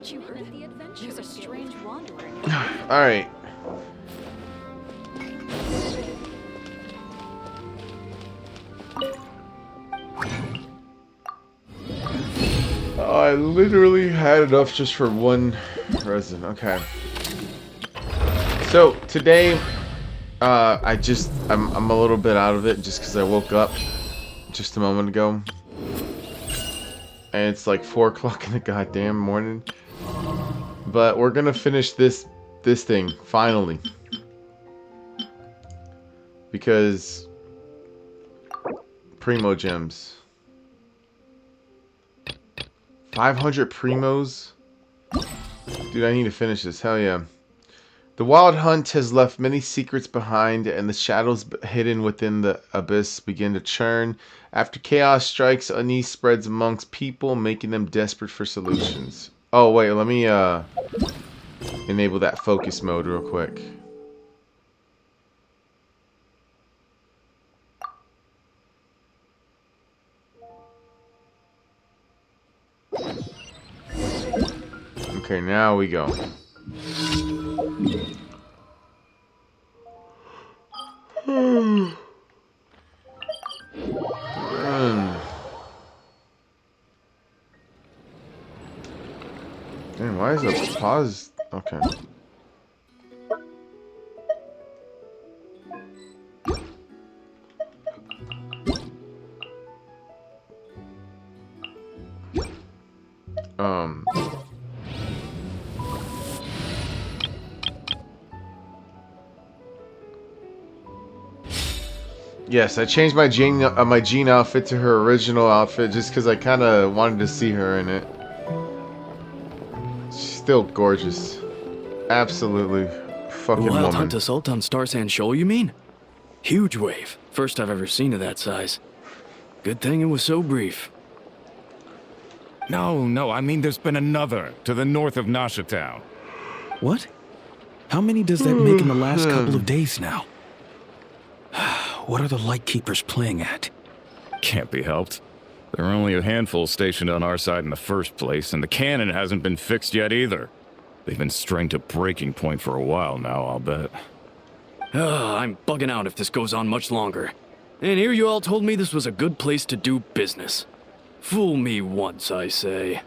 You heard the adventure. There's a strange wanderer. All right. I literally had enough just for one resin. Okay. So today, I'm a little bit out of it just because I woke up just a moment ago, and it's like 4 o'clock in the goddamn morning. But we're gonna finish this thing finally, because Primo gems. 500 primos? Dude, I need to finish this. Hell yeah. The wild hunt has left many secrets behind, and the shadows hidden within the abyss begin to churn. After chaos strikes, unease spreads amongst people, making them desperate for solutions. Oh, wait, let me enable that focus mode real quick. Okay, now we go. Damn, why is it pause? Okay. Yes, I changed my Jean outfit to her original outfit just because I kind of wanted to see her in it. She's still gorgeous. Absolutely fucking Wild woman. Hunt assault on Star Sand Shoal, you mean? Huge wave. First I've ever seen of that size. Good thing it was so brief. No, I mean there's been another to the north of Nasha Town. What? How many does that make in the last couple of days now? What are the Lightkeepers playing at? Can't be helped. There are only a handful stationed on our side in the first place, and the cannon hasn't been fixed yet either. They've been strained to breaking point for a while now, I'll bet. I'm bugging out if this goes on much longer. And here you all told me this was a good place to do business. Fool me once, I say.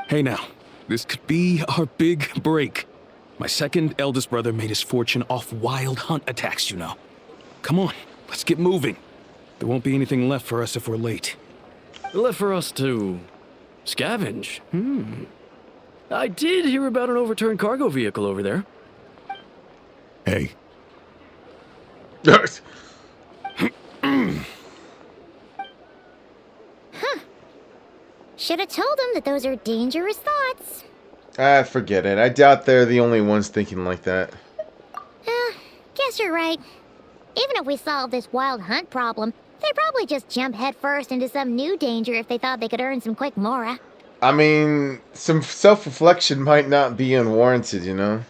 Hey now, this could be our big break. My second eldest brother made his fortune off wild hunt attacks, you know. Come on, let's get moving. There won't be anything left for us if we're late. Left for us to scavenge? I did hear about an overturned cargo vehicle over there. Hey. Yes. Should have told them that those are dangerous thoughts. Ah, forget it. I doubt they're the only ones thinking like that. Guess you're right. Even if we solve this wild hunt problem, they'd probably just jump headfirst into some new danger if they thought they could earn some quick mora. I mean, some self-reflection might not be unwarranted, you know?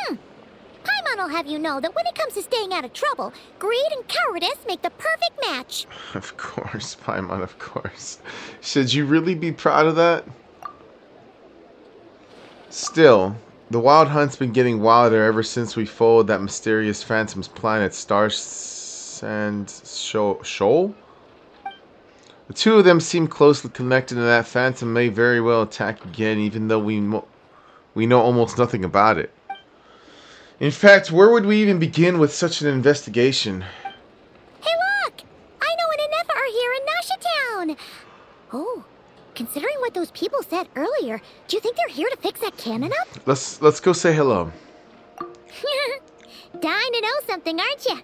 Paimon will have you know that when it comes to staying out of trouble, greed and cowardice make the perfect match. Of course, Paimon, of course. Should you really be proud of that? Still, the wild hunt's been getting wilder ever since we followed that mysterious phantom's planet, Star Sand Shoal? The two of them seem closely connected, and that phantom may very well attack again, even though we know almost nothing about it. In fact, where would we even begin with such an investigation? Hey look! I know an Inefa are here in Nasha Town! Oh, considering what those people said earlier, do you think they're here to fix that cannon up? Let's go say hello. Dying to know something, aren't you?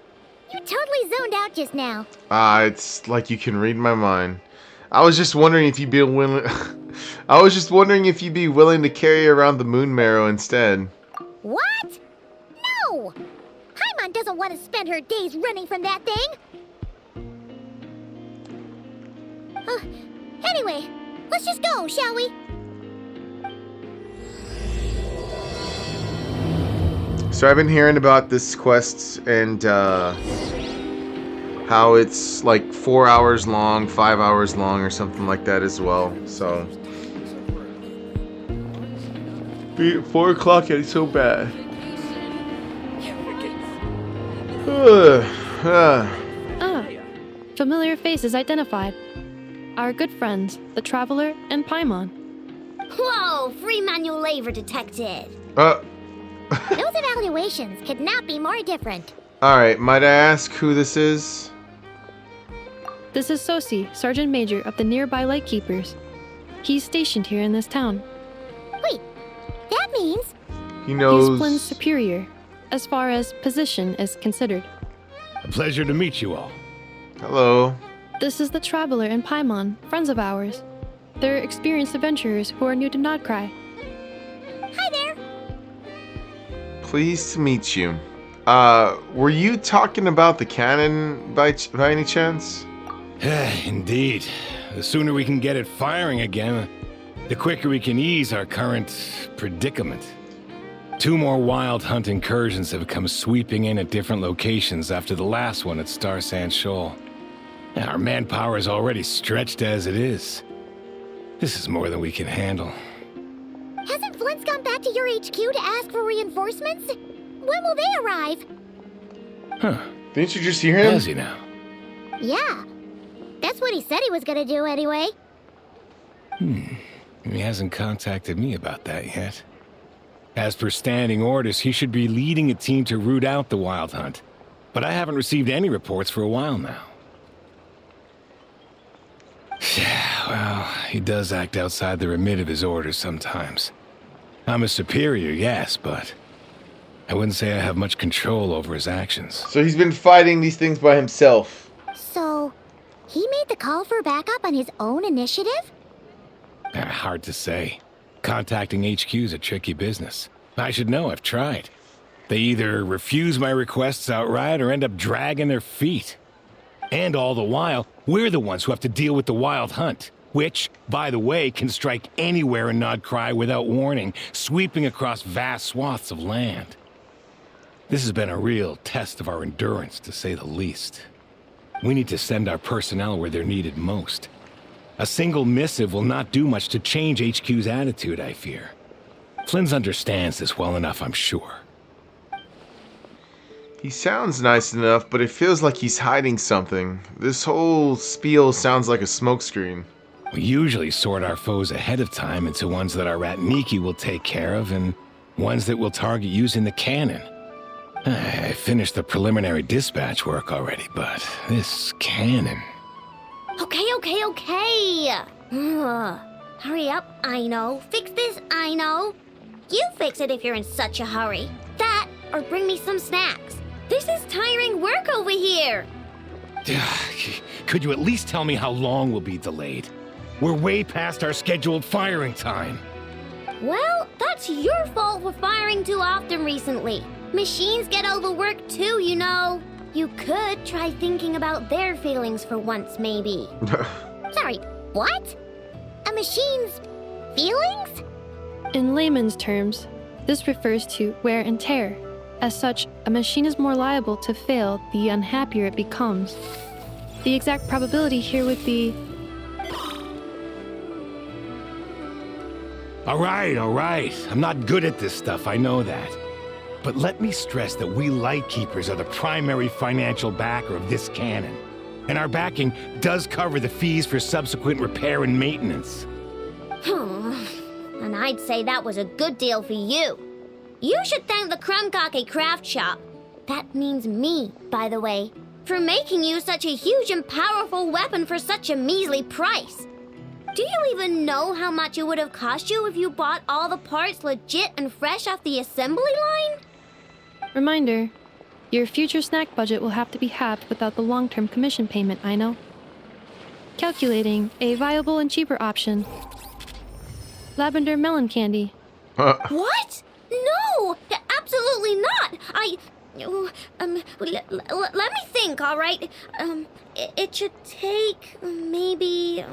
You totally zoned out just now. It's like you can read my mind. I was just wondering if you'd be willing. I was just wondering if you'd be willing to carry around the moon marrow instead. What? No! Paimon doesn't want to spend her days running from that thing. Anyway, let's just go, shall we? So I've been hearing about this quest and how it's like 4 hours long, 5 hours long, or something like that as well. So Be at 4 o'clock and it's so bad. Ugh. Ah, familiar faces identified. Our good friends, the Traveler and Paimon. Whoa, free manual labor detected. Uh, Those evaluations could not be more different. Alright, might I ask who this is? This is Sosi, Sergeant Major of the nearby Lightkeepers. He's stationed here in this town. Wait, that means He knows. He's Flynn's superior, as far as position is considered. A pleasure to meet you all. Hello. This is the Traveler and Paimon, friends of ours. They're experienced adventurers who are new to Nodcry. hi there. Pleased to meet you. Were you talking about the cannon by any chance? Indeed. The sooner we can get it firing again, the quicker we can ease our current predicament. 2 more wild hunt incursions have come sweeping in at different locations after the last one at Star Sand Shoal. Our manpower is already stretched as it is. This is more than we can handle. Hasn't Flint's gone back to your HQ to ask for reinforcements? When will they arrive? Huh. Didn't you just hear him? Has he now? Yeah. That's what he said he was gonna do anyway. He hasn't contacted me about that yet. As per standing orders, he should be leading a team to root out the wild hunt. But I haven't received any reports for a while now. Well, he does act outside the remit of his orders sometimes. I'm a superior, yes, but I wouldn't say I have much control over his actions. So he's been fighting these things by himself. So, he made the call for backup on his own initiative? Hard to say. Contacting HQ is a tricky business. I should know, I've tried. They either refuse my requests outright or end up dragging their feet. And all the while, we're the ones who have to deal with the wild hunt, which, by the way, can strike anywhere in Nodcry without warning, sweeping across vast swaths of land. This has been a real test of our endurance, to say the least. We need to send our personnel where they're needed most. A single missive will not do much to change HQ's attitude, I fear. Flynn's understands this well enough, I'm sure. He sounds nice enough, but it feels like he's hiding something. This whole spiel sounds like a smokescreen. We usually sort our foes ahead of time into ones that our rat Niki will take care of and ones that we'll target using the cannon. I finished the preliminary dispatch work already, but this cannon... Okay. Hurry up, I know. Fix this, I know. You fix it if you're in such a hurry. That, or bring me some snacks. This is tiring work over here. Could you at least tell me how long we'll be delayed? We're way past our scheduled firing time. Well, that's your fault for firing too often recently. Machines get overworked too, you know. You could try thinking about their feelings for once, maybe. Sorry, what? A machine's feelings? In layman's terms, this refers to wear and tear. As such, a machine is more liable to fail the unhappier it becomes. The exact probability here would be... All right. I'm not good at this stuff, I know that. But let me stress that we Lightkeepers are the primary financial backer of this cannon. And our backing does cover the fees for subsequent repair and maintenance. And I'd say that was a good deal for you. You should thank the Krumkake Craft Shop. That means me, by the way, for making you such a huge and powerful weapon for such a measly price. Do you even know how much it would have cost you if you bought all the parts legit and fresh off the assembly line? Reminder, your future snack budget will have to be halved without the long-term commission payment, I know. Calculating a viable and cheaper option. Lavender melon candy. What? No! Absolutely not! Let me think, all right? It should take maybe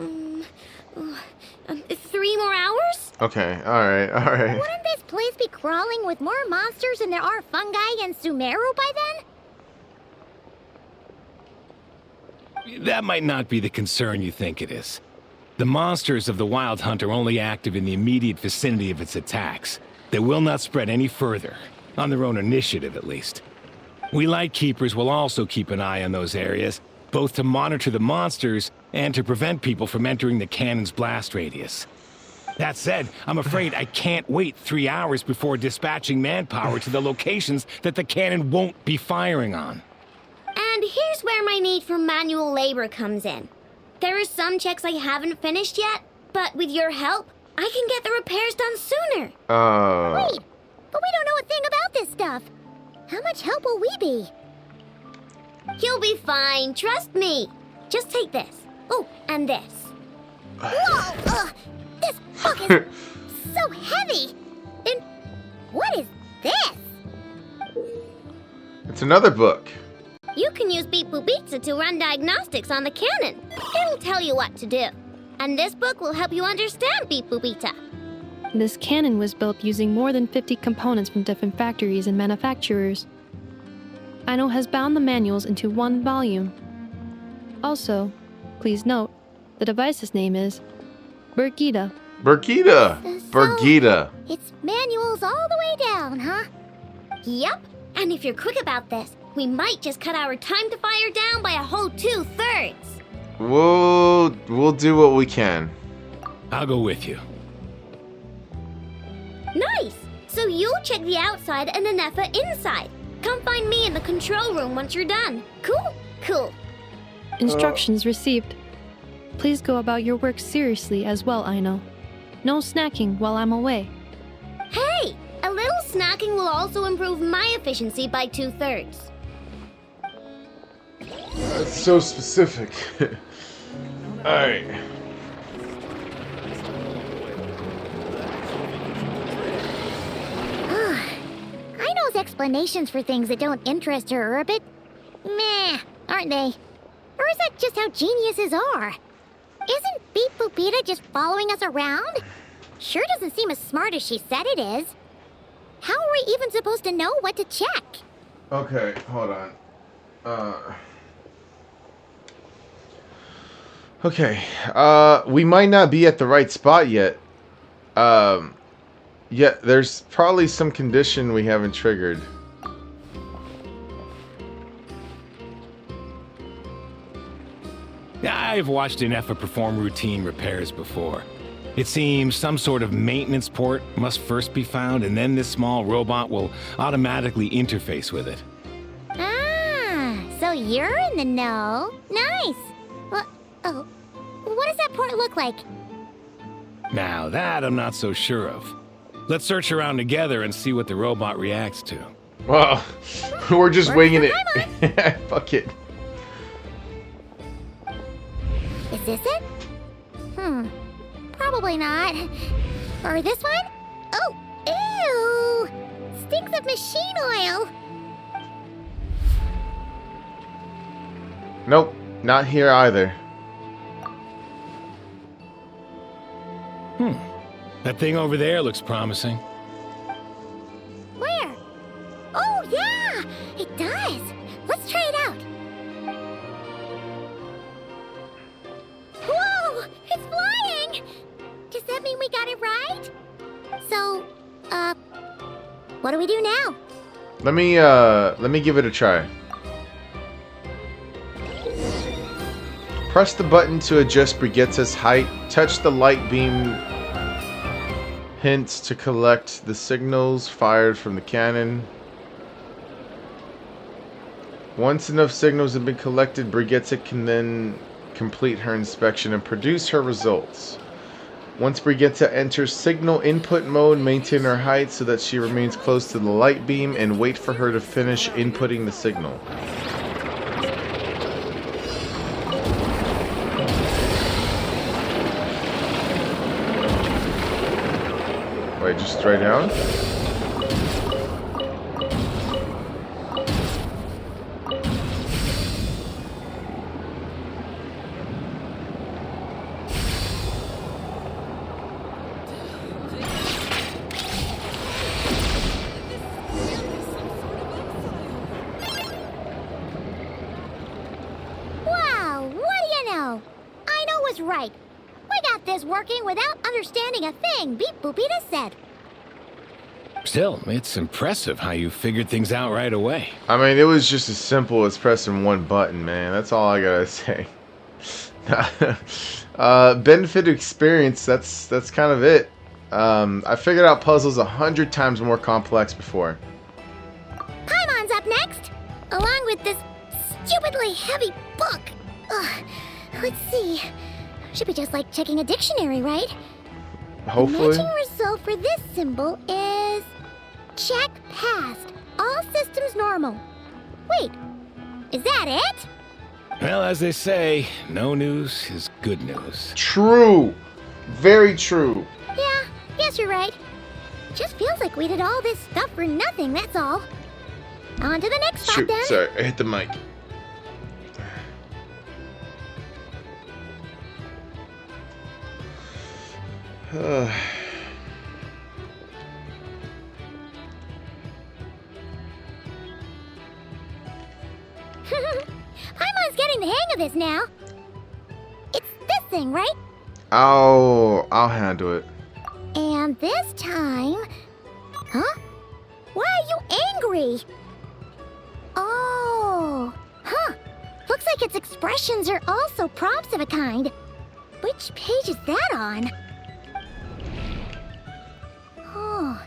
3 more hours? Okay, alright. Wouldn't this place be crawling with more monsters than there are fungi and Sumeru by then? That might not be the concern you think it is. The monsters of the Wild Hunt are only active in the immediate vicinity of its attacks. They will not spread any further, on their own initiative at least. We Lightkeepers will also keep an eye on those areas, both to monitor the monsters and to prevent people from entering the cannon's blast radius. That said, I'm afraid I can't wait 3 hours before dispatching manpower to the locations that the cannon won't be firing on. And here's where my need for manual labor comes in. There are some checks I haven't finished yet, but with your help, I can get the repairs done sooner. Wait, but we don't know a thing about this stuff. How much help will we be? You'll be fine, trust me. Just take this. Oh, and this. Whoa! This book is so heavy! And what is this? It's another book. You can use Beep Boop Pizza to run diagnostics on the cannon. It'll tell you what to do. And this book will help you understand Beep Boop Pizza. This cannon was built using more than 50 components from different factories and manufacturers. Aino has bound the manuals into one volume. Also, please note, the device's name is Birgitta. Birgitta! Birgitta. It's manuals all the way down, huh? Yup. And if you're quick about this, we might just cut our time to fire down by a whole 2/3. We'll do what we can. I'll go with you. Nice! So you'll check the outside and Anefa inside. Come find me in the control room once you're done. Cool? Cool. Instructions received. Please go about your work seriously as well, Aino. No snacking while I'm away. Hey! A little snacking will also improve my efficiency by 2/3. That's so specific. Alright. Aino's explanations for things that don't interest her are a bit meh, aren't they? Or is that just how geniuses are? Isn't Beep Boopita just following us around? Sure doesn't seem as smart as she said it is. How are we even supposed to know what to check? Okay, hold on. Okay, we might not be at the right spot yet. Yeah, there's probably some condition we haven't triggered. I've watched Anefa perform routine repairs before. It seems some sort of maintenance port must first be found, and then this small robot will automatically interface with it. Ah, so you're in the know. Nice. Well, what does that port look like? Now that I'm not so sure of. Let's search around together and see what the robot reacts to. Well, we're just Works winging for it. Fuck it. Is this it? Probably not. Or this one? Oh, ew! Stinks of machine oil. Nope, not here either. That thing over there looks promising. Where? Oh, yeah! It does! Let's try it out. Whoa! It's flying! Does that mean we got it right? So, what do we do now? Let me give it a try. Press the button to adjust Brigette's height. Touch the light beam hints to collect the signals fired from the cannon. Once enough signals have been collected, Brigitte can then complete her inspection and produce her results. Once Brigitte enters signal input mode, maintain her height so that she remains close to the light beam and wait for her to finish inputting the signal. Wait, just straight down? Wow, what do you know? Aino was right. We got this working without understanding a thing Beep Boopita said. Still, it's impressive how you figured things out right away. I mean, it was just as simple as pressing one button, man. That's all I gotta say. Benefit of experience, that's kind of it. I figured out puzzles 100 times more complex before. Paimon's up next, along with this stupidly heavy book. Ugh. Let's see. Should be just like checking a dictionary, right? Hopefully. The matching result for this symbol is check passed. All systems normal. Wait, is that it? Well, as they say, no news is good news. True. Very true. Yeah, guess you're right. Just feels like we did all this stuff for nothing, that's all. On to the next spot Shoot, then. sorry, I hit the mic. Paimon's getting the hang of this now. It's this thing, right? I'll handle it. And this time... Huh? Why are you angry? Oh... Huh. Looks like its expressions are also prompts of a kind. Which page is that on? Oh...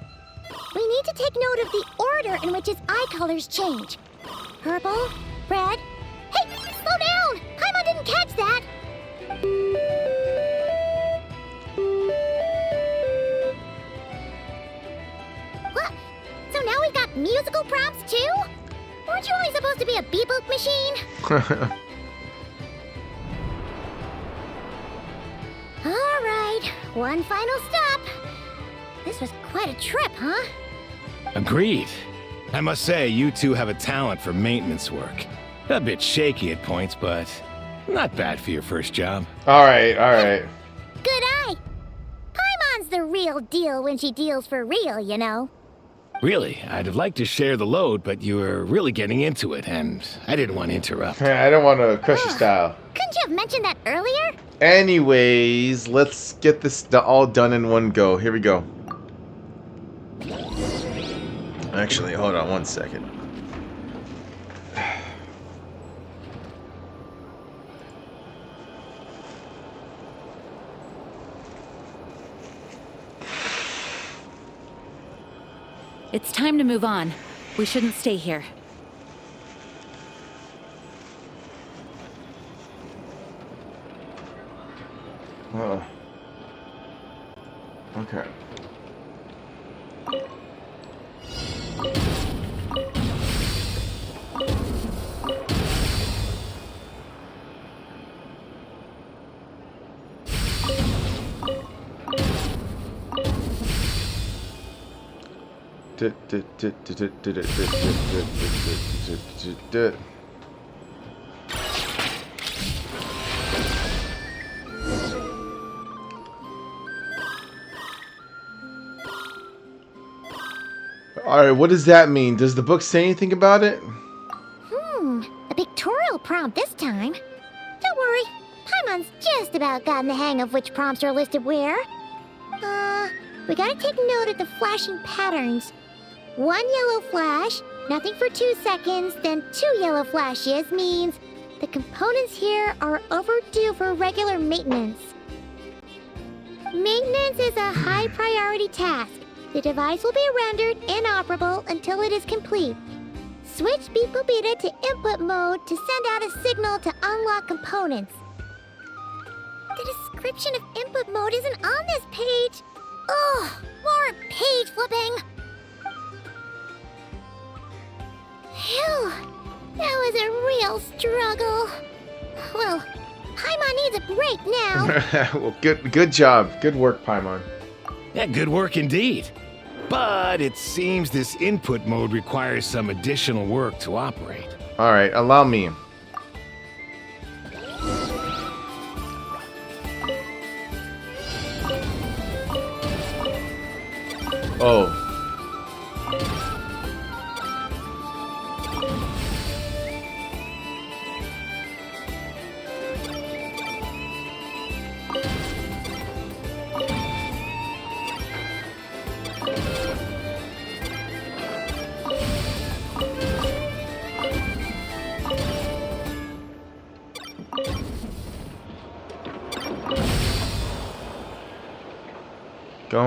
We need to take note of the order in which its eye colors change. Purple, red... Hey! Slow down! Paimon didn't catch that! What? So now we've got musical prompts too? Weren't you only supposed to be a beep-boop machine? Alright, one final stop. This was quite a trip, huh? Agreed. I must say, you two have a talent for maintenance work. A bit shaky at points, but not bad for your first job. Alright. Good eye. Paimon's the real deal when she deals for real, you know. Really, I'd have liked to share the load, but you were really getting into it, and I didn't want to interrupt. I don't want to crush your style. Couldn't you have mentioned that earlier? Anyways, let's get this all done in one go. Here we go. Actually, hold on one second. It's time to move on. We shouldn't stay here. Okay. Alright, what does that mean? Does the book say anything about it? A pictorial prompt this time. Don't worry, Paimon's just about gotten the hang of which prompts are listed where. We gotta take note of the flashing patterns. One yellow flash, nothing for 2 seconds, then 2 yellow flashes means the components here are overdue for regular maintenance. Maintenance is a high priority task. The device will be rendered inoperable until it is complete. Switch Beep Boop Beta to input mode to send out a signal to unlock components. The description of input mode isn't on this page. Ugh, more page flipping. Phew, that was a real struggle. Well, Paimon needs a break now. Well, good job. Good work, Paimon. Yeah, good work indeed. But it seems this input mode requires some additional work to operate. Alright, allow me. Oh.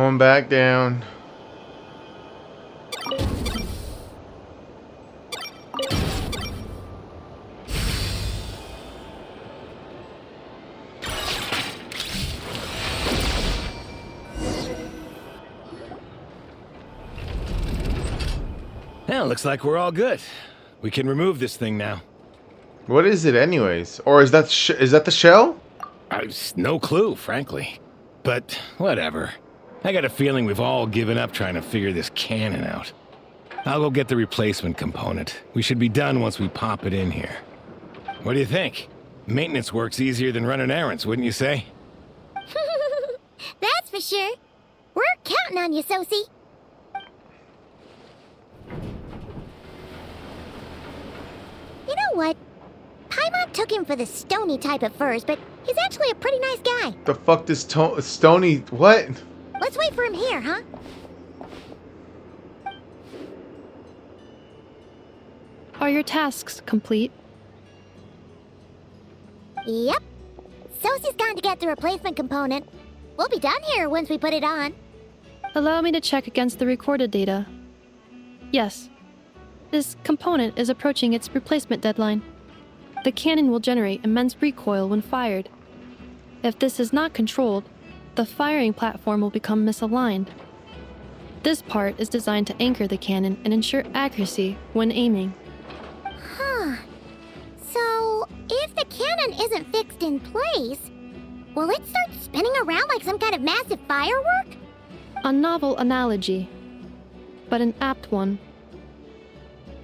going back down. Well, looks like we're all good. We can remove this thing now. What is it, anyways? Or is that the shell? I've no clue, frankly. But whatever. I got a feeling we've all given up trying to figure this cannon out. I'll go get the replacement component. We should be done once we pop it in here. What do you think? Maintenance work's easier than running errands, wouldn't you say? That's for sure. We're counting on you, Sosie. You know what? Paimon took him for the stony type at first, but he's actually a pretty nice guy. The fuck this Stony... What? Let's wait for him here, huh? Are your tasks complete? Yep. Sosie's gone to get the replacement component. We'll be done here once we put it on. Allow me to check against the recorded data. Yes. This component is approaching its replacement deadline. The cannon will generate immense recoil when fired. If this is not controlled, the firing platform will become misaligned. This part is designed to anchor the cannon and ensure accuracy when aiming. Huh. So, if the cannon isn't fixed in place, will it start spinning around like some kind of massive firework? A novel analogy, but an apt one.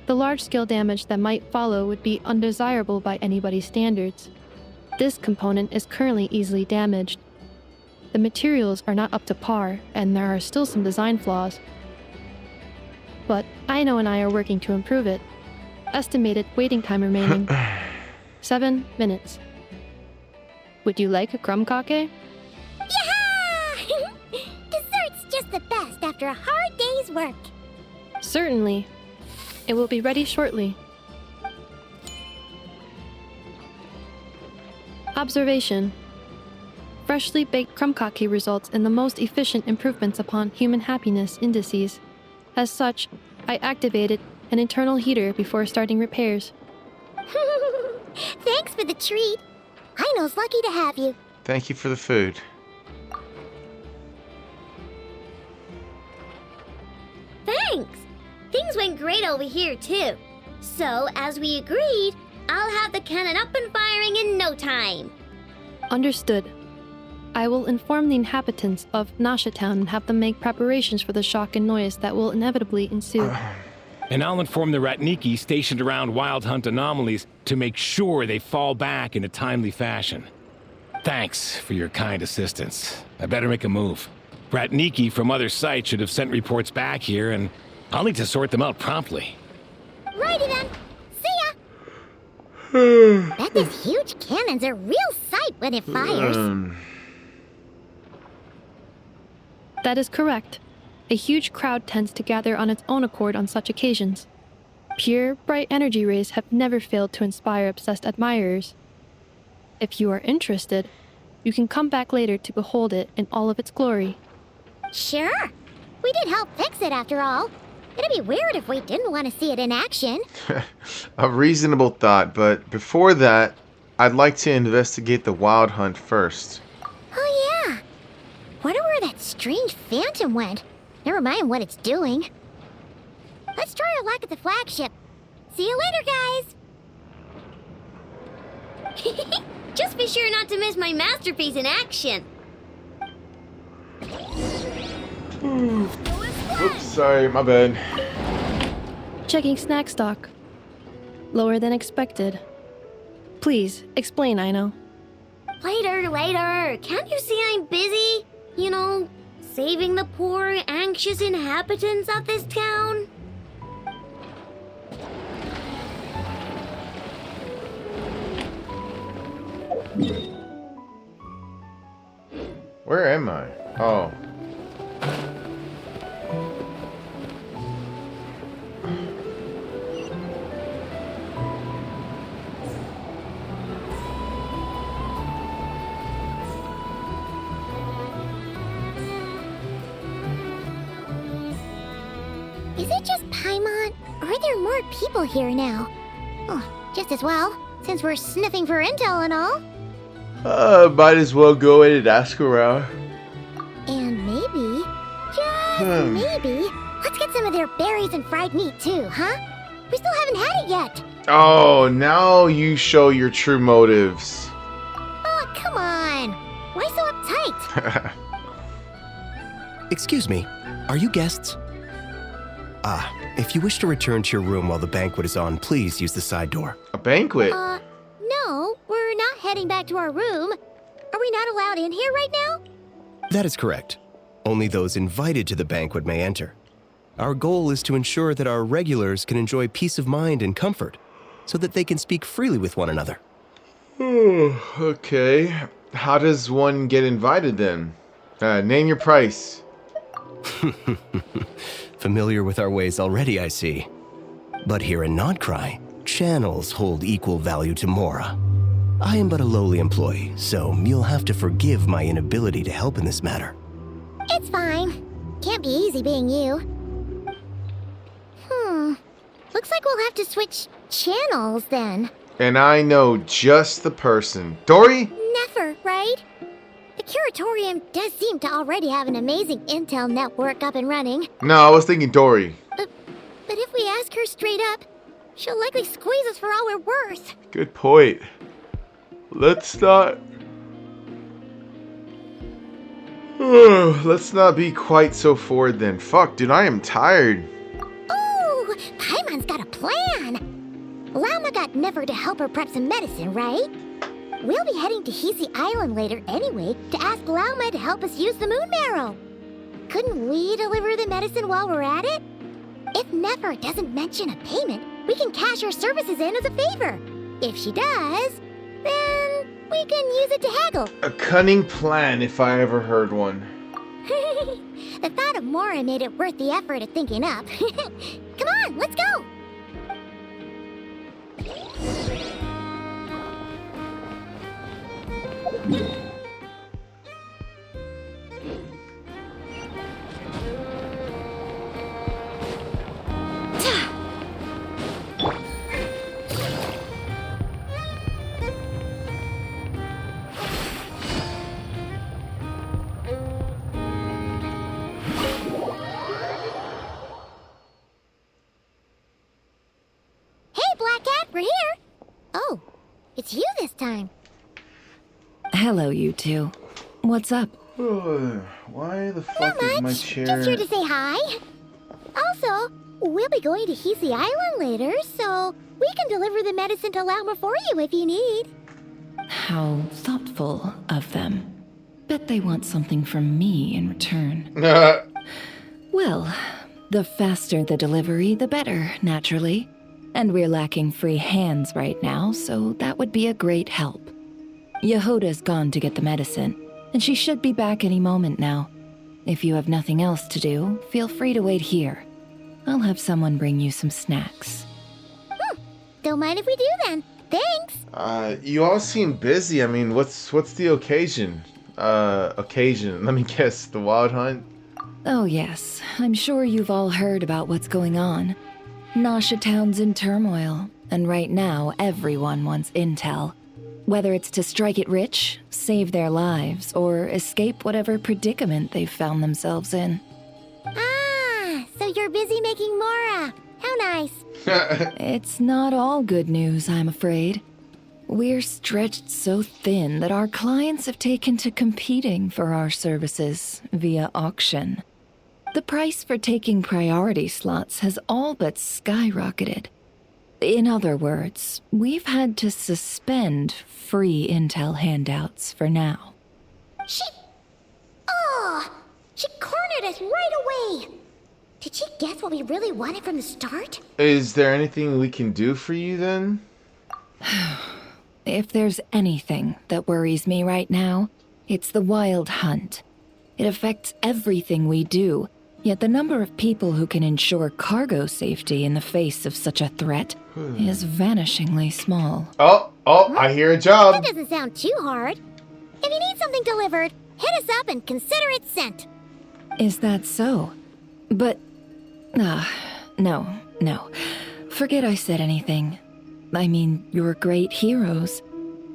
The large-scale damage that might follow would be undesirable by anybody's standards. This component is currently easily damaged. The materials are not up to par, and there are still some design flaws. But Aino and I are working to improve it. Estimated waiting time remaining 7 minutes. Would you like a crumb cake? Yeah! Dessert's just the best after a hard day's work. Certainly. It will be ready shortly. Observation. Freshly baked crumb cake results in the most efficient improvements upon human happiness indices. As such, I activated an internal heater before starting repairs. Thanks for the treat. Aino's lucky to have you. Thank you for the food. Thanks! Things went great over here, too. So, as we agreed, I'll have the cannon up and firing in no time. Understood. I will inform the inhabitants of Nasha Town and have them make preparations for the shock and noise that will inevitably ensue. And I'll inform the Ratniki stationed around Wild Hunt anomalies to make sure they fall back in a timely fashion. Thanks for your kind assistance. I better make a move. Ratniki from other sites should have sent reports back here, and I'll need to sort them out promptly. Righty then. See ya. Bet this huge cannon's a real sight when it fires. That is correct. A huge crowd tends to gather on its own accord on such occasions. Pure, bright energy rays have never failed to inspire obsessed admirers. If you are interested, you can come back later to behold it in all of its glory. Sure. We did help fix it after all. It'd be weird if we didn't want to see it in action. A reasonable thought, but before that, I'd like to investigate the Wild Hunt first. Oh yeah. Wonder where that strange phantom went. Never mind what it's doing. Let's try our luck at the flagship. See you later, guys. Just be sure not to miss my masterpiece in action. Oops, sorry, my bad. Checking snack stock. Lower than expected. Please, explain, Aino. Later. Can't you see I'm busy? You know, saving the poor, anxious inhabitants of this town? Where am I? Oh. Is it just Paimon, or are there more people here now? Oh, just as well, since we're sniffing for intel and all. Might as well go in and ask around. And maybe, just maybe, let's get some of their berries and fried meat too, huh? We still haven't had it yet. Oh, now you show your true motives. Oh, come on. Why so uptight? Excuse me, are you guests? If you wish to return to your room while the banquet is on, please use the side door. A banquet? No, we're not heading back to our room. Are we not allowed in here right now? That is correct. Only those invited to the banquet may enter. Our goal is to ensure that our regulars can enjoy peace of mind and comfort, so that they can speak freely with one another. Okay. How does one get invited then? Name your price. Familiar with our ways already, I see. But here in Nodcry, channels hold equal value to Mora. I am but a lowly employee, so you'll have to forgive my inability to help in this matter. It's fine. Can't be easy being you. Looks like we'll have to switch channels then. And I know just the person. Dory? Never, right? The Curatorium does seem to already have an amazing intel network up and running. No, I was thinking Dory. But if we ask her straight up, she'll likely squeeze us for all we're worth. Good point. Let's not... Let's not be quite so forward then. Fuck, dude, I am tired. Ooh, Paimon's got a plan. Llama got Never to help her prep some medicine, right? We'll be heading to Hisi Island later anyway to ask Llama to help us use the moon marrow. Couldn't we deliver the medicine while we're at it? If Never doesn't mention a payment, we can cash her services in as a favor. If she does, then we can use it to haggle. A cunning plan, if I ever heard one. The thought of Mora made it worth the effort of thinking up. Come on, let's go! We're here! Oh, it's you this time. Hello, you two. What's up? Why the fuck is my chair... Just here to say hi. Also, we'll be going to Hisi Island later, so we can deliver the medicine to Lauma for you if you need. How thoughtful of them. Bet they want something from me in return. Well, the faster the delivery, the better, naturally. And we're lacking free hands right now, so that would be a great help. Yehoda's gone to get the medicine, and she should be back any moment now. If you have nothing else to do, feel free to wait here. I'll have someone bring you some snacks. Don't mind if we do then. Thanks. You all seem busy. I mean, what's the occasion? Occasion. Let me guess. The Wild Hunt? Oh yes, I'm sure you've all heard about what's going on. Nasha Town's in turmoil, and right now everyone wants intel. Whether it's to strike it rich, save their lives, or escape whatever predicament they've found themselves in. Ah, so you're busy making Mora. How nice. It's not all good news, I'm afraid. We're stretched so thin that our clients have taken to competing for our services via auction. The price for taking priority slots has all but skyrocketed. In other words, we've had to suspend free intel handouts for now. She cornered us right away. Did she guess what we really wanted from the start? Is there anything we can do for you then? If there's anything that worries me right now, it's the Wild Hunt. It affects everything we do. Yet the number of people who can ensure cargo safety in the face of such a threat is vanishingly small. Oh, I hear a job. That doesn't sound too hard. If you need something delivered, hit us up and consider it sent. Is that so? But, No. Forget I said anything. I mean, you're great heroes.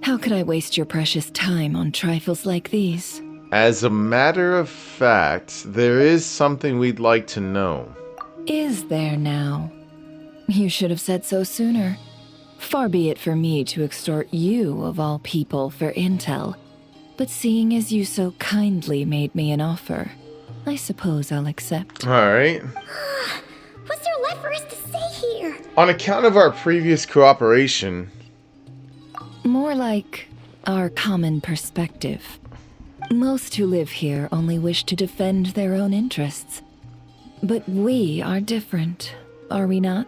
How could I waste your precious time on trifles like these? As a matter of fact, there is something we'd like to know. Is there now? You should have said so sooner. Far be it for me to extort you, of all people, for intel. But seeing as you so kindly made me an offer, I suppose I'll accept. Alright. What's there left for us to say here? On account of our previous cooperation... More like our common perspective. Most who live here only wish to defend their own interests. But we are different, are we not?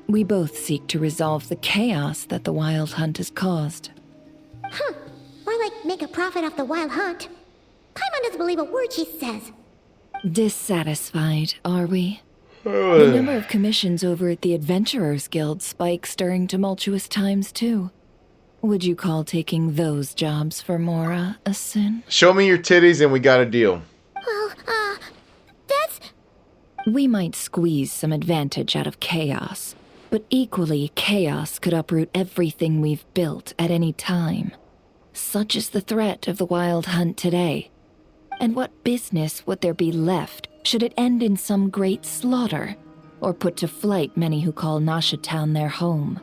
We both seek to resolve the chaos that the Wild Hunt has caused. Huh. More like make a profit off the Wild Hunt. Paimon doesn't believe a word she says. Dissatisfied, are we? The number of commissions over at the Adventurers Guild spikes during tumultuous times, too. Would you call taking those jobs for Mora a sin? Show me your titties and we got a deal. Well, that's... We might squeeze some advantage out of chaos, but equally, chaos could uproot everything we've built at any time. Such is the threat of the Wild Hunt today. And what business would there be left should it end in some great slaughter, or put to flight many who call Nasha Town their home?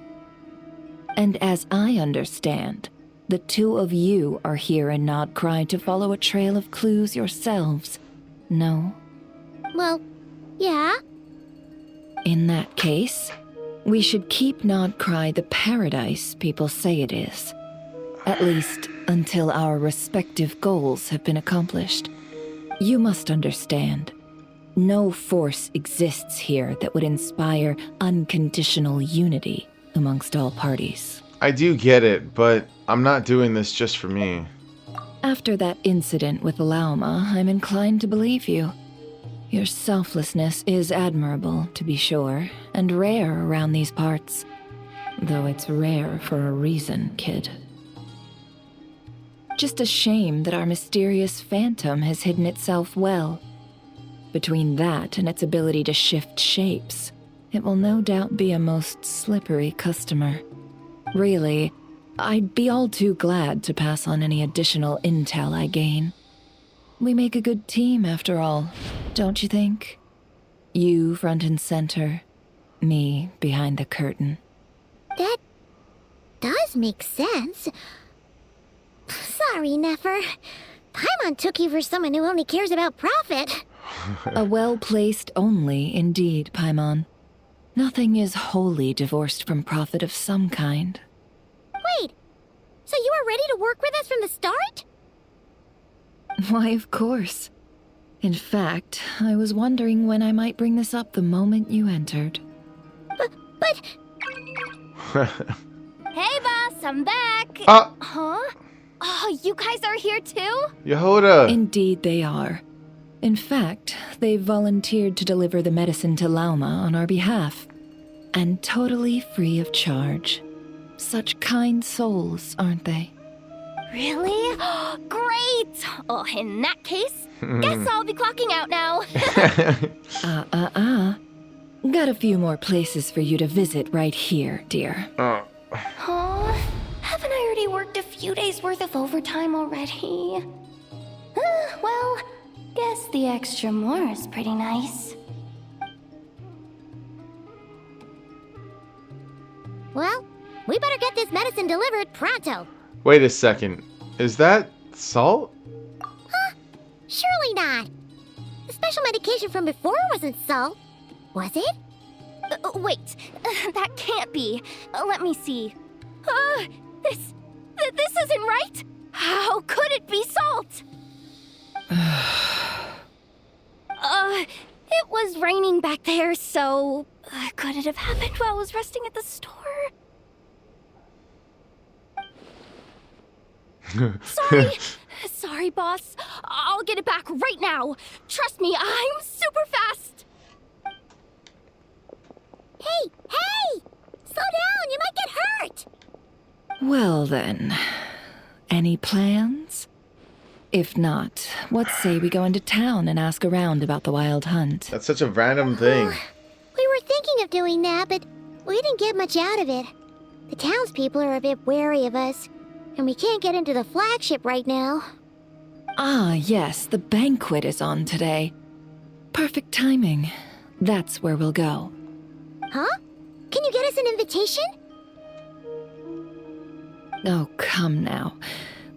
And as I understand, the two of you are here in Nodcry to follow a trail of clues yourselves, no? Well, yeah. In that case, we should keep Nodcry the paradise people say it is. At least until our respective goals have been accomplished. You must understand, no force exists here that would inspire unconditional unity amongst all parties. I do get it, but I'm not doing this just for me. After that incident with Lauma, I'm inclined to believe you. Your selflessness is admirable, to be sure, and rare around these parts. Though it's rare for a reason, kid. Just a shame that our mysterious phantom has hidden itself well. Between that and its ability to shift shapes, it will no doubt be a most slippery customer. Really, I'd be all too glad to pass on any additional intel I gain. We make a good team, after all, don't you think? You front and center, me behind the curtain. That does make sense. Sorry, Nefer. Paimon took you for someone who only cares about profit. A well-placed only, indeed, Paimon. Nothing is wholly divorced from profit of some kind. Wait, so you were ready to work with us from the start? Why, of course. In fact, I was wondering when I might bring this up the moment you entered. But... Hey, boss, I'm back. Huh? Oh, you guys are here too? Yehoda! Indeed they are. In fact, they've volunteered to deliver the medicine to Lauma on our behalf. And totally free of charge. Such kind souls, aren't they? Really? Great! Oh, in that case, guess I'll be clocking out now. Got a few more places for you to visit right here, dear. Huh? Haven't I already worked a few days worth of overtime already? Well, guess the extra more is pretty nice. Well, we better get this medicine delivered pronto. Wait a second. Is that salt? Surely not. The special medication from before wasn't salt, was it? Wait, that can't be. Let me see. This isn't right. How could it be salt? It was raining back there, so could it have happened while I was resting at the store? Sorry, boss. I'll get it back right now. Trust me, I'm super fast. Hey! Slow down, you might get hurt! Well then, any plans? If not, what say we go into town and ask around about the Wild Hunt? That's such a random thing. We were thinking of doing that, but we didn't get much out of it. The townspeople are a bit wary of us, and we can't get into the flagship right now. Ah, yes, the banquet is on today. Perfect timing. That's where we'll go. Huh? Can you get us an invitation? Oh, come now.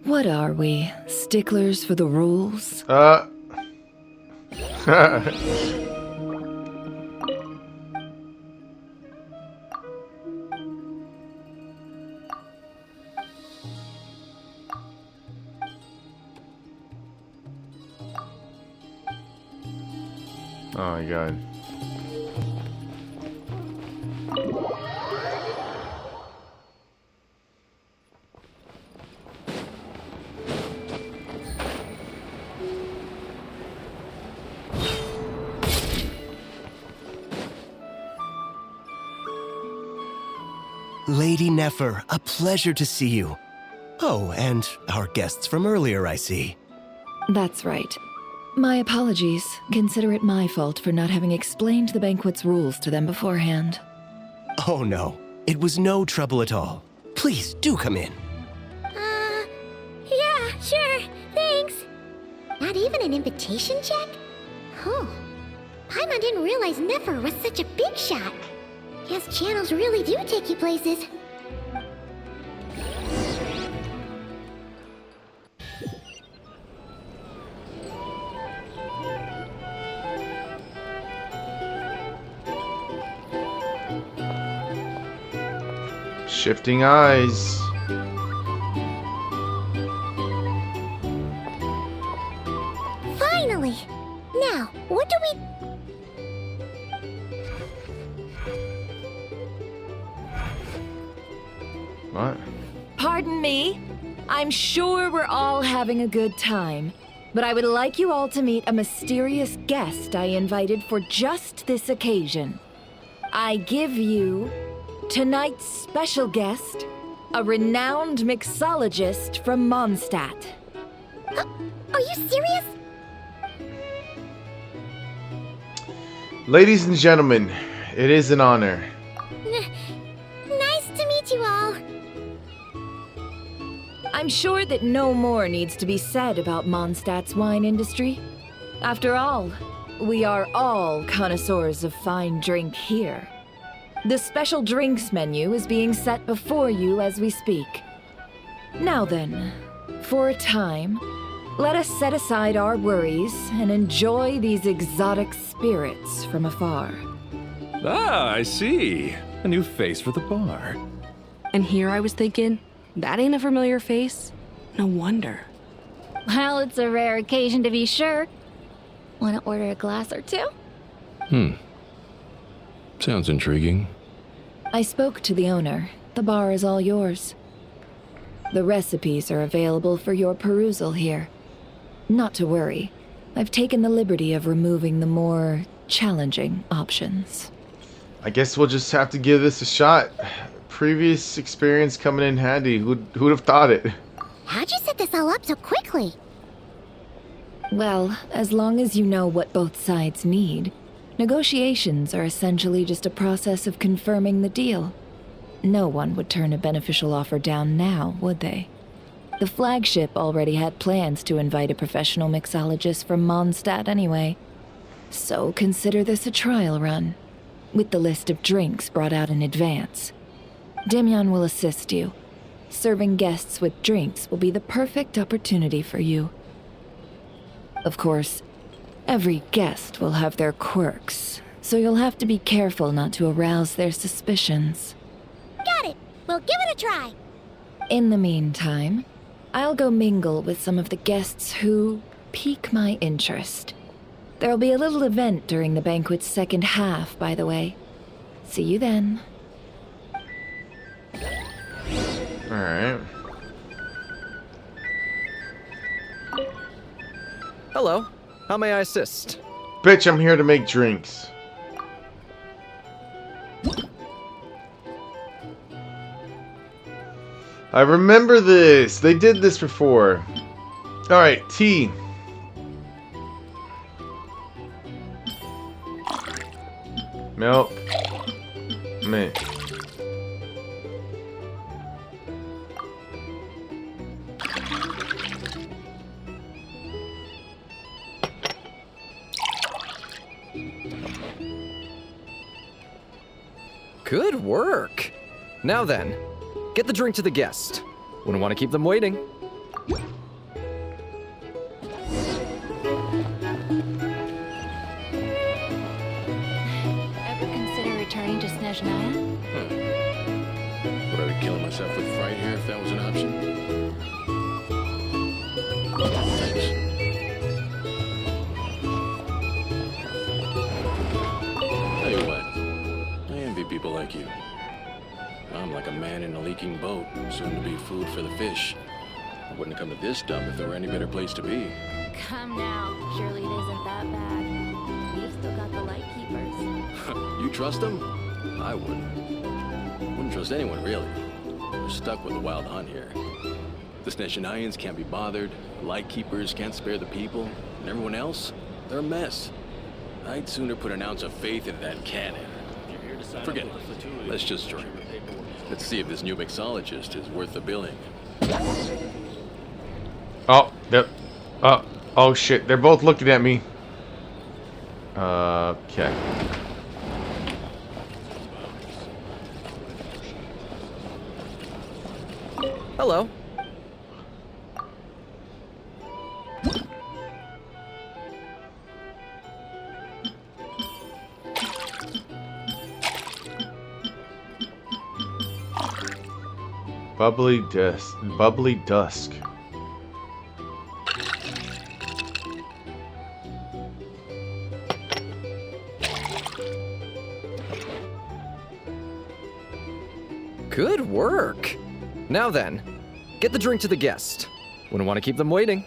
What are we? Sticklers for the rules? Oh my god. Lady Nefer, a pleasure to see you. Oh, and our guests from earlier, I see. That's right. My apologies. Consider it my fault for not having explained the banquet's rules to them beforehand. Oh no, it was no trouble at all. Please, do come in. Yeah, sure, thanks. Not even an invitation check? Oh. Paimon didn't realize Nefer was such a big shot. Guess channels really do take you places. Shifting eyes. Finally! Now, what do we... What? Pardon me? I'm sure we're all having a good time, but I would like you all to meet a mysterious guest I invited for just this occasion. I give you tonight's special guest, a renowned mixologist from Mondstadt. Are you serious? Ladies and gentlemen, it is an honor. Nice to meet you all. I'm sure that no more needs to be said about Mondstadt's wine industry. After all, we are all connoisseurs of fine drink here. The special drinks menu is being set before you as we speak. Now then, for a time, let us set aside our worries and enjoy these exotic spirits from afar. Ah, I see. A new face for the bar. And here I was thinking, that ain't a familiar face. No wonder. Well, it's a rare occasion to be sure. Want to order a glass or two? Sounds intriguing. I spoke to the owner. The bar is all yours. The recipes are available for your perusal here. Not to worry. I've taken the liberty of removing the more challenging options. I guess we'll just have to give this a shot. Previous experience coming in handy. Who'd have thought it? How'd you set this all up so quickly? Well, as long as you know what both sides need, negotiations are essentially just a process of confirming the deal. No one would turn a beneficial offer down now, would they? The flagship already had plans to invite a professional mixologist from Mondstadt anyway. So consider this a trial run, with the list of drinks brought out in advance. Demyon will assist you. Serving guests with drinks will be the perfect opportunity for you. Of course, every guest will have their quirks, so you'll have to be careful not to arouse their suspicions. Got it. We'll give it a try. In the meantime, I'll go mingle with some of the guests who pique my interest. There'll be a little event during the banquet's second half, by the way. See you then. Alright. Hello. How may I assist? Bitch, I'm here to make drinks. I remember this. They did this before. Alright, tea. Milk. Mint. Good work. Now then, get the drink to the guest. Wouldn't want to keep them waiting. Ever consider returning to Snezhnaya? Would I be killing myself with fright here if that was an option? Thanks. Tell you what, I envy people like you. I'm like a man in a leaking boat, soon to be food for the fish. I wouldn't have come to this dump if there were any better place to be. Come now. Surely it isn't that bad. We've still got the light keepers. You trust them? I wouldn't. Wouldn't trust anyone, really. We're stuck with the wild hunt here. The Snezhnayans can't be bothered, the light keepers can't spare the people, and everyone else, they're a mess. I'd sooner put an ounce of faith in that cannon. Forget it. Let's just drink. Let's see if this new mixologist is worth the billing. Oh, oh shit, they're both looking at me. Okay. Hello. Bubbly dusk. Good work. Now then, get the drink to the guest. Wouldn't want to keep them waiting.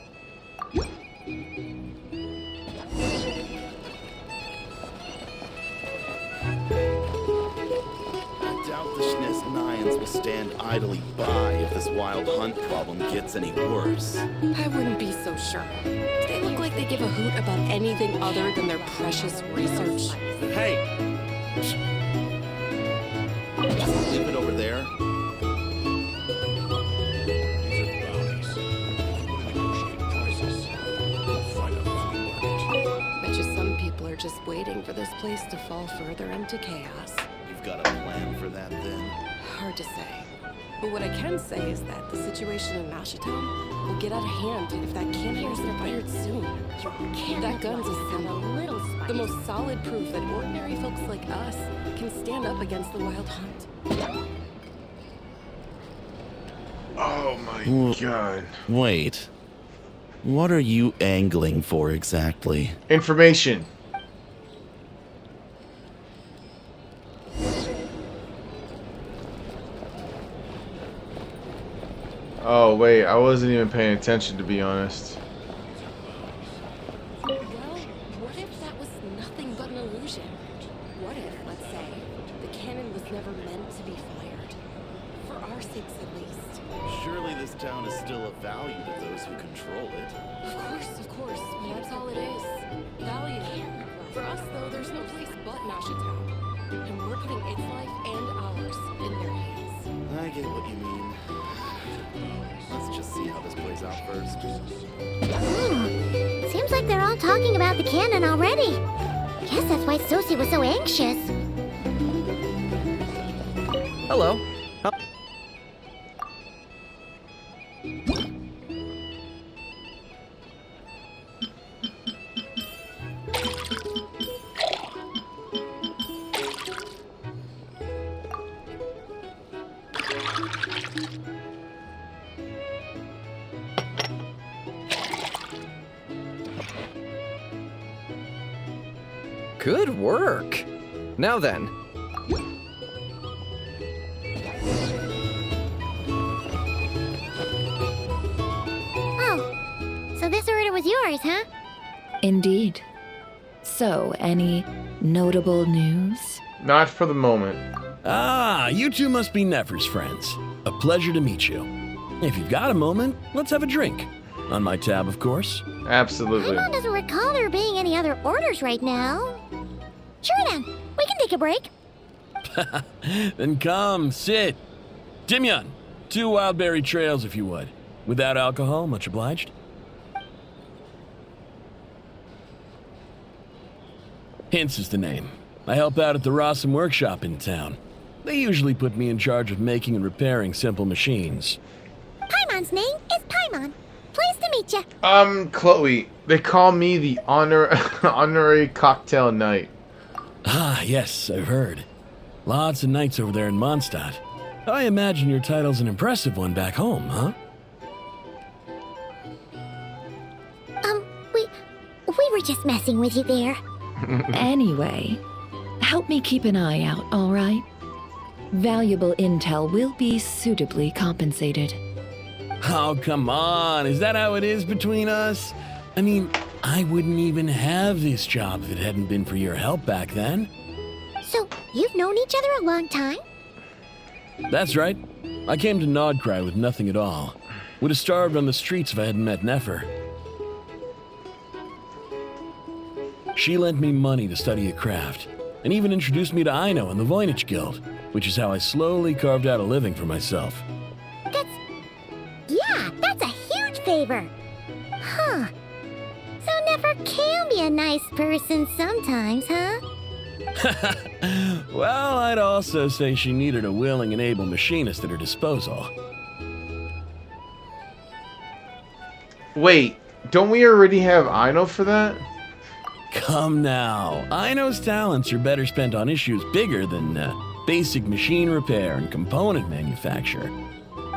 I doubt the Snezhnayans will stand idly by if this wild hunt problem gets any worse. I wouldn't be so sure. They look like they give a hoot about anything other than their precious research. Hey! Leave it over there. Bet you some people are just waiting for this place to fall further into chaos. You've got a plan for that, then? Hard to say. But what I can say is that the situation in Nashitown will get out of hand if that cannon isn't fired soon. That gun's a symbol. The most solid proof that ordinary folks like us can stand up against the wild hunt. Oh my god. Wait. What are you angling for exactly? Information. Oh wait, I wasn't even paying attention, to be honest. Well, what if that was nothing but an illusion? What if, let's say, the cannon was never meant to be fired? For our sakes at least. Surely this town is still of value to those who control it. Of course. That's all it is. Value. For us, though, there's no place but Nashitown. And we're putting its life and ours in their hands. I get what you mean. Let's just see how this plays out first. Seems like they're all talking about the cannon already. Guess that's why Sosie was so anxious. Hello. Good work. Now then. Oh, so this order was yours, huh? Indeed. So, any notable news? Not for the moment. Ah, you two must be Nefer's friends. A pleasure to meet you. If you've got a moment, let's have a drink. On my tab, of course. Absolutely. Paimon doesn't recall there being any other orders right now. Sure then, we can take a break. Then come, sit. Timyon, 2 wildberry trails if you would. Without alcohol, much obliged. Hints is the name. I help out at the Rossum workshop in town. They usually put me in charge of making and repairing simple machines. Paimon's name is Paimon. Pleased to meet you. Chloe, they call me the honorary cocktail knight. Ah, yes, I've heard. Lots of knights over there in Mondstadt. I imagine your title's an impressive one back home, huh? We were just messing with you there. Anyway, help me keep an eye out, all right? Valuable intel will be suitably compensated. Oh, come on. Is that how it is between us? I mean, I wouldn't even have this job if it hadn't been for your help back then. So, you've known each other a long time? That's right. I came to Nodcry with nothing at all. Would have starved on the streets if I hadn't met Nefer. She lent me money to study a craft, and even introduced me to Aino and the Voynich Guild, which is how I slowly carved out a living for myself. That's a huge favor. Huh. So Nefer can be a nice person sometimes, huh? Well, I'd also say she needed a willing and able machinist at her disposal. Wait, don't we already have Aino for that? Come now. Aino's talents are better spent on issues bigger than basic machine repair and component manufacture.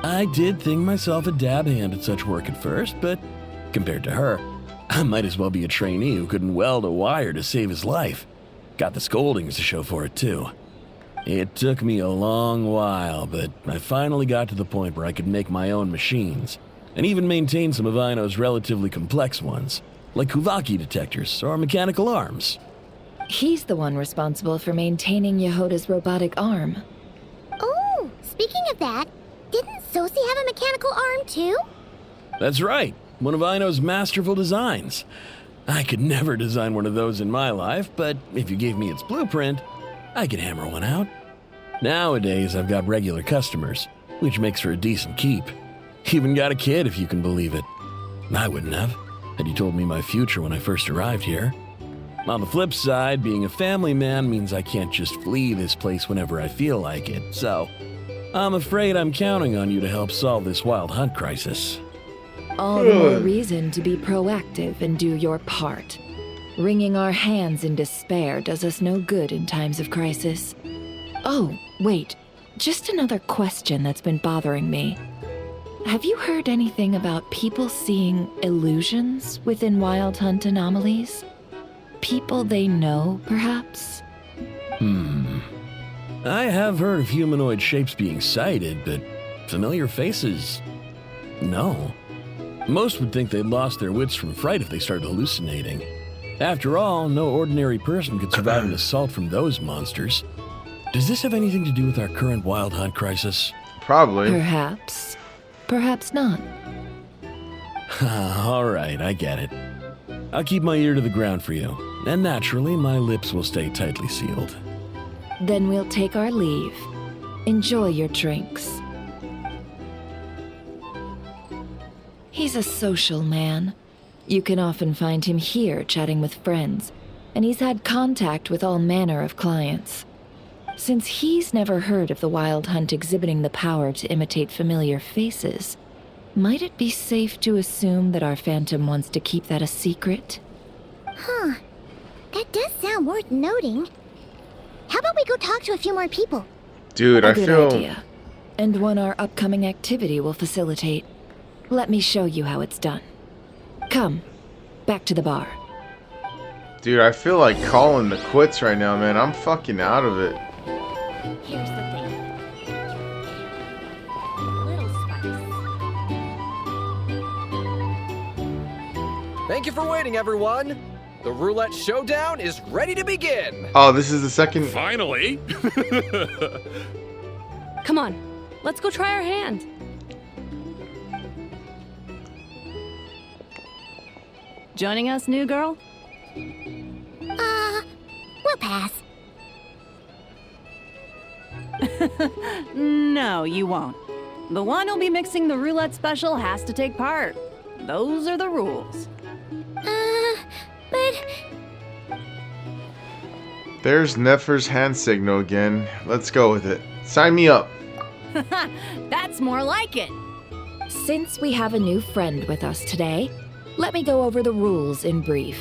I did think myself a dab hand at such work at first, but compared to her, I might as well be a trainee who couldn't weld a wire to save his life. Got the scoldings to show for it, too. It took me a long while, but I finally got to the point where I could make my own machines, and even maintain some of Aino's relatively complex ones, like Kuvaki detectors or mechanical arms. He's the one responsible for maintaining Yehoda's robotic arm. Oh, speaking of that, didn't Sosi have a mechanical arm too? That's right, one of Aino's masterful designs. I could never design one of those in my life, but if you gave me its blueprint, I could hammer one out. Nowadays, I've got regular customers, which makes for a decent keep. Even got a kid, if you can believe it. I wouldn't have, had you told me my future when I first arrived here. On the flip side, being a family man means I can't just flee this place whenever I feel like it, so I'm afraid I'm counting on you to help solve this wild hunt crisis. All the more reason to be proactive and do your part. Wringing our hands in despair does us no good in times of crisis. Oh, wait. Just another question that's been bothering me. Have you heard anything about people seeing illusions within Wild Hunt anomalies? People they know, perhaps? I have heard of humanoid shapes being sighted, but familiar faces? No. Most would think they'd lost their wits from fright if they started hallucinating. After all, no ordinary person could survive an assault from those monsters. Does this have anything to do with our current Wild Hunt crisis? Probably. Perhaps. Perhaps not. All right, I get it. I'll keep my ear to the ground for you, and naturally, my lips will stay tightly sealed. Then we'll take our leave. Enjoy your drinks. He's a social man. You can often find him here chatting with friends, and he's had contact with all manner of clients. Since he's never heard of the Wild Hunt exhibiting the power to imitate familiar faces, might it be safe to assume that our Phantom wants to keep that a secret? Huh. That does sound worth noting. How about we go talk to a few more people? Dude, A good idea. And one our upcoming activity will facilitate. Let me show you how it's done. Come, back to the bar. Dude, I feel like calling the quits right now, man. I'm fucking out of it. Here's the thing. Little spice. Thank you for waiting, everyone. The roulette showdown is ready to begin. Oh, this is the second. Finally. Come on, let's go try our hand. Joining us, new girl? We'll pass. No, you won't. The one who'll be mixing the roulette special has to take part. Those are the rules. But... There's Nefer's hand signal again. Let's go with it. Sign me up. That's more like it. Since we have a new friend with us today, let me go over the rules in brief.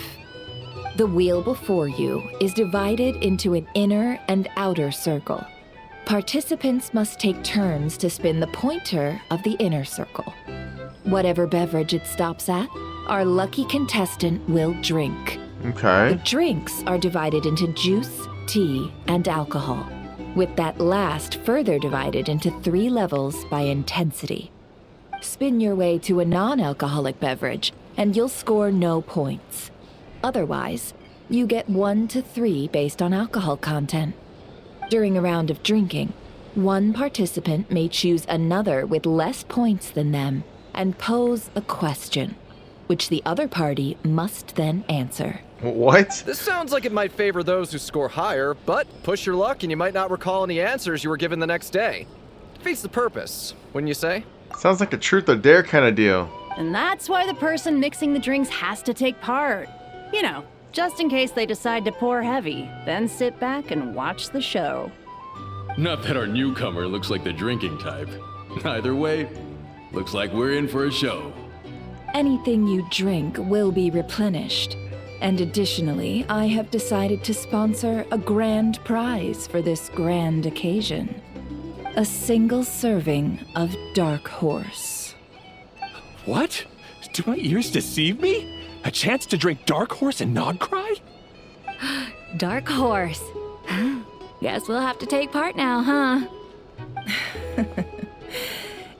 The wheel before you is divided into an inner and outer circle. Participants must take turns to spin the pointer of the inner circle. Whatever beverage it stops at, our lucky contestant will drink. Okay. The drinks are divided into juice, tea, and alcohol, with that last further divided into 3 levels by intensity. Spin your way to a non-alcoholic beverage, and you'll score no points. Otherwise, you get 1 to 3 based on alcohol content. During a round of drinking, one participant may choose another with less points than them and pose a question, which the other party must then answer. What? This sounds like it might favor those who score higher, but push your luck and you might not recall any answers you were given the next day. Defeats the purpose, wouldn't you say? Sounds like a truth or dare kind of deal. And that's why the person mixing the drinks has to take part. You know, just in case they decide to pour heavy, then sit back and watch the show. Not that our newcomer looks like the drinking type. Either way, looks like we're in for a show. Anything you drink will be replenished. And additionally, I have decided to sponsor a grand prize for this grand occasion. A single serving of Dark Horse. What? Do my ears deceive me? A chance to drink Dark Horse and not cry? Dark Horse. Guess we'll have to take part now, huh?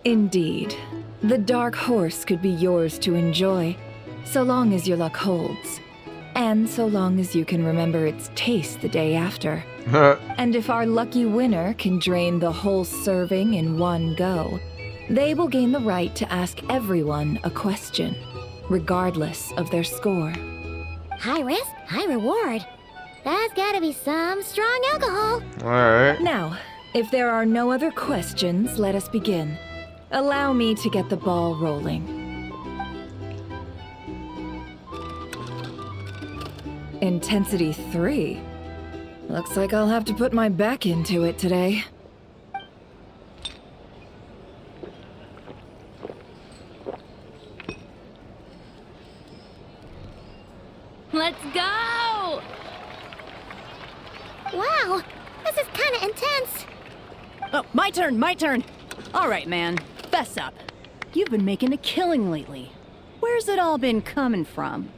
Indeed. The Dark Horse could be yours to enjoy, so long as your luck holds. And so long as you can remember its taste the day after. And if our lucky winner can drain the whole serving in one go, they will gain the right to ask everyone a question, regardless of their score. High risk, high reward. That's gotta be some strong alcohol. Alright. Now, if there are no other questions, let us begin. Allow me to get the ball rolling. Intensity 3. Looks like I'll have to put my back into it today. Let's go! Wow, this is kind of intense. Oh, my turn. All right, man, fess up. You've been making a killing lately. Where's it all been coming from?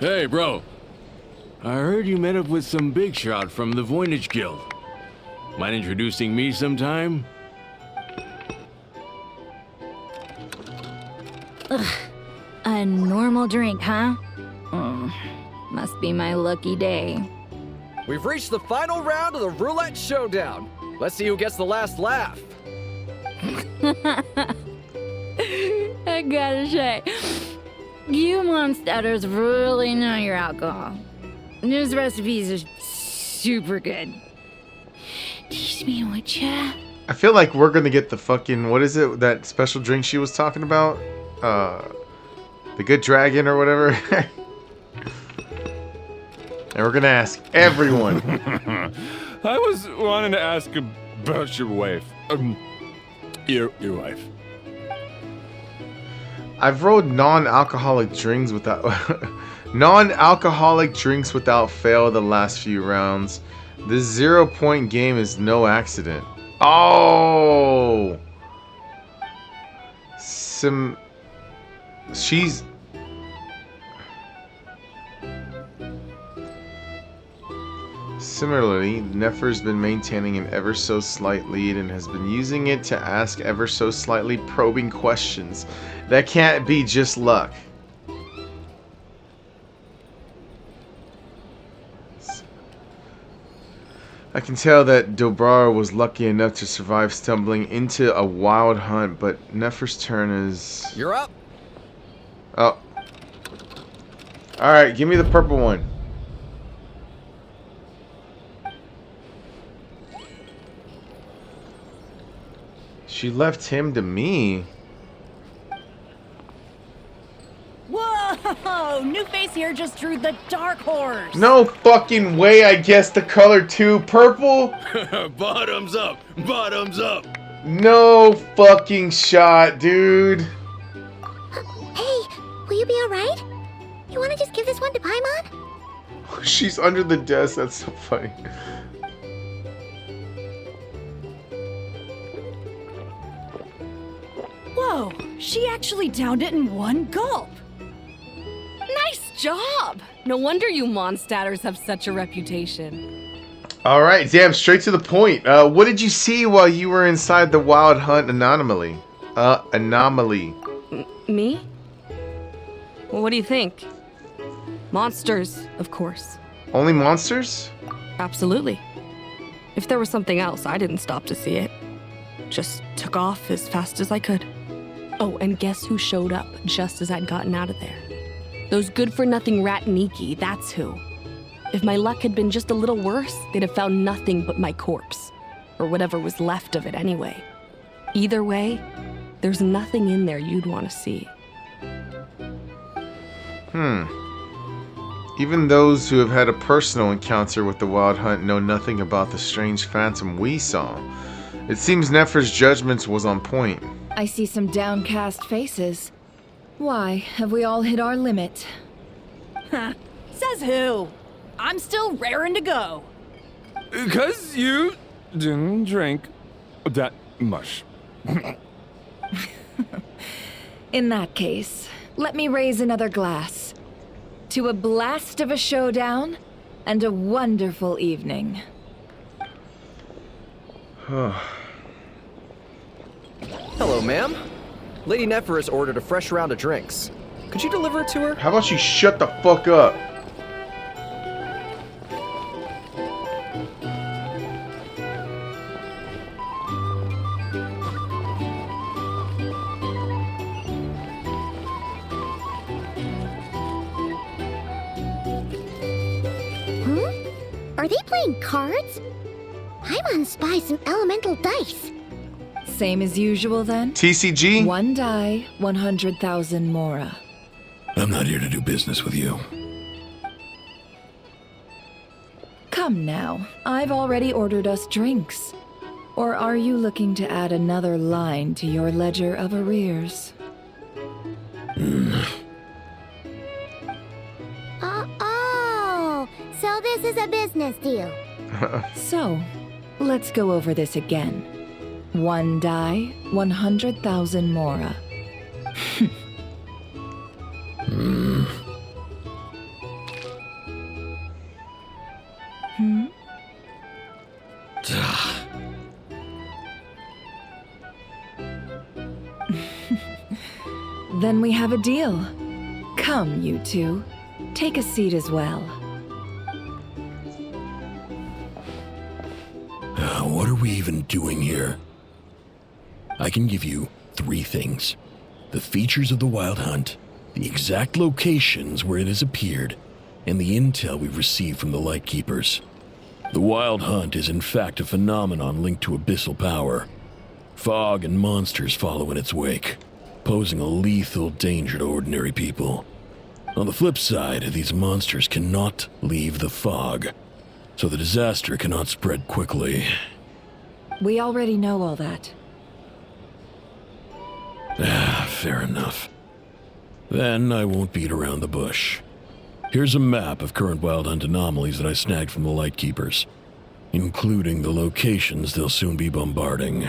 Hey, bro. I heard you met up with some big shot from the Voynich Guild. Mind introducing me sometime? Ugh, a normal drink, huh? Must be my lucky day. We've reached the final round of the roulette showdown. Let's see who gets the last laugh. I gotta say, you Mondstatters really know your alcohol. These recipes are super good. Teach me, would ya? I feel like we're gonna get the fucking, what is it, that special drink she was talking about? The Good Dragon or whatever. And we're gonna ask everyone. I was wanting to ask about your wife. Your wife. I've rolled non-alcoholic drinks without fail the last few rounds. This 0-point game is no accident. Oh, she's. Similarly, Nefer's been maintaining an ever so slight lead and has been using it to ask ever so slightly probing questions. That can't be just luck. I can tell that Dobrar was lucky enough to survive stumbling into a wild hunt, but Nefer's turn is... You're up. Oh. Alright, give me the purple one. She left him to me. Whoa! New face here just drew the dark horse. No fucking way I guessed the color too. Purple? Bottoms up! Bottoms up! No fucking shot, dude. Hey, will you be alright? You wanna just give this one to Paimon? She's under the desk. That's so funny. Whoa! She actually downed it in one gulp. Nice job! No wonder you Mondstatters have such a reputation. All right, damn, straight to the point. What did you see while you were inside the Wild Hunt anomaly? Anomaly. Me? Well, what do you think? Monsters, of course. Only monsters? Absolutely. If there was something else, I didn't stop to see it. Just took off as fast as I could. Oh, and guess who showed up just as I'd gotten out of there? Those good-for-nothing Rataniki, that's who. If my luck had been just a little worse, they'd have found nothing but my corpse. Or whatever was left of it anyway. Either way, there's nothing in there you'd want to see. Even those who have had a personal encounter with the Wild Hunt know nothing about the strange phantom we saw. It seems Nefer's judgment was on point. I see some downcast faces. Why, have we all hit our limit? Says who? I'm still raring to go. 'Cause you didn't drink that much. In that case, let me raise another glass. To a blast of a showdown and a wonderful evening. Hello, ma'am. Lady Nefer has ordered a fresh round of drinks. Could you deliver it to her? How about you shut the fuck up? Are they playing cards? Paimon spies some elemental dice. Same as usual then? TCG? One die, 100,000 Mora. I'm not here to do business with you. Come now, I've already ordered us drinks. Or are you looking to add another line to your ledger of arrears? Oh, so this is a business deal. So, let's go over this again. One die, 100,000 Mora. Then we have a deal. Come, you two. Take a seat as well. What are we even doing here? I can give you 3 things. The features of the Wild Hunt, the exact locations where it has appeared, and the intel we've received from the Lightkeepers. The Wild Hunt is in fact a phenomenon linked to abyssal power. Fog and monsters follow in its wake, posing a lethal danger to ordinary people. On the flip side, these monsters cannot leave the fog, so the disaster cannot spread quickly. We already know all that. Fair enough. Then I won't beat around the bush. Here's a map of current Wild Hunt anomalies that I snagged from the Lightkeepers, including the locations they'll soon be bombarding.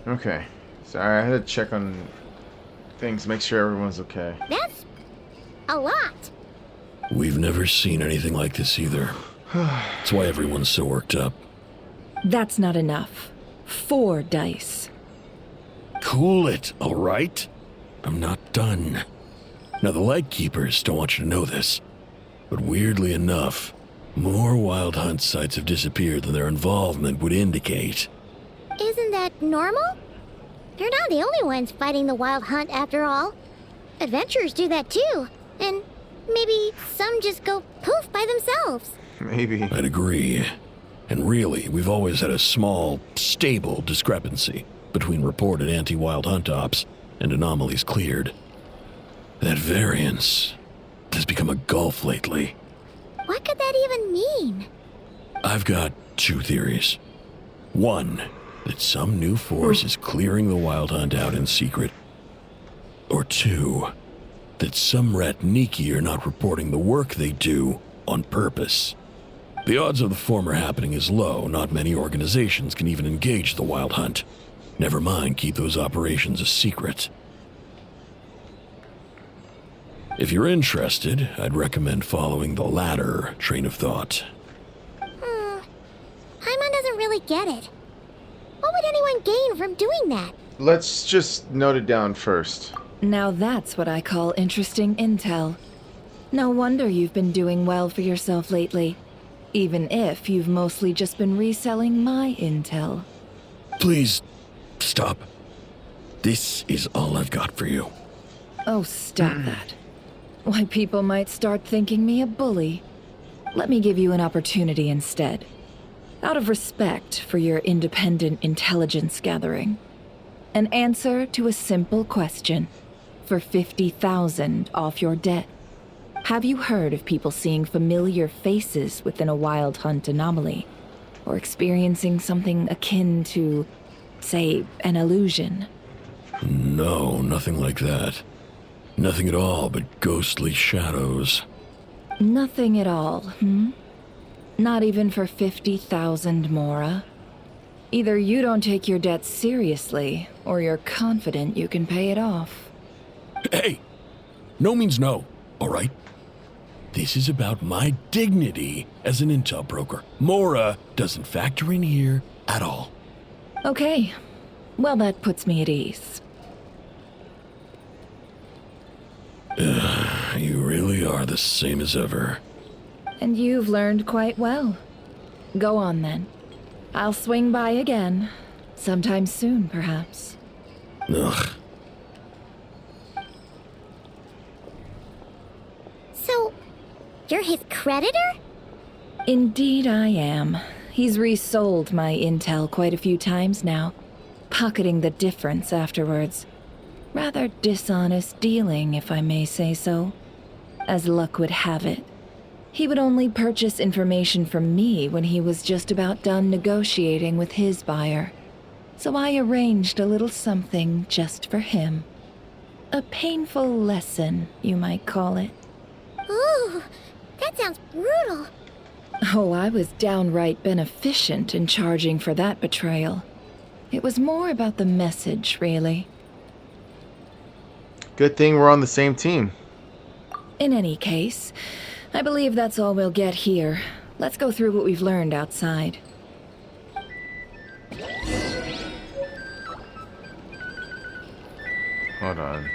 Okay. Sorry, I had to check on things, make sure everyone's okay. That's a lot. We've never seen anything like this either. That's why everyone's so worked up. That's not enough. 4 dice. Cool it, all right? I'm not done. Now, the Lightkeepers don't want you to know this, but weirdly enough, more Wild Hunt sites have disappeared than their involvement would indicate. Isn't that normal? They're not the only ones fighting the Wild Hunt after all. Adventurers do that too, and maybe some just go poof by themselves. Maybe. I'd agree. And really, we've always had a small, stable discrepancy between reported anti-Wild Hunt ops and anomalies cleared. That variance has become a gulf lately. What could that even mean? I've got 2 theories. One, that some new force is clearing the Wild Hunt out in secret. Or 2, that some Ratniki are not reporting the work they do on purpose. The odds of the former happening is low. Not many organizations can even engage the Wild Hunt. Never mind keep those operations a secret. If you're interested, I'd recommend following the latter train of thought. Paimon doesn't really get it. What would anyone gain from doing that? Let's just note it down first. Now that's what I call interesting intel. No wonder you've been doing well for yourself lately. Even if you've mostly just been reselling my intel. Please, stop. This is all I've got for you. Oh, stop that. Why, people might start thinking me a bully. Let me give you an opportunity instead. Out of respect for your independent intelligence gathering. An answer to a simple question. For 50,000 off your debt. Have you heard of people seeing familiar faces within a Wild Hunt anomaly? Or experiencing something akin to, say, an illusion? No, nothing like that. Nothing at all but ghostly shadows. Nothing at all, Not even for 50,000 Mora? Either you don't take your debt seriously, or you're confident you can pay it off. Hey! No means no, all right? This is about my dignity as an intel broker. Mora doesn't factor in here at all. Okay. Well, that puts me at ease. You really are the same as ever. And you've learned quite well. Go on, then. I'll swing by again. Sometime soon, perhaps. Ugh. So, you're his creditor? Indeed I am. He's resold my intel quite a few times now, pocketing the difference afterwards. Rather dishonest dealing, if I may say so. As luck would have it, he would only purchase information from me when he was just about done negotiating with his buyer. So I arranged a little something just for him. A painful lesson, you might call it. Ooh, that sounds brutal. Oh, I was downright beneficent in charging for that betrayal. It was more about the message, really. Good thing we're on the same team. In any case, I believe that's all we'll get here. Let's go through what we've learned outside. Hold on.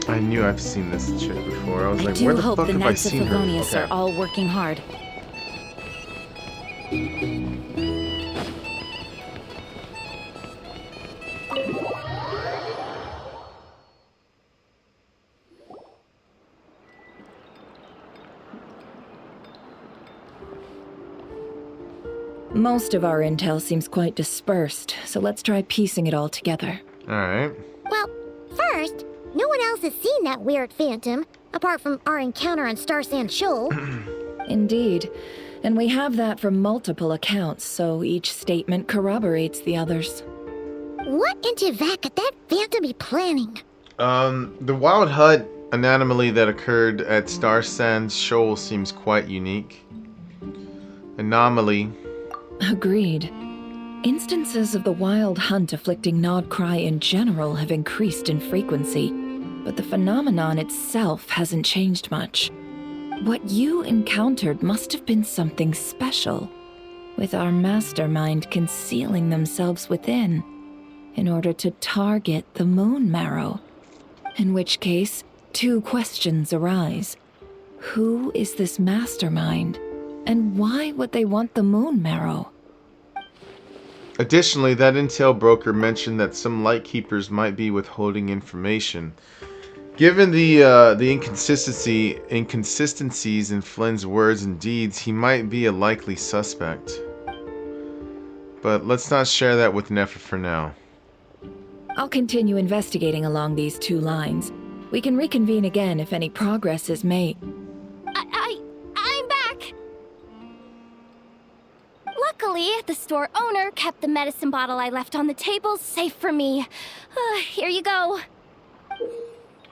I knew I've seen this chick before. I was like, where the fuck have I seen her? Okay. Are all working hard. Most of our intel seems quite dispersed, so let's try piecing it all together. Alright. Well, first, No one else has seen that weird phantom, apart from our encounter on Star Sand Shoal. Indeed. And we have that from multiple accounts, so each statement corroborates the others. What in Teyvat could that phantom be planning? The wild hut anomaly that occurred at Star Sand Shoal seems quite unique. Anomaly. Agreed. Instances of the wild hunt afflicting Nodcry in general have increased in frequency, but the phenomenon itself hasn't changed much. What you encountered must have been something special, with our mastermind concealing themselves within, in order to target the Moon Marrow. In which case, two questions arise. Who is this mastermind, and why would they want the Moon Marrow? Additionally, that intel broker mentioned that some Lightkeepers might be withholding information. Given the inconsistencies in Flynn's words and deeds, he might be a likely suspect. But let's not share that with Nefer for now. I'll continue investigating along these two lines. We can reconvene again if any progress is made. I'm back! Luckily, the store owner kept the medicine bottle I left on the table safe for me. Here you go.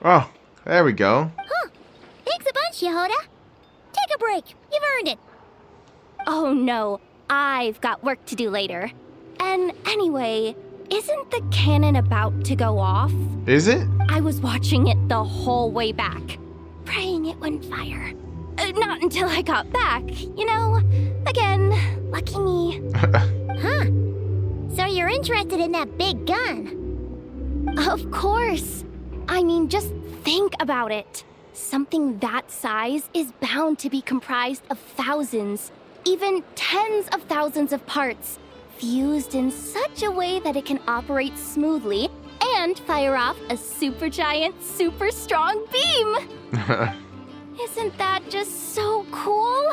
Oh, there we go. Huh. Thanks a bunch, Yehoda. Take a break. You've earned it. Oh no, I've got work to do later. And anyway, isn't the cannon about to go off? Is it? I was watching it the whole way back, praying it wouldn't fire. Not until I got back, you know? Again, lucky me. Huh. So you're interested in that big gun? Of course. I mean, just think about it. Something that size is bound to be comprised of thousands, even tens of thousands of parts, fused in such a way that it can operate smoothly and fire off a supergiant, super strong beam. Isn't that just so cool?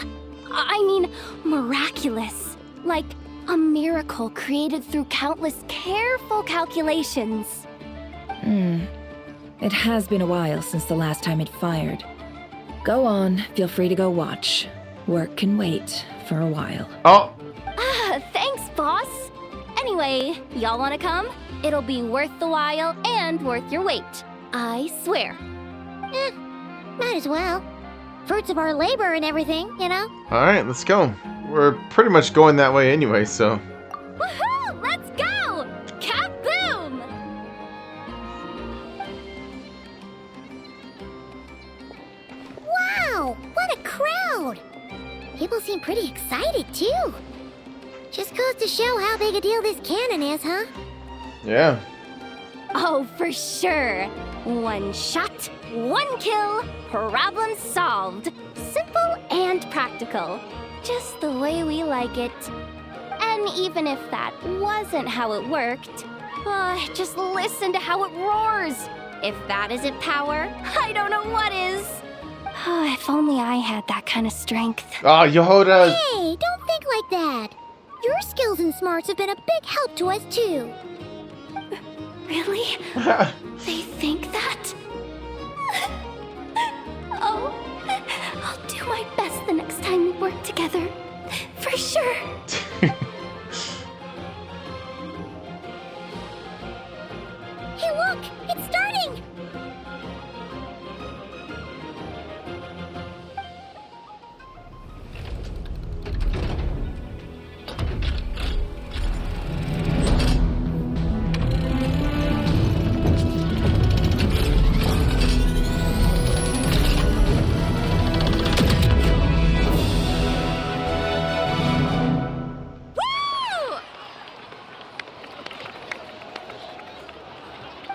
I mean, miraculous. Like a miracle created through countless careful calculations. It has been a while since the last time it fired. Go on, feel free to go watch. Work can wait for a while. Oh! Thanks, boss. Anyway, y'all wanna come? It'll be worth the while and worth your wait. I swear. Might as well. Fruits of our labor and everything, you know? Alright, let's go. We're pretty much going that way anyway, so... Woohoo! Let's go! Kaboom! Wow! What a crowd! People seem pretty excited, too. Just goes to show how big a deal this cannon is, huh? Yeah. Oh, for sure. One shot, one kill, problem solved. Simple and practical. Just the way we like it. And even if that wasn't how it worked, just listen to how it roars. If that isn't power, I don't know what is. If only I had that kind of strength. Oh, Yehoda! Hey, don't think like that. Your skills and smarts have been a big help to us, too. Really? They think that? Oh, I'll do my best the next time we work together. For sure. Hey, look! It's starting!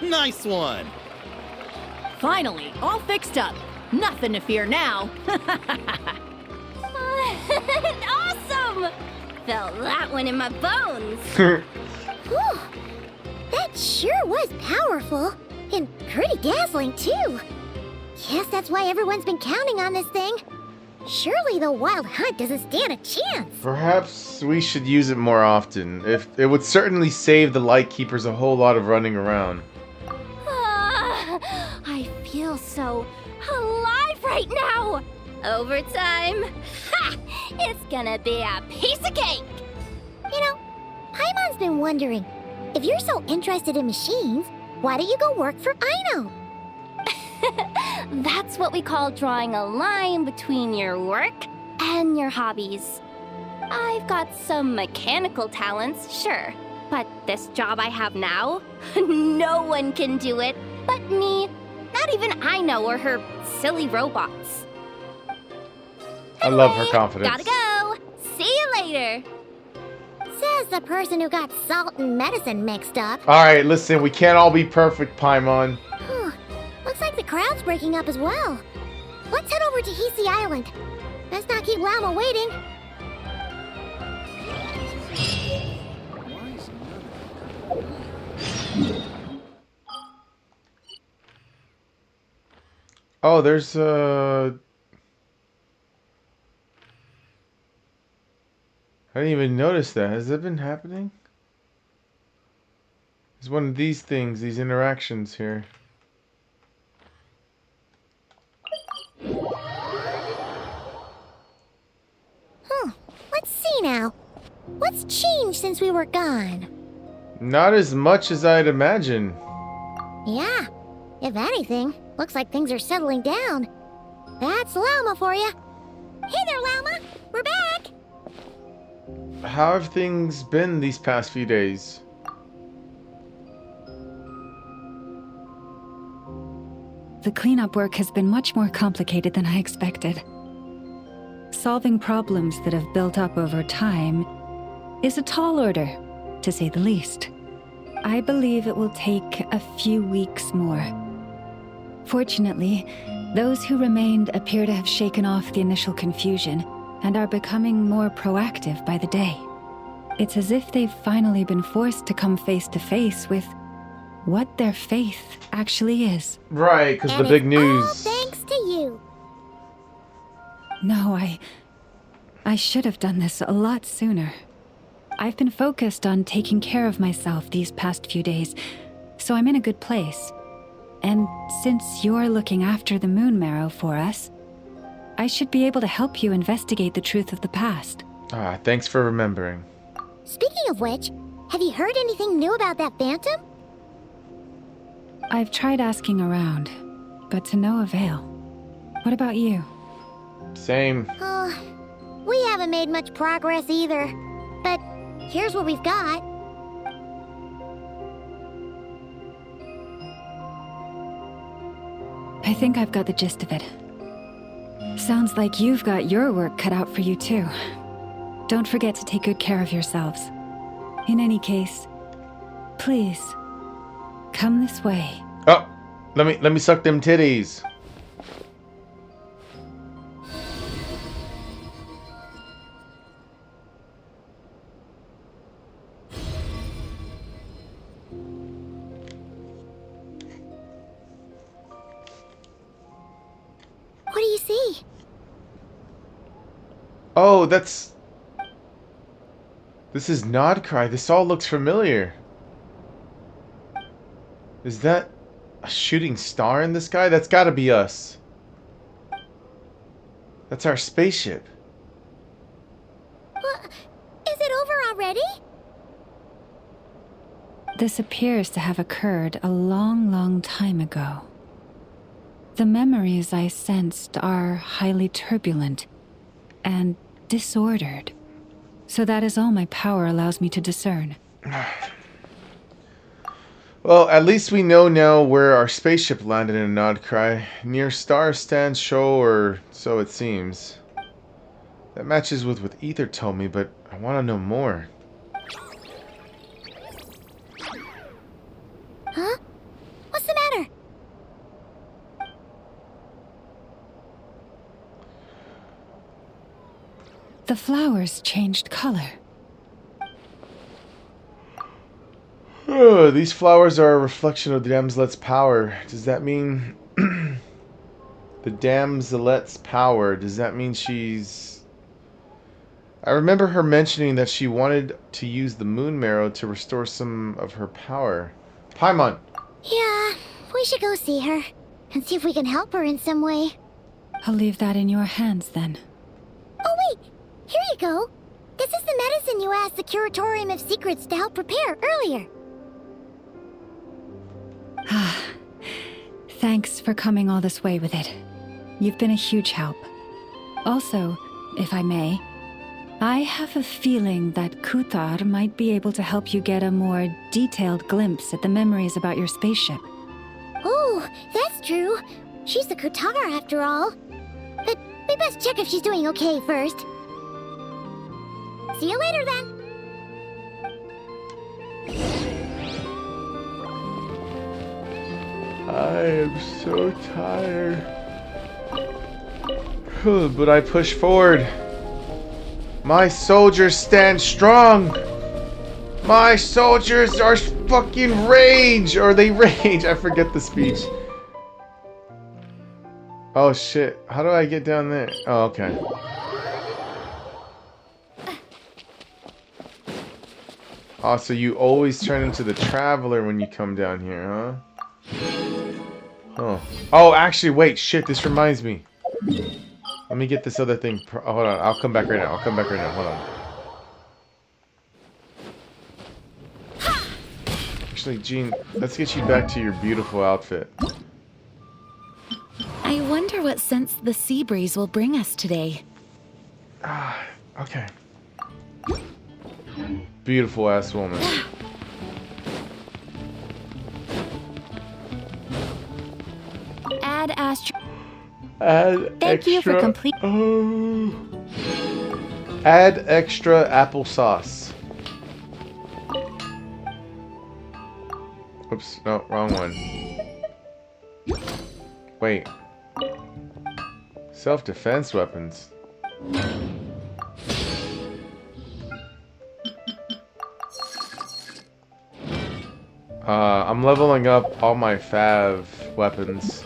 Nice one! Finally, all fixed up. Nothing to fear now. Awesome! Felt that one in my bones. Whew. That sure was powerful. And pretty dazzling, too. Guess that's why everyone's been counting on this thing. Surely the Wild Hunt doesn't stand a chance. Perhaps we should use it more often. It would certainly save the Lightkeepers a whole lot of running around. I so alive right now! Overtime? Ha! It's gonna be a piece of cake! You know, Paimon's been wondering, if you're so interested in machines, why don't you go work for Aino? That's what we call drawing a line between your work and your hobbies. I've got some mechanical talents, sure, but this job I have now, no one can do it but me. Not even Aino or her silly robots. I love her confidence. Gotta go. See you later. Says the person who got salt and medicine mixed up. Alright, listen, we can't all be perfect, Paimon. Looks like the crowd's breaking up as well. Let's head over to Hisi Island. Let's not keep Llama waiting. Oh, there's I didn't even notice that. Has that been happening? It's one of these things, these interactions here. Let's see now. What's changed since we were gone? Not as much as I'd imagine. Yeah, if anything, looks like things are settling down. That's Llama for you. Hey there, Llama. We're back. How have things been these past few days? The cleanup work has been much more complicated than I expected. Solving problems that have built up over time is a tall order, to say the least. I believe it will take a few weeks more. Fortunately, those who remained appear to have shaken off the initial confusion and are becoming more proactive by the day. It's as if they've finally been forced to come face to face with what their faith actually is. Right, because the big news. All thanks to you. No, I should have done this a lot sooner. I've been focused on taking care of myself these past few days, so I'm in a good place. And since you're looking after the Moon Marrow for us, I should be able to help you investigate the truth of the past. Ah, thanks for remembering. Speaking of which, have you heard anything new about that Phantom? I've tried asking around, but to no avail. What about you? Same. We haven't made much progress either. But here's what we've got. I think I've got the gist of it. Sounds like you've got your work cut out for you too. Don't forget to take good care of yourselves. In any case, please, come this way. Oh, let me suck them titties. What do you see? Oh, this is Nodcry. This all looks familiar. Is that a shooting star in the sky? That's gotta be us. That's our spaceship. Is it over already? This appears to have occurred a long, long time ago. The memories I sensed are highly turbulent and disordered. So that is all my power allows me to discern. Well, at least we know now where our spaceship landed in Nodcry. Near Star Stand Show, or so it seems. That matches with what Ether told me, but I want to know more. Huh? What's the matter? The flowers changed color. Oh, these flowers are a reflection of the Damselet's power. Does that mean... the Damselet's power, does that mean she's... I remember her mentioning that she wanted to use the Moon Marrow to restore some of her power. Paimon! Yeah, we should go see her. and see if we can help her in some way. I'll leave that in your hands then. Oh wait, here you go. This is the medicine you asked the Curatorium of Secrets to help prepare earlier. Thanks for coming all this way with it. You've been a huge help. Also, if I may, I have a feeling that Kuthar might be able to help you get a more detailed glimpse at the memories about your spaceship. Oh, that's true. She's the Kutar after all. But we best check if she's doing okay first. See you later then. I am so tired. But I push forward. My soldiers stand strong. My soldiers are fucking rage. Or they rage. I forget the speech. Oh shit. How do I get down there? Oh, okay. Oh, so you always turn into the traveler when you come down here, huh? Oh. Oh, actually, wait. Shit, this reminds me. Let me get this other thing. Oh, hold on. I'll come back right now. Hold on. Actually, Jean, let's get you back to your beautiful outfit. I wonder what sense the sea breeze will bring us today. Okay. Beautiful ass woman. Add Astro. Add Thank extra, you for complete. Add extra applesauce. Oops, no, wrong one. Wait. Self-defense weapons. I'm leveling up all my fav weapons.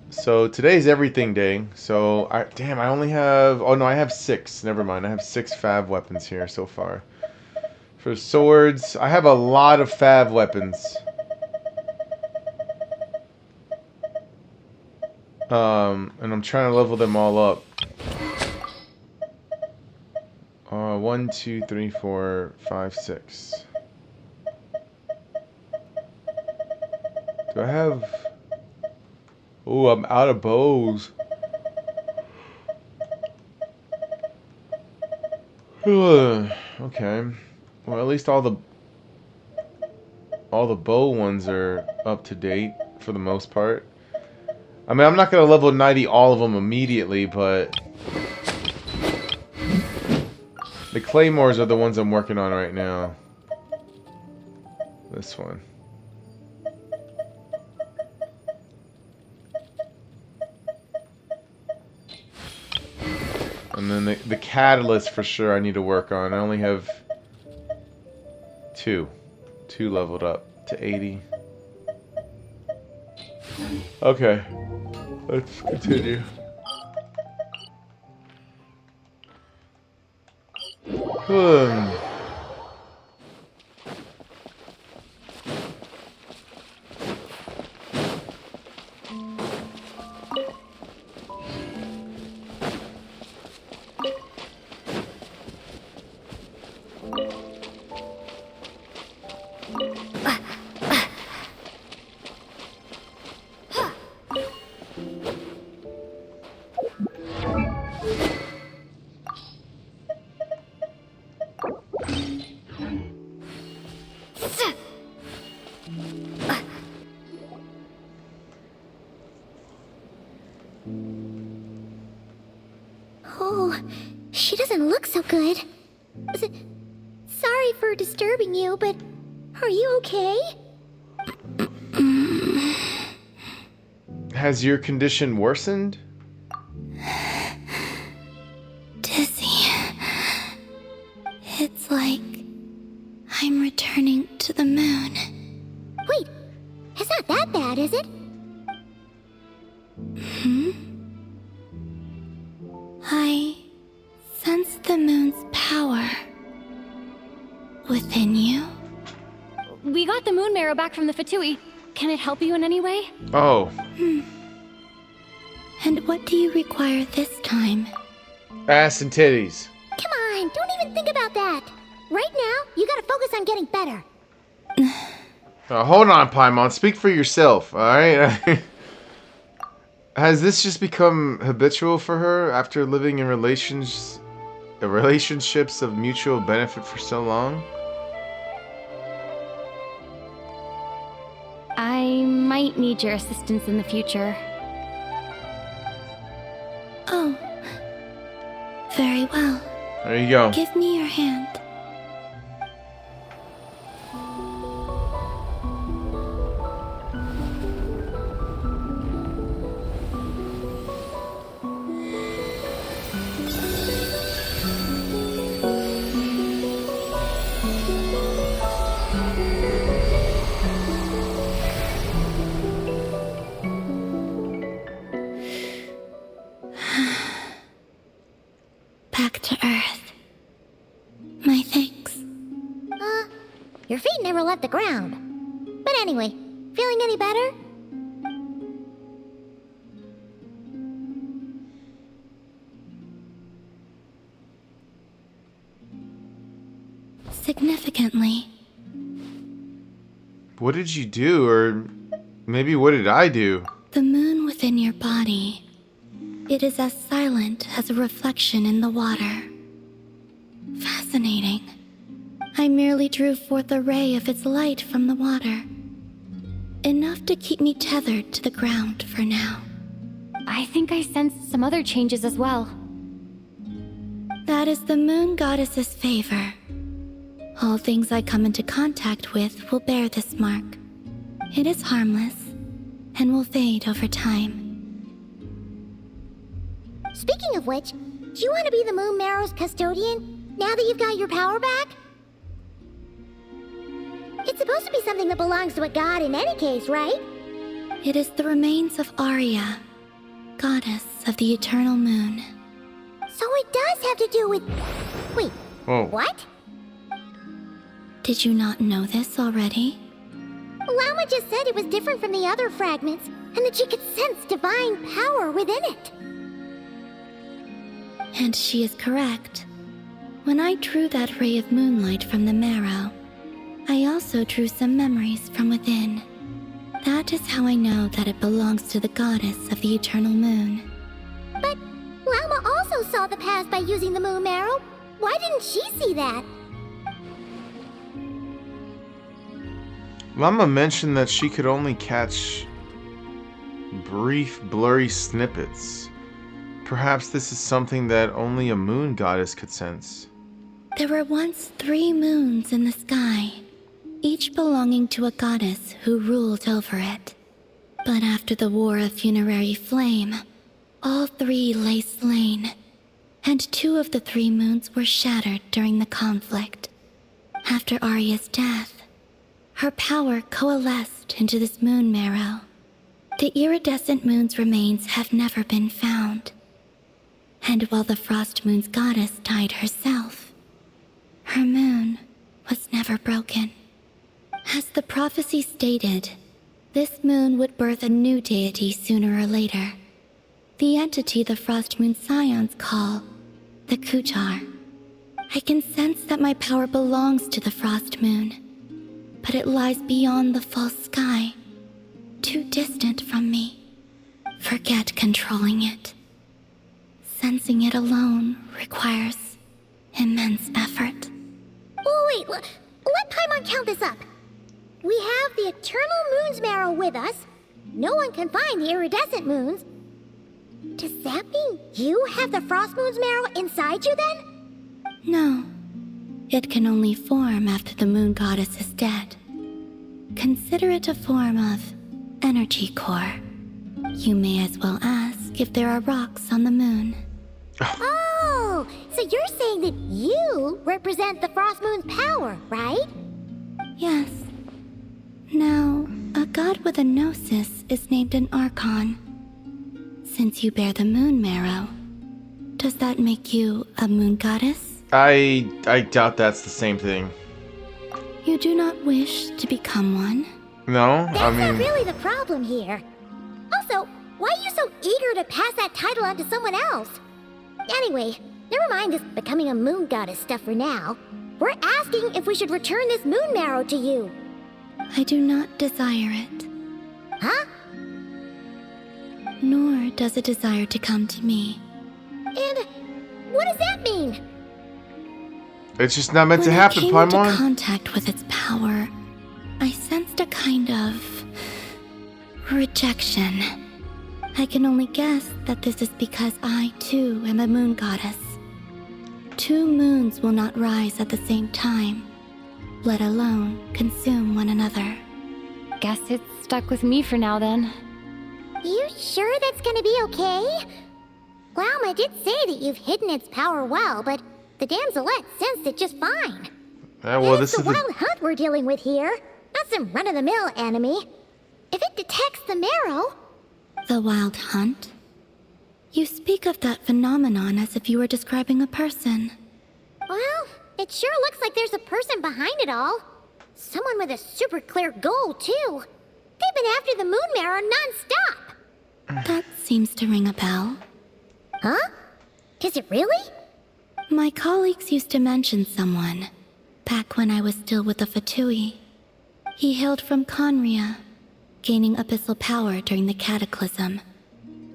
So today's everything day. So I only have, oh no, I have 6. Never mind. I have 6 fav weapons here so far. For swords, I have a lot of fav weapons. And I'm trying to level them all up. 1, 2, 3, 4, 5, 6. Do I have... Oh, I'm out of bows. Okay. Well, at least all the bow ones are up to date for the most part. I mean, I'm not gonna level 90 all of them immediately, but the claymores are the ones I'm working on right now. This one. And then the catalyst for sure I need to work on. I only have 2 leveled up to 80. Okay, let's continue. Oh, she doesn't look so good. Sorry for disturbing you, but are you okay? Has your condition worsened? Dizzy. It's like I'm returning to the moon. Wait, it's not that bad, is it? I sense the moon's power within you. We got the moon marrow back from the Fatui. Can it help you in any way? Oh. And what do you require this time? Ass and titties. Come on, don't even think about that. Right now, you gotta focus on getting better. Hold on, Paimon. Speak for yourself, alright? Has this just become habitual for her after living in relationships of mutual benefit for so long? I might need your assistance in the future. Oh. Very well. There you go. Give me your hand. Back to Earth. My thanks. Your feet never left the ground. But anyway, feeling any better? Significantly. What did you do? Or maybe what did I do? The moon within your body. It is as silent as a reflection in the water. Fascinating. I merely drew forth a ray of its light from the water. Enough to keep me tethered to the ground for now. I think I sensed some other changes as well. That is the moon goddess's favor. All things I come into contact with will bear this mark. It is harmless and will fade over time. Speaking of which, do you want to be the Moon Marrow's custodian now that you've got your power back? It's supposed to be something that belongs to a god in any case, right? It is the remains of Arya, goddess of the eternal moon. So it does have to do with... Wait, what? Did you not know this already? Lama just said it was different from the other fragments, and that she could sense divine power within it. And she is correct. When I drew that ray of moonlight from the marrow, I also drew some memories from within. That is how I know that it belongs to the goddess of the eternal moon. But Lama also saw the past by using the moon marrow. Why didn't she see that? Lama mentioned that she could only catch brief, blurry snippets. Perhaps this is something that only a moon goddess could sense. There were once 3 moons in the sky, each belonging to a goddess who ruled over it. But after the War of Funerary Flame, all 3 lay slain, and 2 of the 3 moons were shattered during the conflict. After Arya's death, her power coalesced into this moon marrow. The iridescent moon's remains have never been found. And while the Frost Moon's goddess died herself, her moon was never broken. As the prophecy stated, this moon would birth a new deity sooner or later. The entity the Frost Moon Scions call the Kutar. I can sense that my power belongs to the Frost Moon, but it lies beyond the false sky, too distant from me. Forget controlling it. Sensing it alone requires immense effort. Oh, wait, let Paimon count this up. We have the Eternal Moon's marrow with us. No one can find the iridescent moons. Does that mean you have the Frost Moon's marrow inside you then? No. It can only form after the moon goddess is dead. Consider it a form of energy core. You may as well ask if there are rocks on the moon. Oh, so you're saying that you represent the Frost Moon's power, right? Yes. Now, a god with a gnosis is named an Archon. Since you bear the moon marrow, does that make you a moon goddess? I doubt that's the same thing. You do not wish to become one? No, That's not really the problem here. Also, why are you so eager to pass that title on to someone else? Anyway, never mind this becoming a moon goddess stuff for now. We're asking if we should return this moon marrow to you. I do not desire it. Huh? Nor does it desire to come to me. And what does that mean? It's just not meant to When I happen, came into Paimon. contact with its power, I sensed a kind of rejection. I can only guess that this is because I, too, am a moon goddess. 2 moons will not rise at the same time, let alone consume one another. Guess it's stuck with me for now then. You sure that's gonna be okay? Glauma did say that you've hidden its power well, but the damselette sensed it just fine. Well, It's the wild hunt we're dealing with here, not some run-of-the-mill enemy. If it detects the marrow... The wild hunt? You speak of that phenomenon as if you were describing a person. Well, it sure looks like there's a person behind it all. Someone with a super clear goal, too. They've been after the moon marrow non-stop. That seems to ring a bell. Huh? Does it really? My colleagues used to mention someone, back when I was still with the Fatui. He hailed from Conria, gaining abyssal power during the cataclysm,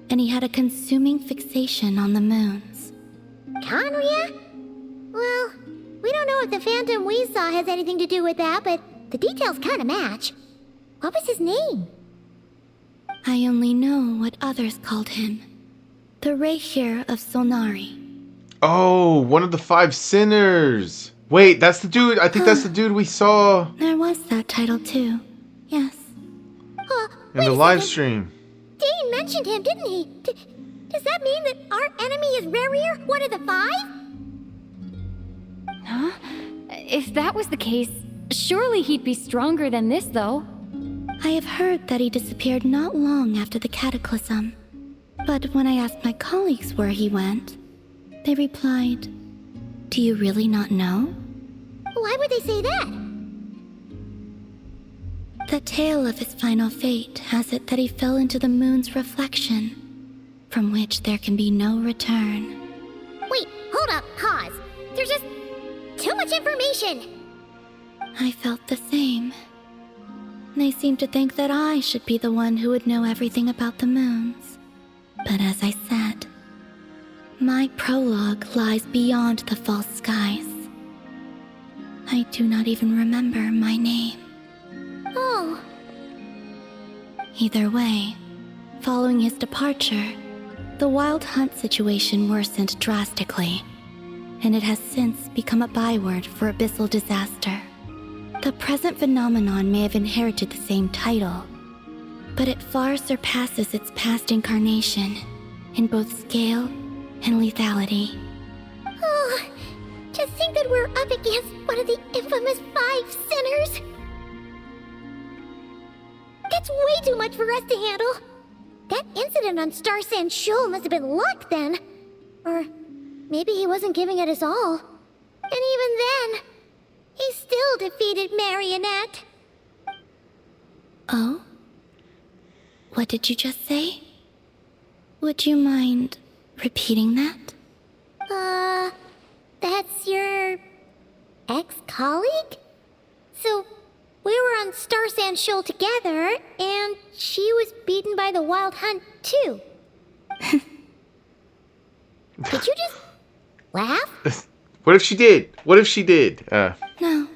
and he had a consuming fixation on the moons. Conria? Well, we don't know if the phantom we saw has anything to do with that, but the details kind of match. What was his name? I only know what others called him. The Reihir of Solnari. Oh, one of the 5 sinners. Wait, that's the dude. I think that's the dude we saw There was that title too. Yes. in the live stream. Dean mentioned him, didn't he? Does that mean that our enemy is Rerir, one of the 5? Huh? If that was the case, surely he'd be stronger than this, though. I have heard that he disappeared not long after the cataclysm. But when I asked my colleagues where he went, they replied, "Do you really not know?" Why would they say that? The tale of his final fate has it that he fell into the moon's reflection, from which there can be no return. Wait, hold up, pause. There's just too much information. I felt the same. They seemed to think that I should be the one who would know everything about the moons. But as I said, my prologue lies beyond the false skies. I do not even remember my name. Oh. Either way, following his departure, the wild hunt situation worsened drastically, and it has since become a byword for abyssal disaster. The present phenomenon may have inherited the same title, but it far surpasses its past incarnation in both scale and lethality. Oh, to think that we're up against one of the infamous 5 sinners. That's way too much for us to handle. That incident on Star Sand Shoal must have been luck then. Or maybe he wasn't giving it his all. And even then, he still defeated Marionette. Oh? What did you just say? Would you mind repeating that? That's your ex-colleague? So, we were on Star Sand Shoal together, and she was beaten by the Wild Hunt, too. Did you just laugh? What if she did? What if she did? No.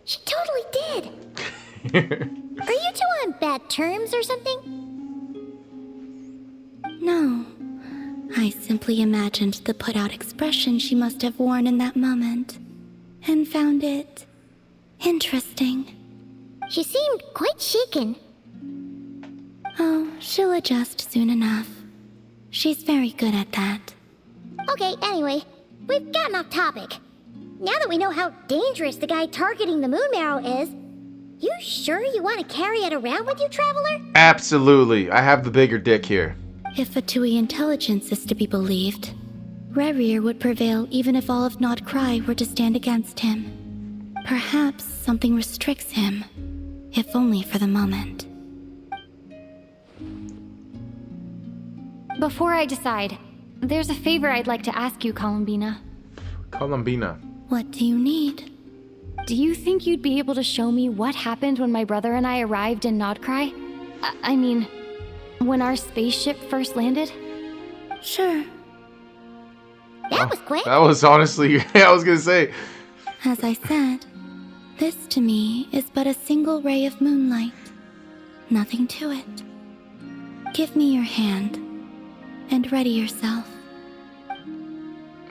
She totally did. Are you two on bad terms or something? No. I simply imagined the put-out expression she must have worn in that moment, and found it interesting. She seemed quite shaken. Oh, she'll adjust soon enough. She's very good at that. Okay, anyway, we've gotten off topic. Now that we know how dangerous the guy targeting the moon marrow is, you sure you want to carry it around with you, Traveler? Absolutely. I have the bigger dick here. If Fatui intelligence is to be believed, Rerir would prevail even if all of Nod Cry were to stand against him. Perhaps something restricts him, if only for the moment. Before I decide, there's a favor I'd like to ask you, Columbina. Columbina. What do you need? Do you think you'd be able to show me what happened when my brother and I arrived in Nodcry? I mean, when our spaceship first landed? Sure. That was quick. That was honestly, I was gonna say. As I said, this to me is but a single ray of moonlight. Nothing to it. Give me your hand, and ready yourself.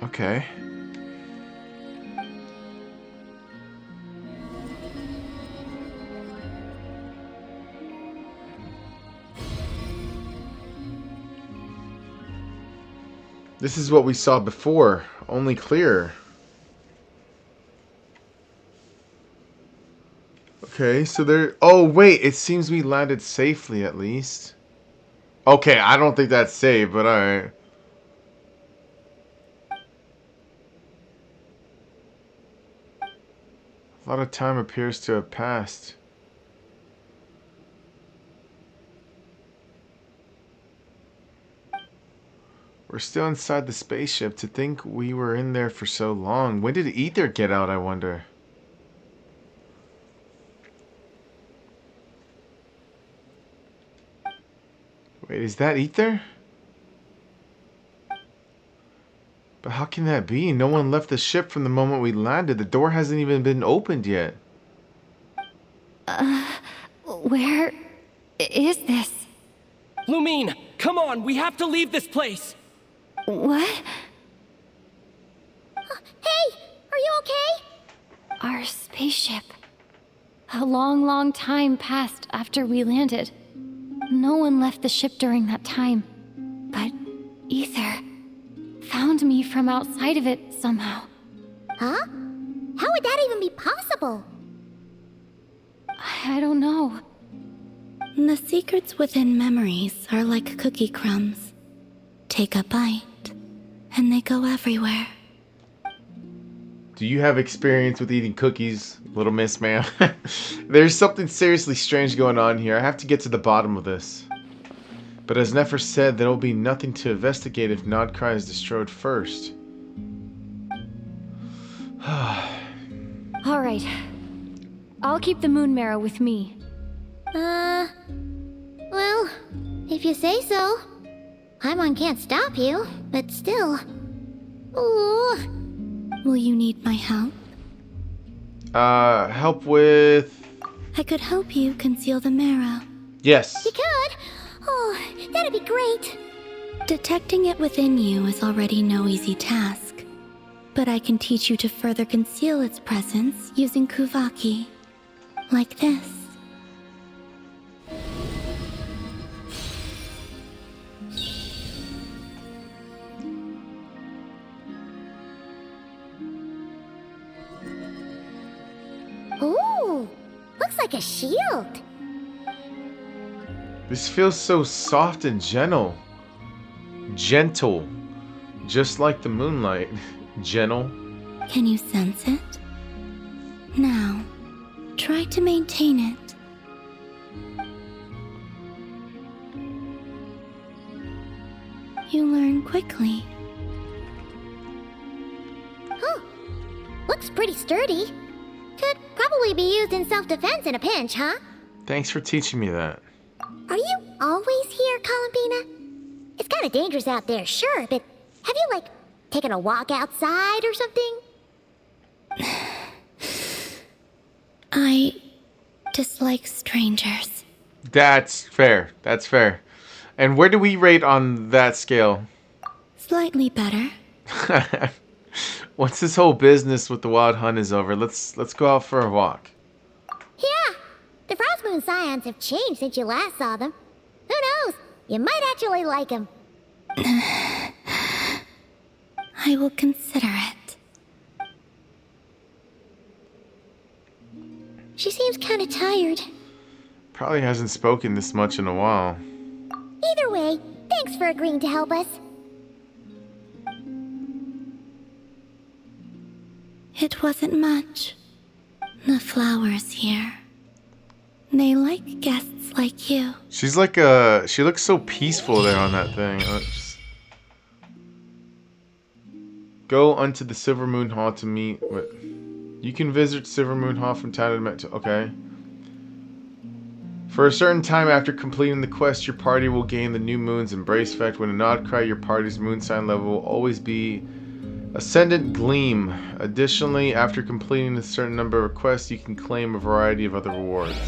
Okay. This is what we saw before, only clearer. Okay, so there... Oh, wait, it seems we landed safely at least. Okay, I don't think that's safe, but alright. A lot of time appears to have passed. We're still inside the spaceship. To think we were in there for so long. When did Ether get out, I wonder? Wait, is that Ether? But how can that be? No one left the ship from the moment we landed. The door hasn't even been opened yet. Where is this? Lumine, come on, we have to leave this place. What? Hey, are you okay? Our spaceship. A long, long time passed after we landed. No one left the ship during that time. But Ether found me from outside of it somehow. Huh? How would that even be possible? I don't know. The secrets within memories are like cookie crumbs. Take a bite, and they go everywhere. Do you have experience with eating cookies, little miss, ma'am? There's something seriously strange going on here. I have to get to the bottom of this. But as Nefer said, there will be nothing to investigate if Nodcry is destroyed first. Alright. I'll keep the moon marrow with me. Well, if you say so. Paimon can't stop you, but still. Ooh. Will you need my help? Help with... I could help you conceal the marrow. Yes. You could? Oh, that'd be great. Detecting it within you is already no easy task. But I can teach you to further conceal its presence using Kuvaki. Like this. Ooh, looks like a shield. This feels so soft and gentle. Gentle. Just like the moonlight. Gentle. Can you sense it? Now, try to maintain it. You learn quickly. Huh. Looks pretty sturdy. Could probably be used in self-defense in a pinch, huh? Thanks for teaching me that. Are you always here, Columbina? It's kind of dangerous out there, sure, but have you, like, taken a walk outside or something? I dislike strangers. That's fair. That's fair. And where do we rate on that scale? Slightly better. Once this whole business with the Wild Hunt is over, let's go out for a walk. Yeah, the Frost Moon Scions have changed since you last saw them. Who knows? You might actually like them. I will consider it. She seems kind of tired. Probably hasn't spoken this much in a while. Either way, thanks for agreeing to help us. It wasn't much. The flowers here. They like guests like you. She's like she looks so peaceful there on that thing. Go unto the Silver Moon Hall to meet with... You can visit Silver Moon Hall from time to time. Okay. For a certain time after completing the quest, your party will gain the New Moon's Embrace effect. When a nod cry, your party's moon sign level will always be Ascendant Gleam. Additionally, after completing a certain number of quests, you can claim a variety of other rewards.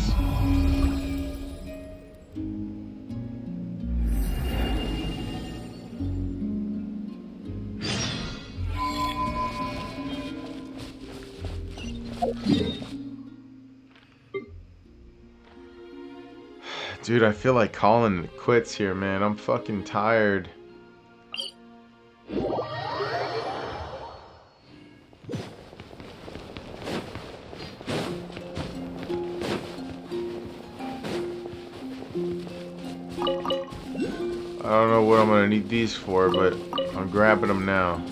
Dude, I feel like calling it quits here, man. I'm fucking tired. I don't know what I'm gonna need these for, but I'm grabbing them now.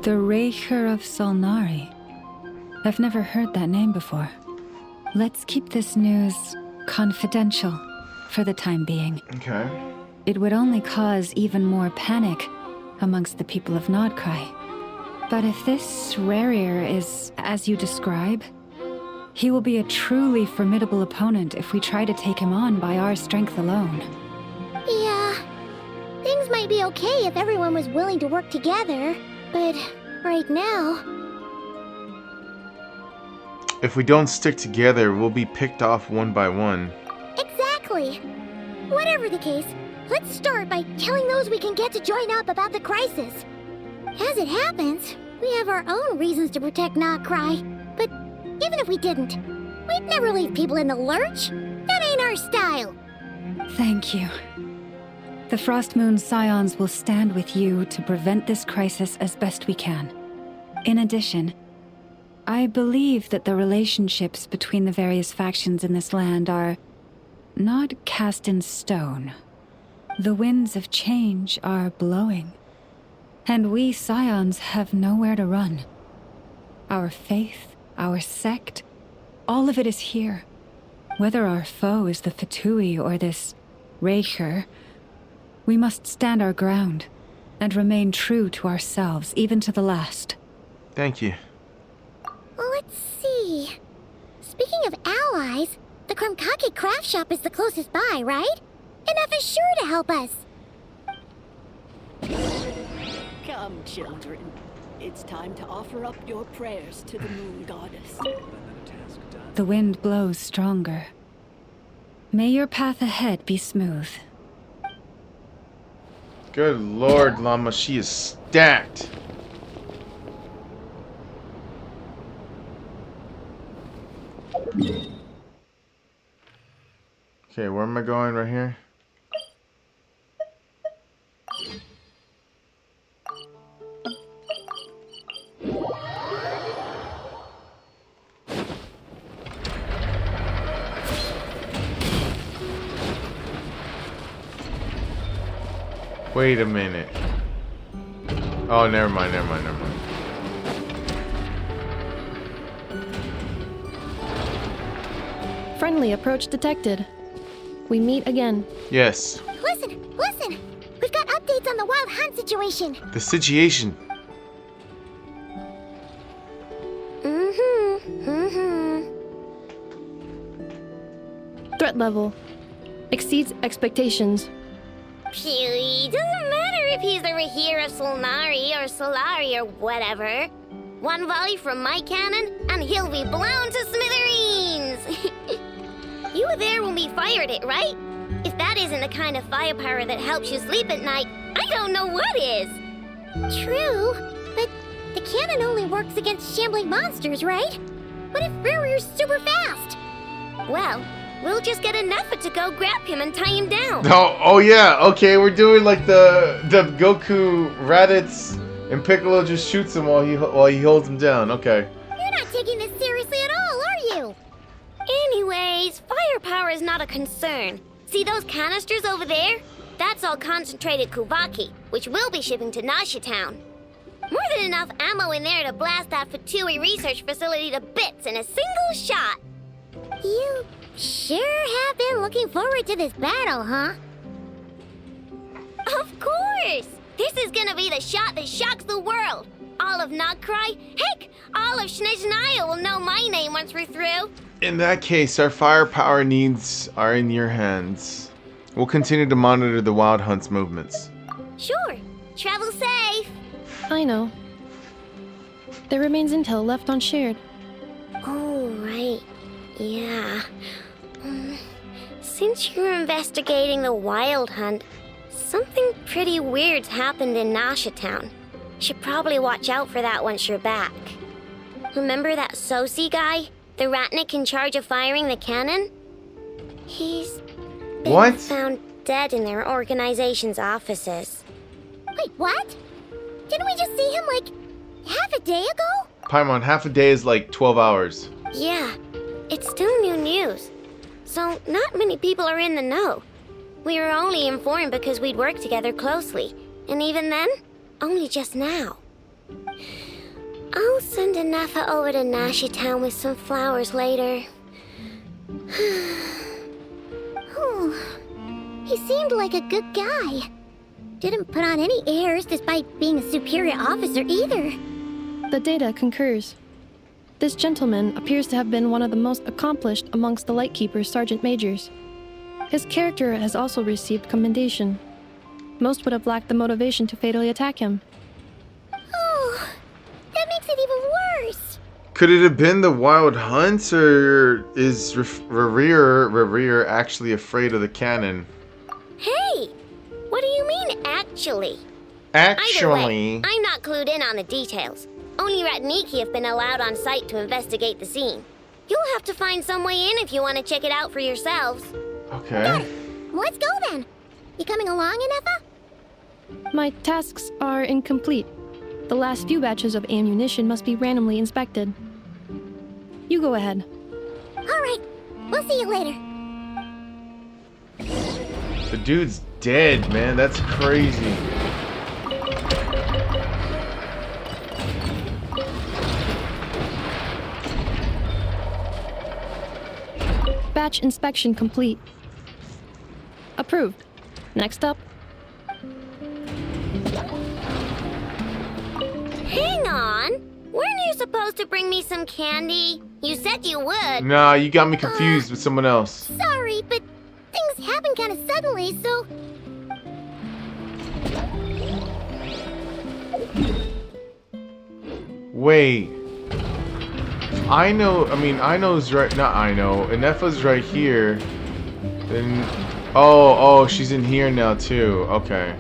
The Raker of Solnari. I've never heard that name before. Let's keep this news confidential for the time being. Okay. It would only cause even more panic amongst the people of Nodcry. But if this Rarier is as you describe, he will be a truly formidable opponent if we try to take him on by our strength alone. Yeah. Things might be okay if everyone was willing to work together, but right now... If we don't stick together, we'll be picked off one by one. Exactly. Whatever the case, let's start by telling those we can get to join up about the crisis. As it happens, we have our own reasons to protect Nodcry, but even if we didn't, we'd never leave people in the lurch. That ain't our style. Thank you. The Frostmoon Scions will stand with you to prevent this crisis as best we can. In addition, I believe that the relationships between the various factions in this land are not cast in stone. The winds of change are blowing, and we Scions have nowhere to run. Our faith, our sect, all of it is here. Whether our foe is the Fatui or this Raker, we must stand our ground and remain true to ourselves, even to the last. Thank you. Let's see. Speaking of allies, the Krumkake craft shop is the closest by, right? Enough is sure to help us. Come, children. It's time to offer up your prayers to the moon goddess. The wind blows stronger. May your path ahead be smooth. Good lord, Llama, she is stacked. Okay, where am I going right here? Wait a minute. Oh, never mind. Friendly approach detected. We meet again. Yes. Listen! We've got updates on the Wild Hunt situation. The situation. Threat level exceeds expectations. Phew, doesn't matter if he's the Rahir of Solnari or Solari or whatever. One volley from my cannon, and he'll be blown to smithereens! You were there when we fired it, right? If that isn't the kind of firepower that helps you sleep at night, I don't know what is! True, but the cannon only works against shambling monsters, right? What if Rarier's super fast? Well, We'll just get an effort to go grab him and tie him down. Oh yeah. Okay, we're doing like the Goku Raditz and Piccolo just shoots him while he holds him down. Okay. You're not taking this seriously at all, are you? Anyways, firepower is not a concern. See those canisters over there? That's all concentrated Kuvaki, which we'll be shipping to Nasha Town. More than enough ammo in there to blast that Fatui research facility to bits in a single shot. You sure have been looking forward to this battle, huh? Of course! This is gonna be the shot that shocks the world. All of Nagcry, heck, all of Snezhnaya will know my name once we're through. In that case, our firepower needs are in your hands. We'll continue to monitor the Wild Hunt's movements. Sure. Travel safe. I know. There remains intel left unshared. Oh, right. Yeah. Since you're investigating the Wild Hunt, something pretty weird's happened in Nasha Town. Should probably watch out for that once you're back. Remember that Sosi guy? The Ratnik in charge of firing the cannon? He's been found dead in their organization's offices. Wait, what? Didn't we just see him like half a day ago? Paimon, half a day is like 12 hours. Yeah, it's still new news. So not many people are in the know. We were only informed because we'd worked together closely. And even then, only just now. I'll send Anafa over to Nasha Town with some flowers later. He seemed like a good guy. Didn't put on any airs despite being a superior officer either. The data concurs. This gentleman appears to have been one of the most accomplished amongst the Lightkeeper's sergeant majors. His character has also received commendation. Most would have lacked the motivation to fatally attack him. Oh, that makes it even worse. Could it have been the Wild Hunts, or is Rerir actually afraid of the cannon? Hey! What do you mean, actually? Actually? Either way, I'm not clued in on the details. Only Ratniki have been allowed on site to investigate the scene. You'll have to find some way in if you want to check it out for yourselves. Okay. Let's go then. You coming along, Anafa? My tasks are incomplete. The last few batches of ammunition must be randomly inspected. You go ahead. All right. We'll see you later. The dude's dead, man. That's crazy. Batch inspection complete. Approved. Next up. Hang on! Weren't you supposed to bring me some candy? You said you would. Nah, you got me confused with someone else. Sorry, but things happened kind of suddenly, so... Wait. Ino's right. Not Ino. Inefa's right here. Then. Oh, she's in here now too. Okay.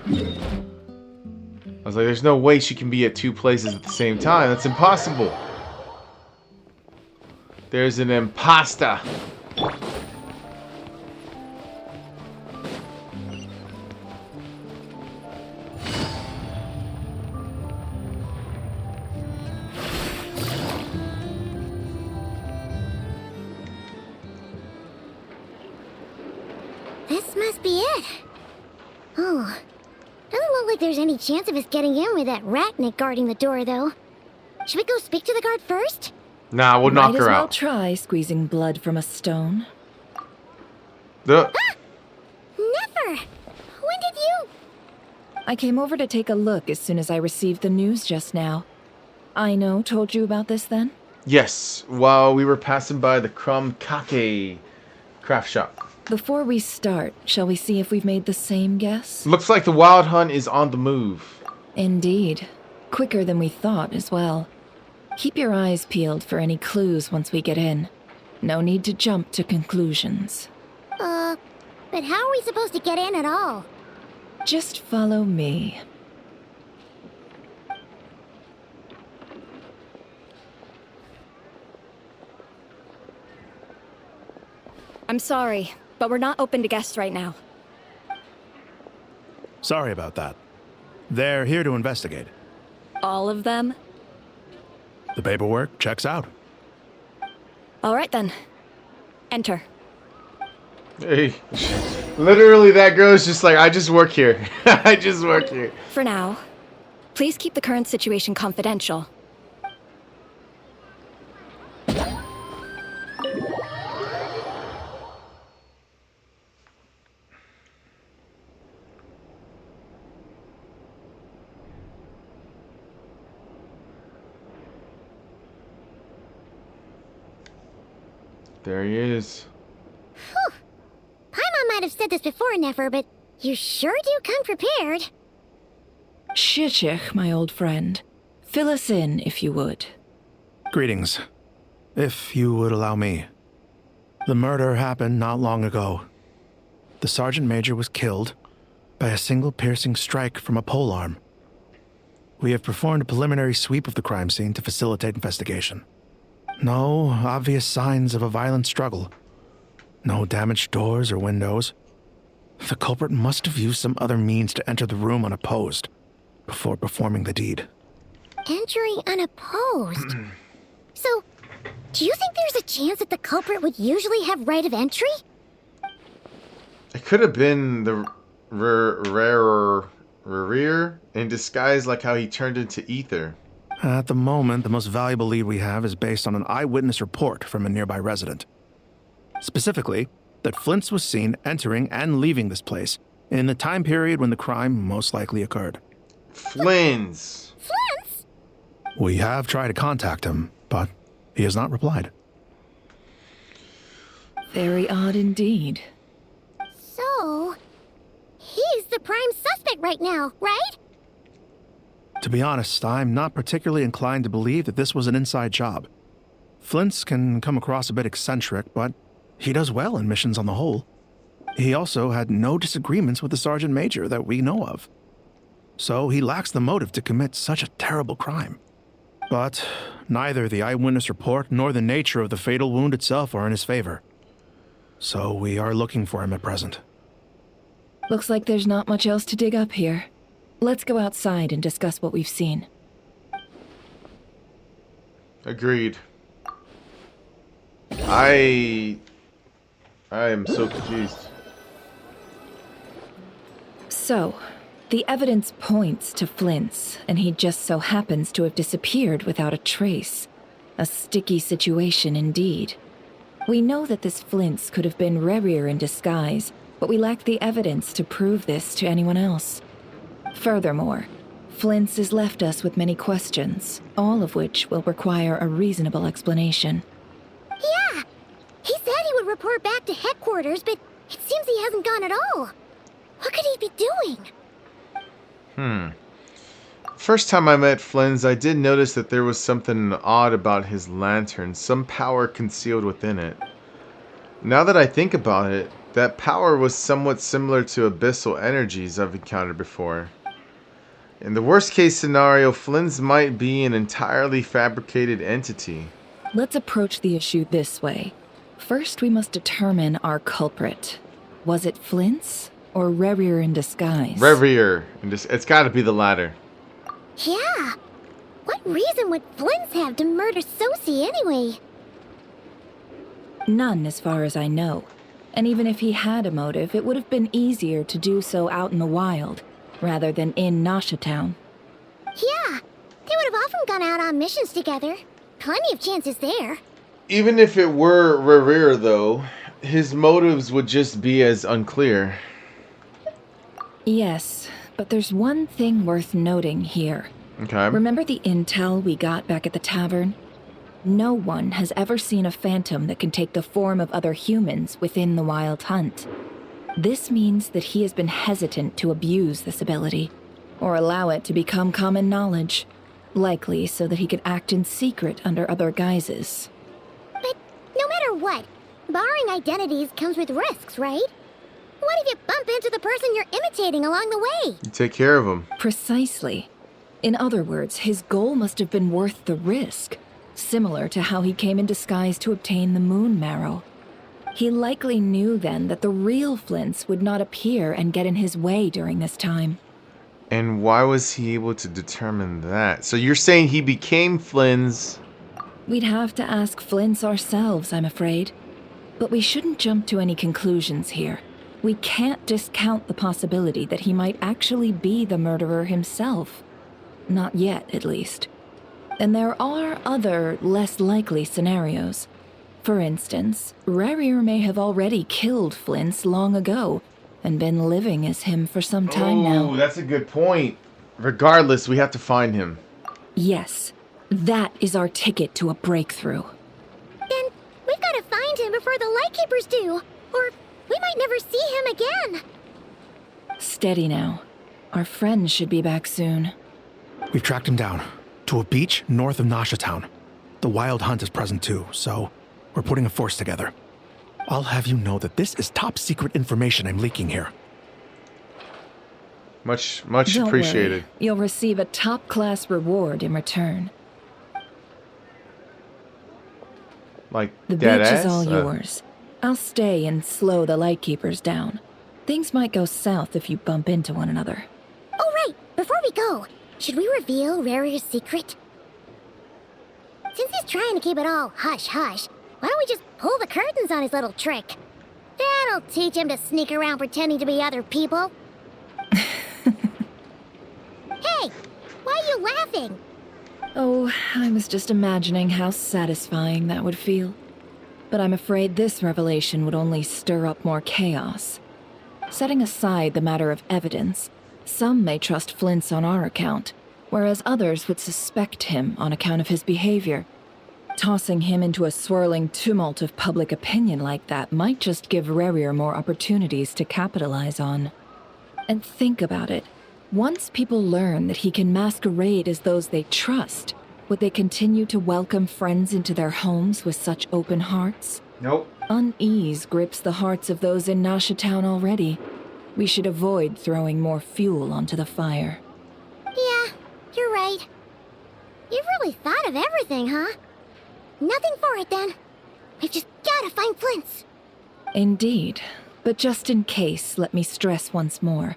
I was like, there's no way she can be at two places at the same time. That's impossible. There's an imposter. This must be it. Oh. Doesn't look like there's any chance of us getting in with that Ratnik guarding the door, though. Should we go speak to the guard first? Nah, we'll knock Might her as well out. try squeezing blood from a stone. The. Never! When did you... I came over to take a look as soon as I received the news just now. Ino told you about this then? Yes, while we were passing by the Crumb Kake craft shop. Before we start, shall we see if we've made the same guess? Looks like the Wild Hunt is on the move. Indeed. Quicker than we thought as well. Keep your eyes peeled for any clues once we get in. No need to jump to conclusions. But how are we supposed to get in at all? Just follow me. I'm sorry, but we're not open to guests right now. Sorry about that. They're here to investigate. All of them? The paperwork checks out. All right then. Enter. Hey, literally that girl is just like, I just work here. I just work here. For now, please keep the current situation confidential. There he is. Whew. Paimon might have said this before, Nefer, but you sure do come prepared. Shishich, my old friend. Fill us in, if you would. Greetings. If you would allow me. The murder happened not long ago. The Sergeant Major was killed by a single piercing strike from a polearm. We have performed a preliminary sweep of the crime scene to facilitate investigation. No obvious signs of a violent struggle. No damaged doors or windows. The culprit must have used some other means to enter the room unopposed before performing the deed. Entering unopposed? So, do you think there's a chance that the culprit would usually have right of entry? It could have been the rear in disguise, like how he turned into ether. At the moment, the most valuable lead we have is based on an eyewitness report from a nearby resident. Specifically, that Flint's was seen entering and leaving this place in the time period when the crime most likely occurred. Flint's? We have tried to contact him, but he has not replied. Very odd indeed. So, he's the prime suspect right now, right? To be honest, I'm not particularly inclined to believe that this was an inside job. Flint's can come across a bit eccentric, but he does well in missions on the whole. He also had no disagreements with the Sergeant Major that we know of. So he lacks the motive to commit such a terrible crime. But neither the eyewitness report nor the nature of the fatal wound itself are in his favor. So we are looking for him at present. Looks like there's not much else to dig up here. Let's go outside and discuss what we've seen. Agreed. I am so confused. So, the evidence points to Flint's, and he just so happens to have disappeared without a trace. A sticky situation indeed. We know that this Flint's could have been Rerir in disguise, but we lack the evidence to prove this to anyone else. Furthermore, Flint's has left us with many questions, all of which will require a reasonable explanation. Yeah! He said he would report back to headquarters, but it seems he hasn't gone at all. What could he be doing? First time I met Flins, I did notice that there was something odd about his lantern, some power concealed within it. Now that I think about it, that power was somewhat similar to abyssal energies I've encountered before. In the worst case scenario, Flins might be an entirely fabricated entity. Let's approach the issue this way. First, we must determine our culprit. Was it Flint's or Rerir in disguise? Rerir. It's gotta be the latter. Yeah! What reason would Flint's have to murder Sosie anyway? None, as far as I know. And even if he had a motive, it would have been easier to do so out in the wild, rather than in Nasha Town. Yeah, they would have often gone out on missions together. Plenty of chances there. Even if it were Rerir, though, his motives would just be as unclear. Yes, but there's one thing worth noting here. Okay. Remember the intel we got back at the tavern? No one has ever seen a phantom that can take the form of other humans within the Wild Hunt. This means that he has been hesitant to abuse this ability, or allow it to become common knowledge, likely so that he could act in secret under other guises. But no matter what, barring identities comes with risks, right? What if you bump into the person you're imitating along the way? You take care of him. Precisely. In other words, his goal must have been worth the risk, similar to how he came in disguise to obtain the moon marrow. He likely knew then that the real Flints would not appear and get in his way during this time. And why was he able to determine that? So you're saying he became Flynn's... We'd have to ask Flints ourselves, I'm afraid. But we shouldn't jump to any conclusions here. We can't discount the possibility that he might actually be the murderer himself. Not yet, at least. And there are other, less likely scenarios. For instance, Rarier may have already killed Flints long ago, and been living as him for some time now. Oh, that's a good point. Regardless, we have to find him. Yes, that is our ticket to a breakthrough. Then we've got to find him before the Lightkeepers do, or we might never see him again. Steady now. Our friend should be back soon. We've tracked him down to a beach north of Nasha Town. The Wild Hunt is present too, so we're putting a force together. I'll have you know that this is top secret information I'm leaking here. Much Don't appreciated. worry. You'll receive a top-class reward in return. Like The dead beach ass? is all yours. I'll stay and slow the Lightkeepers down. Things might go south if you bump into one another. Oh, right. Before we go, should we reveal Rarier's secret? Since he's trying to keep it all hush-hush, why don't we just pull the curtains on his little trick? That'll teach him to sneak around pretending to be other people. Hey, why are you laughing? Oh, I was just imagining how satisfying that would feel. But I'm afraid this revelation would only stir up more chaos. Setting aside the matter of evidence, some may trust Flint's on our account, whereas others would suspect him on account of his behavior. Tossing him into a swirling tumult of public opinion like that might just give Rarier more opportunities to capitalize on. And think about it. Once people learn that he can masquerade as those they trust, would they continue to welcome friends into their homes with such open hearts? Nope. Unease grips the hearts of those in Nasha Town already. We should avoid throwing more fuel onto the fire. Yeah, you're right. You've really thought of everything, huh? Nothing for it, then. We've just gotta find Flint's. Indeed. But just in case, let me stress once more.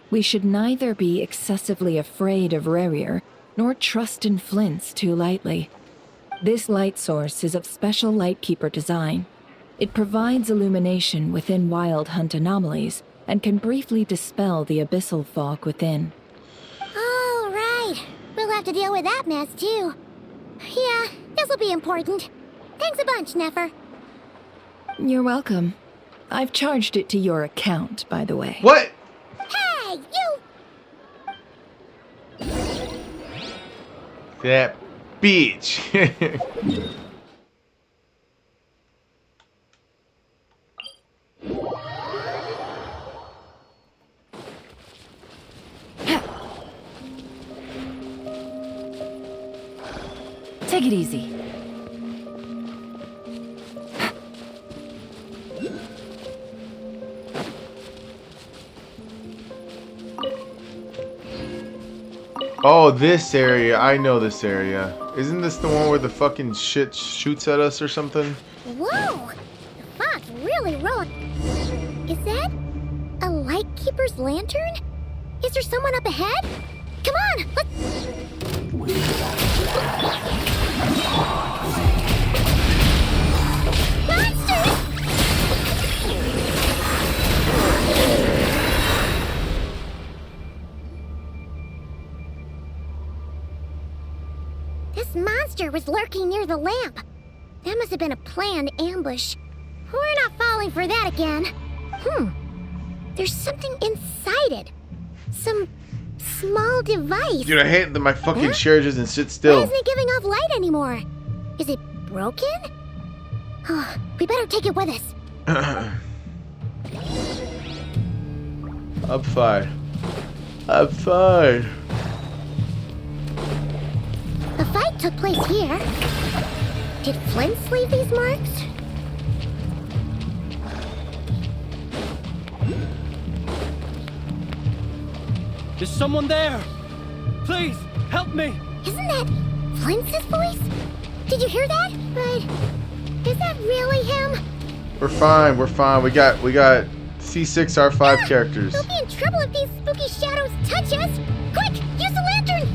We should neither be excessively afraid of Rarier, nor trust in Flint's too lightly. This light source is of special Lightkeeper design. It provides illumination within Wild Hunt anomalies, and can briefly dispel the abyssal fog within. Oh, right. We'll have to deal with that mess, too. Yeah, this'll be important. Thanks a bunch, Nefer. You're welcome. I've charged it to your account, by the way. What? Hey, you! That bitch. Take it easy. Oh, this area. I know this area. Isn't this the one where the fucking shit shoots at us or something? Whoa! The fog's really rolling. Is that a Lightkeeper's lantern? Is there someone up ahead? Come on, let's... Monsters! This monster was lurking near the lamp. That must have been a planned ambush. We're not falling for that again. There's something inside it. Some small device. Dude, I hate that my fucking chair doesn't sit Why still. isn't it giving off light anymore? Is it broken? Oh, we better take it with us. I'm fine. I'm fine. The fight took place here. Did Flint's leave these marks? Is someone there? Please, help me! Isn't that Flint's voice? Did you hear that? But is that really him? We're fine. We're fine. We got C6 R5 characters. We'll be in trouble if these spooky shadows touch us. Quick, use the lantern.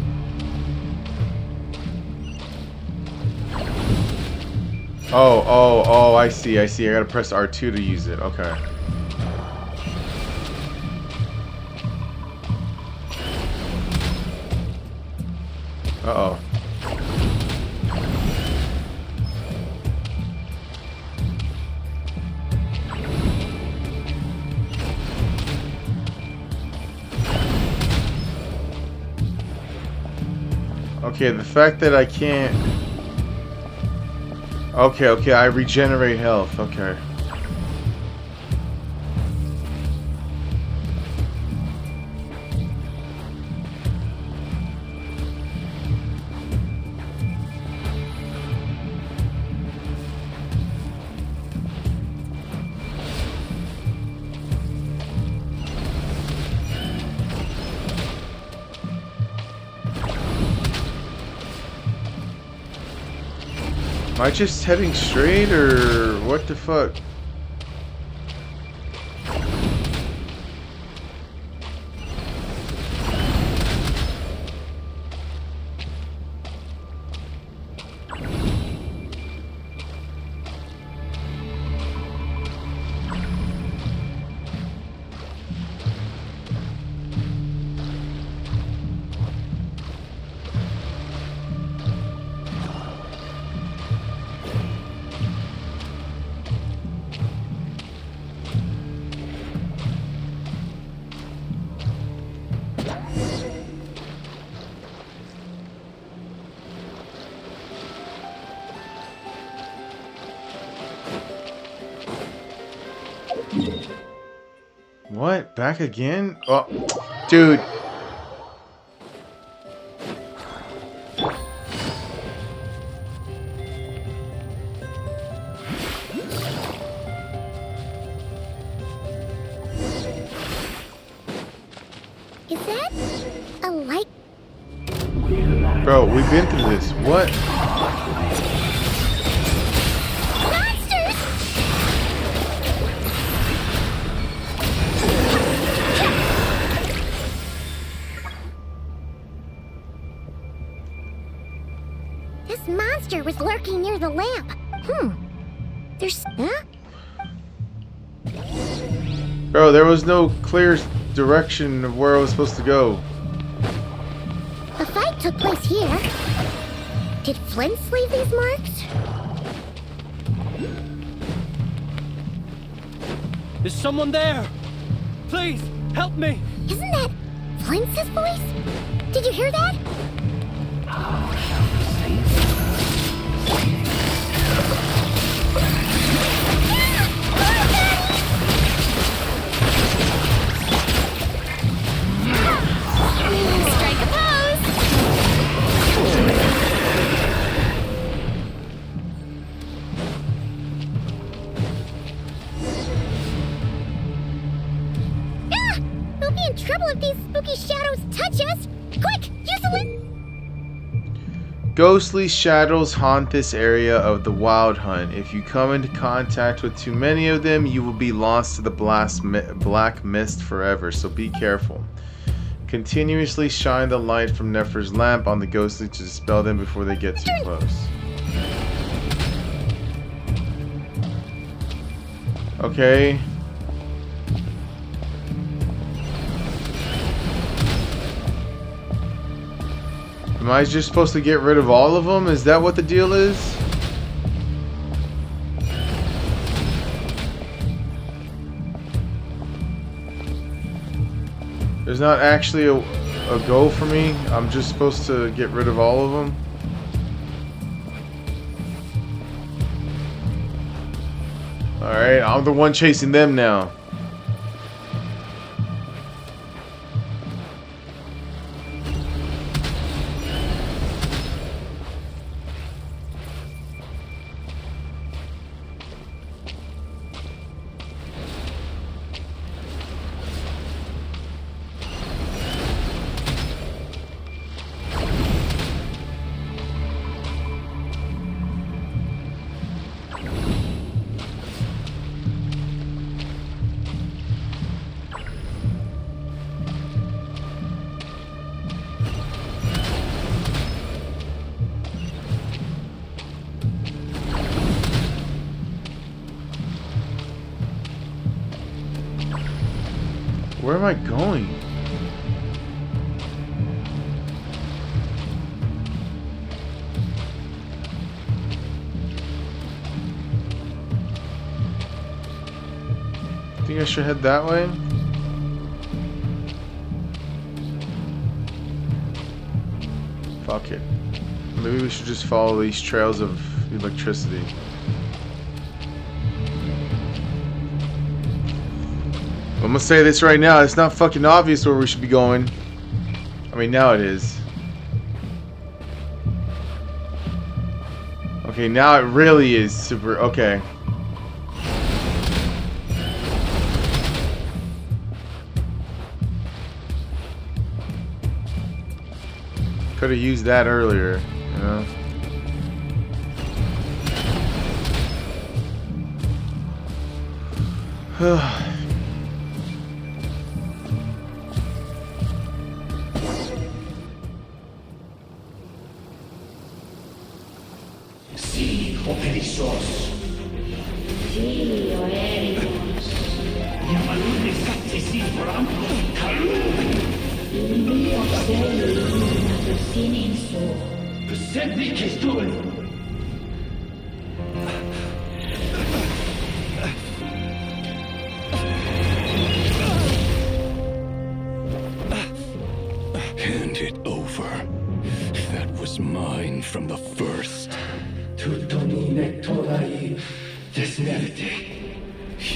Oh, I see. I gotta press R2 to use it. Okay. Uh-oh. Okay, the fact that I can't... Okay, I regenerate health. Okay. Am I just heading straight, or what the fuck? What? Back again? Oh, dude. Is that a light? Bro, we've been through this. What? This monster was lurking near the lamp. There's... Huh? Bro, there was no clear direction of where I was supposed to go. The fight took place here. Did Flint leave these marks? Is someone there? Please, help me! Isn't that Flint's voice? Did you hear that? Strike a pose! Ah! We'll be in trouble if these spooky shadows touch us! Quick, use the lantern! Ghostly shadows haunt this area of the Wild Hunt. If you come into contact with too many of them, you will be lost to the black mist forever, so be careful. Continuously shine the light from Nefer's lamp on the ghostly to dispel them before they get too close. Okay. Am I just supposed to get rid of all of them? Is that what the deal is? There's not actually a go for me? I'm just supposed to get rid of all of them? Alright, I'm the one chasing them now. Where am I going? Think I should head that way? Fuck it. Maybe we should just follow these trails of electricity. I'm gonna say this right now, it's not fucking obvious where we should be going. I mean, now it is. Okay, now it really is super... Okay. Could have used that earlier, you know? Sí, o perezoso. Sí, o eremos. Llamalun escaptesis por ambos. Calum. Mio selum sinin so. Besendig is doing. Hand it over. That was mine from the first.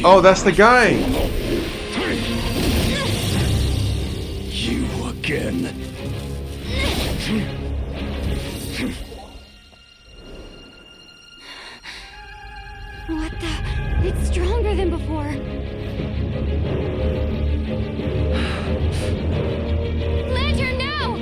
Oh, that's the guy! You again. What the? It's stronger than before. Lantern, now!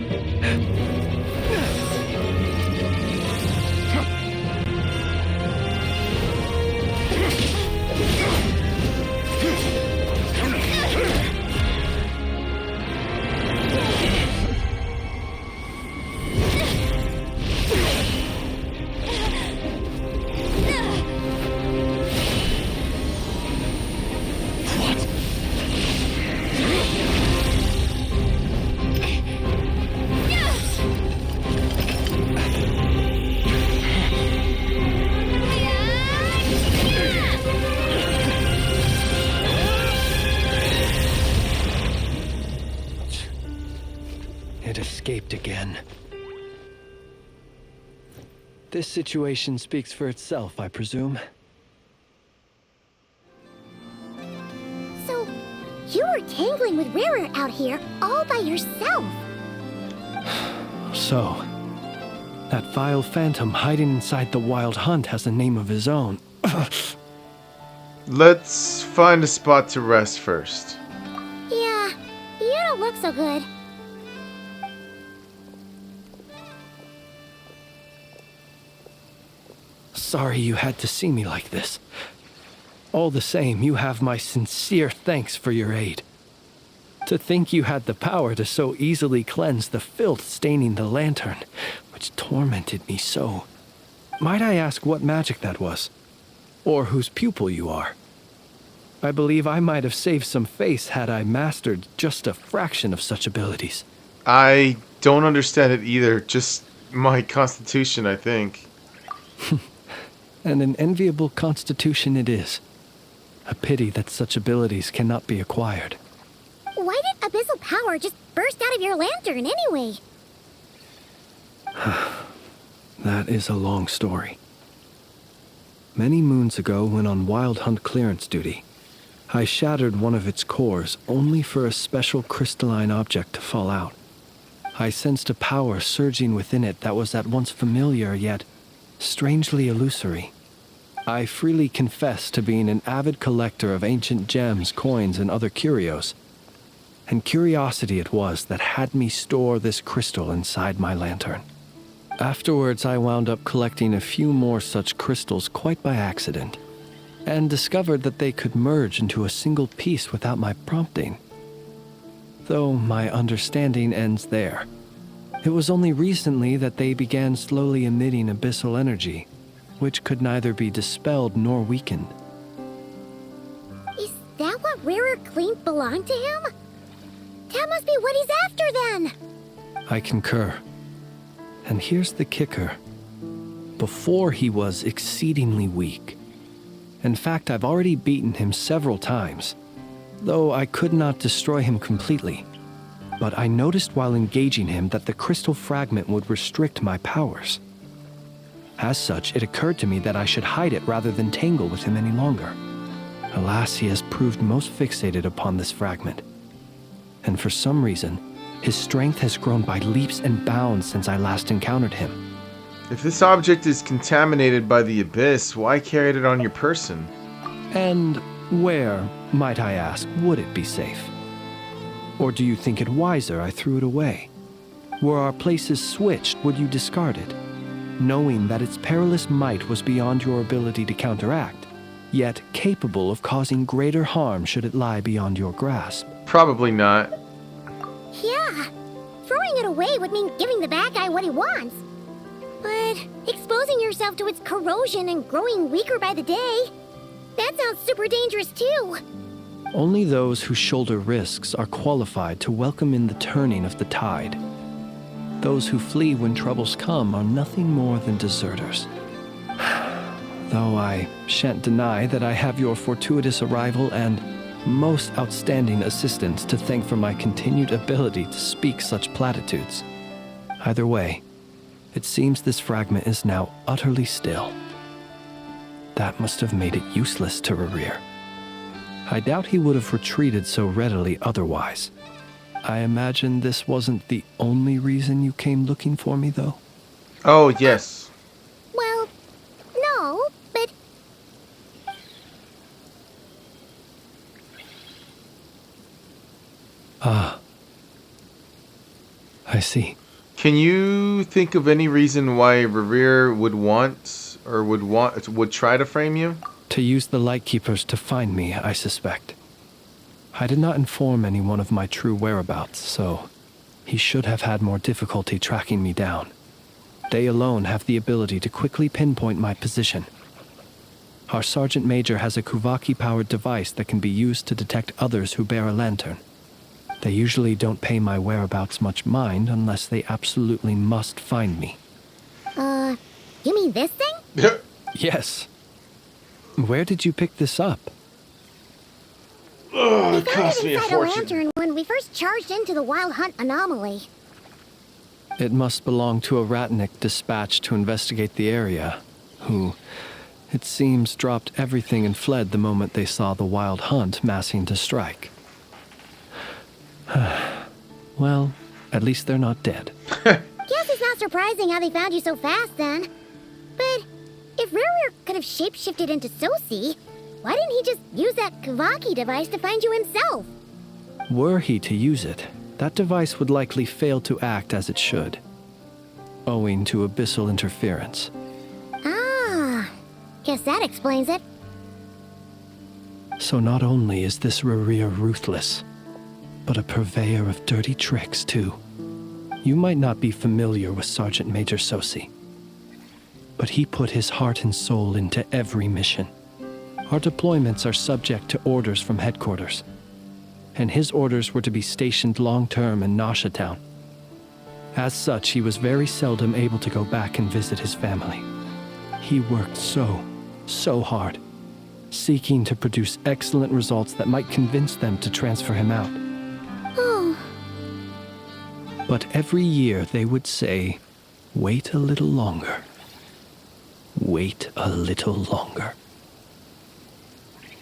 It escaped again. This situation speaks for itself, I presume. So, you were tangling with Rarer out here all by yourself. So, that vile phantom hiding inside the Wild Hunt has a name of his own. Let's find a spot to rest first. Yeah, you don't look so good. Sorry you had to see me like this. All the same, you have my sincere thanks for your aid. To think you had the power to so easily cleanse the filth staining the lantern, which tormented me so. Might I ask what magic that was? Or whose pupil you are? I believe I might have saved some face had I mastered just a fraction of such abilities. I don't understand it either. Just my constitution, I think. And an enviable constitution it is. A pity that such abilities cannot be acquired. Why did abyssal power just burst out of your lantern anyway? That is a long story. Many moons ago, when on Wild Hunt clearance duty, I shattered one of its cores only for a special crystalline object to fall out. I sensed a power surging within it that was at once familiar yet strangely illusory. I freely confess to being an avid collector of ancient gems, coins, and other curios. And curiosity it was that had me store this crystal inside my lantern. Afterwards, I wound up collecting a few more such crystals quite by accident, and discovered that they could merge into a single piece without my prompting. Though my understanding ends there. It was only recently that they began slowly emitting abyssal energy, which could neither be dispelled nor weakened. Is that what Rarer claimed belonged to him? That must be what he's after then! I concur. And here's the kicker. Before he was exceedingly weak. In fact, I've already beaten him several times, though I could not destroy him completely. But I noticed while engaging him that the crystal fragment would restrict my powers. As such, it occurred to me that I should hide it rather than tangle with him any longer. Alas, he has proved most fixated upon this fragment. And for some reason, his strength has grown by leaps and bounds since I last encountered him. If this object is contaminated by the abyss, why carry it on your person? And where, might I ask, would it be safe? Or do you think it wiser I threw it away? Were our places switched, would you discard it? Knowing that its perilous might was beyond your ability to counteract, yet capable of causing greater harm should it lie beyond your grasp. Probably not. Yeah, throwing it away would mean giving the bad guy what he wants. But exposing yourself to its corrosion and growing weaker by the day, that sounds super dangerous too. Only those who shoulder risks are qualified to welcome in the turning of the tide. Those who flee when troubles come are nothing more than deserters. Though I shan't deny that I have your fortuitous arrival and most outstanding assistance to thank for my continued ability to speak such platitudes. Either way, it seems this fragment is now utterly still. That must have made it useless to Rerir. I doubt he would have retreated so readily otherwise. I imagine this wasn't the only reason you came looking for me, though? Oh, yes. Well, no, but... Ah. I see. Can you think of any reason why Rerir would try to frame you? To use the Lightkeepers to find me, I suspect. I did not inform anyone of my true whereabouts, so he should have had more difficulty tracking me down. They alone have the ability to quickly pinpoint my position. Our Sergeant Major has a Kuvaki-powered device that can be used to detect others who bear a lantern. They usually don't pay my whereabouts much mind unless they absolutely must find me. You mean this thing? Yes. Where did you pick this up? Oh, it cost me a inside fortune. lantern when we first charged into the Wild Hunt anomaly. It must belong to a Ratnik dispatched to investigate the area, who, it seems, dropped everything and fled the moment they saw the Wild Hunt massing to strike. Well, at least they're not dead. Guess it's not surprising how they found you so fast then. But if Rerir could have shapeshifted into Sosi, why didn't he just use that Kavaki device to find you himself? Were he to use it, that device would likely fail to act as it should, owing to abyssal interference. Ah, guess that explains it. So not only is this Rerir ruthless, but a purveyor of dirty tricks, too. You might not be familiar with Sergeant Major Sosi, but he put his heart and soul into every mission. Our deployments are subject to orders from headquarters, and his orders were to be stationed long-term in Nasha Town. As such, he was very seldom able to go back and visit his family. He worked so hard, seeking to produce excellent results that might convince them to transfer him out. Oh. But every year they would say, "Wait a little longer. Wait a little longer."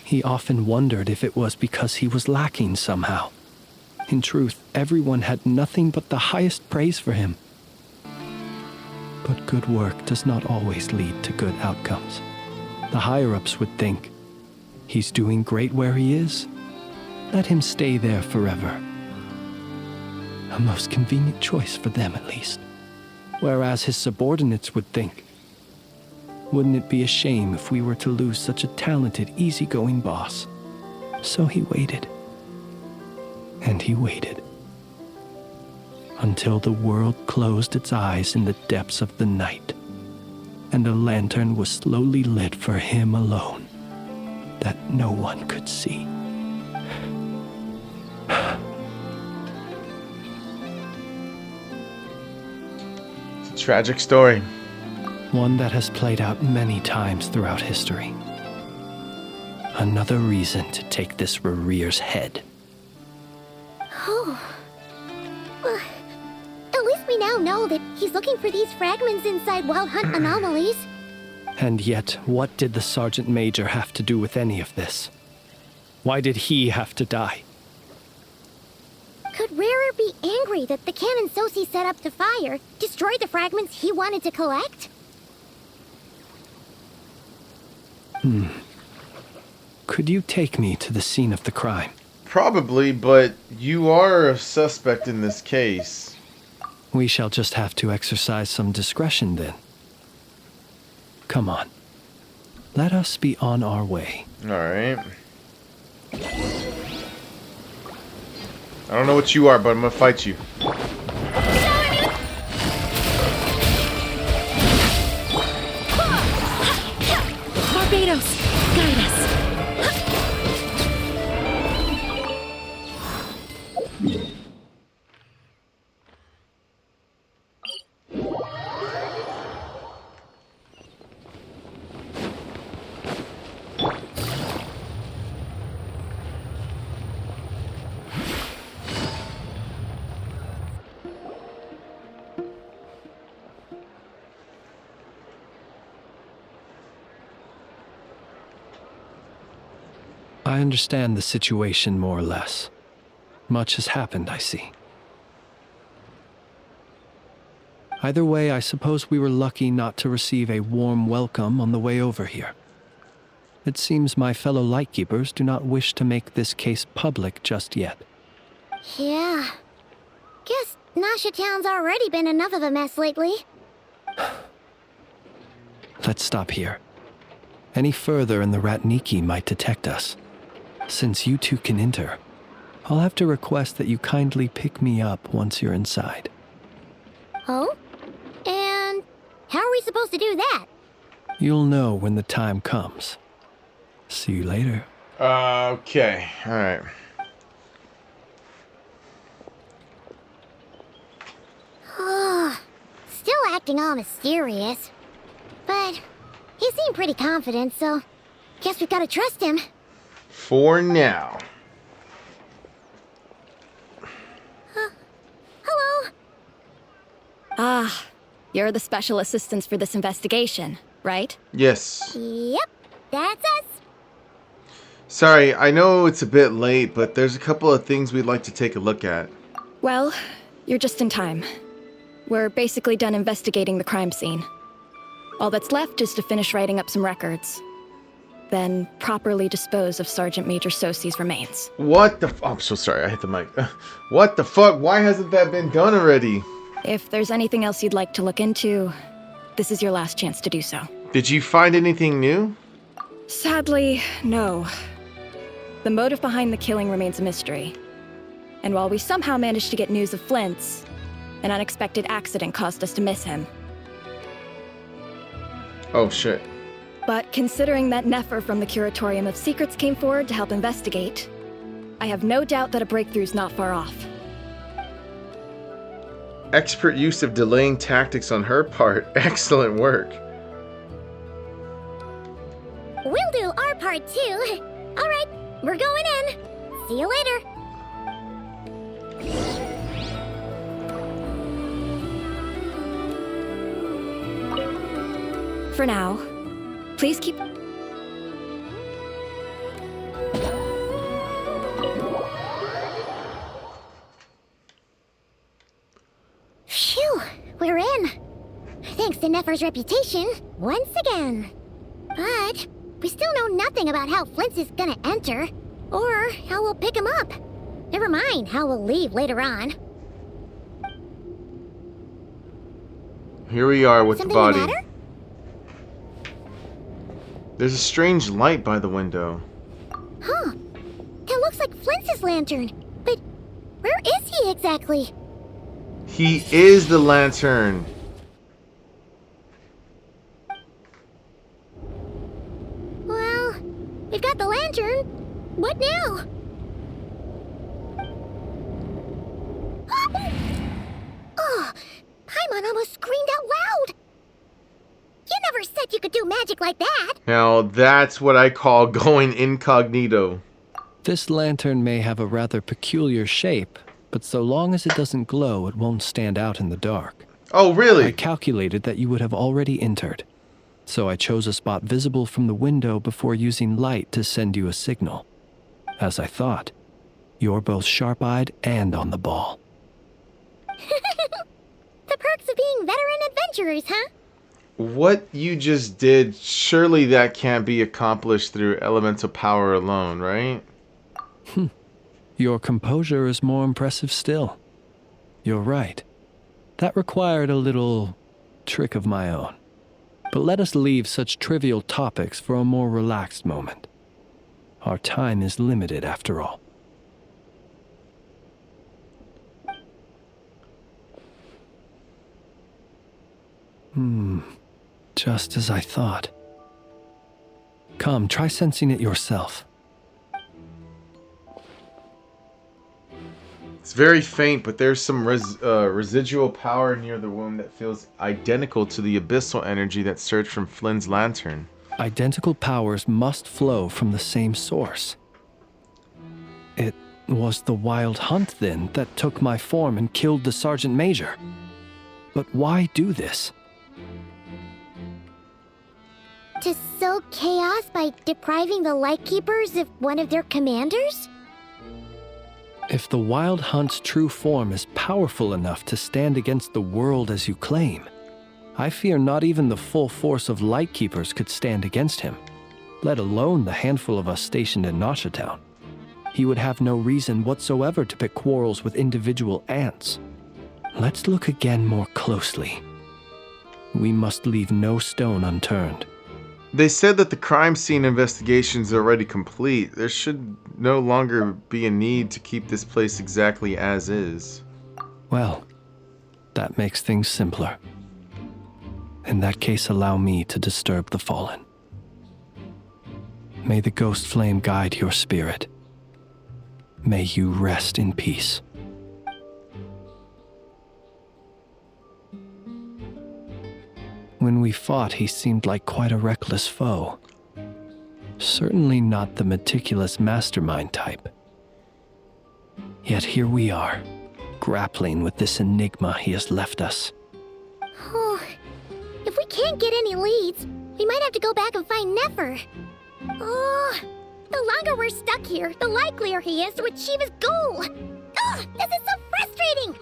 He often wondered if it was because he was lacking somehow. In truth, everyone had nothing but the highest praise for him. But good work does not always lead to good outcomes. The higher-ups would think, he's doing great where he is. Let him stay there forever. A most convenient choice for them, at least. Whereas his subordinates would think, wouldn't it be a shame if we were to lose such a talented, easygoing boss? So he waited. And he waited. Until the world closed its eyes in the depths of the night, and a lantern was slowly lit for him alone, that no one could see. Tragic story. One that has played out many times throughout history. Another reason to take this Rereer's head. Oh. Well, at least we now know that he's looking for these fragments inside Wild Hunt anomalies. And yet, what did the Sergeant Major have to do with any of this? Why did he have to die? Could Rarer be angry that the cannon Sosi set up to fire destroyed the fragments he wanted to collect? Could you take me to the scene of the crime? Probably, but you are a suspect in this case. We shall just have to exercise some discretion then. Come on. Let us be on our way. Alright. I don't know what you are, but I'm gonna fight you. Barbados, guide us. I understand the situation more or less. Much has happened, I see. Either way, I suppose we were lucky not to receive a warm welcome on the way over here. It seems my fellow Lightkeepers do not wish to make this case public just yet. Yeah. Guess Nasha Town's already been enough of a mess lately. Let's stop here. Any further and the Ratniki might detect us. Since you two can enter, I'll have to request that you kindly pick me up once you're inside. Oh? And how are we supposed to do that? You'll know when the time comes. See you later. Okay. Alright. Still acting all mysterious. But he seemed pretty confident, so guess we've got to trust him. For now. Hello? Ah, you're the special assistants for this investigation, right? Yes. Yep, that's us. Sorry, I know it's a bit late, but there's a couple of things we'd like to take a look at. Well, you're just in time. We're basically done investigating the crime scene. All that's left is to finish writing up some records. Then properly dispose of Sergeant Major Sosi's remains. What the I'm so sorry, I hit the mic. What the fuck? Why hasn't that been done already? If there's anything else you'd like to look into, this is your last chance to do so. Did you find anything new? Sadly, no. The motive behind the killing remains a mystery. And while we somehow managed to get news of Flint's, an unexpected accident caused us to miss him. Oh shit. But considering that Nefer from the Curatorium of Secrets came forward to help investigate, I have no doubt that a breakthrough's not far off. Expert use of delaying tactics on her part. Excellent work. We'll do our part too. All right, we're going in. See you later. For now, please keep... Phew, we're in. Thanks to Nefer's reputation, once again. But we still know nothing about how Flint's is gonna enter, or how we'll pick him up. Never mind how we'll leave later on. Here we are with Something the body. the matter? There's a strange light by the window. Huh. That looks like Flint's lantern. But where is he exactly? He is the lantern. Well, we've got the lantern. What now? Oh, hi Paimon almost screamed out loud. You never said you could do magic like that. Now, that's what I call going incognito. This lantern may have a rather peculiar shape, but so long as it doesn't glow, it won't stand out in the dark. Oh, really? I calculated that you would have already entered, so I chose a spot visible from the window before using light to send you a signal. As I thought, you're both sharp-eyed and on the ball. The perks of being veteran adventurers, huh? What you just did, surely that can't be accomplished through elemental power alone, right? Your composure is more impressive still. You're right. That required a little trick of my own. But let us leave such trivial topics for a more relaxed moment. Our time is limited after all. Just as I thought. Come, try sensing it yourself. It's very faint, but there's some residual power near the womb that feels identical to the abyssal energy that surged from Flynn's lantern. Identical powers must flow from the same source. It was the Wild Hunt, then, that took my form and killed the Sergeant Major. But why do this? To sow chaos by depriving the Lightkeepers of one of their commanders? If the Wild Hunt's true form is powerful enough to stand against the world as you claim, I fear not even the full force of Lightkeepers could stand against him, let alone the handful of us stationed in Nasha Town. He would have no reason whatsoever to pick quarrels with individual ants. Let's look again more closely. We must leave no stone unturned. They said that the crime scene investigation is already complete. There should no longer be a need to keep this place exactly as is. Well, that makes things simpler. In that case, allow me to disturb the fallen. May the ghost flame guide your spirit. May you rest in peace. When we fought, he seemed like quite a reckless foe. Certainly not the meticulous mastermind type. Yet here we are, grappling with this enigma he has left us. Oh, if we can't get any leads, we might have to go back and find Nefer. Oh, the longer we're stuck here, the likelier he is to achieve his goal. Oh, this is so frustrating!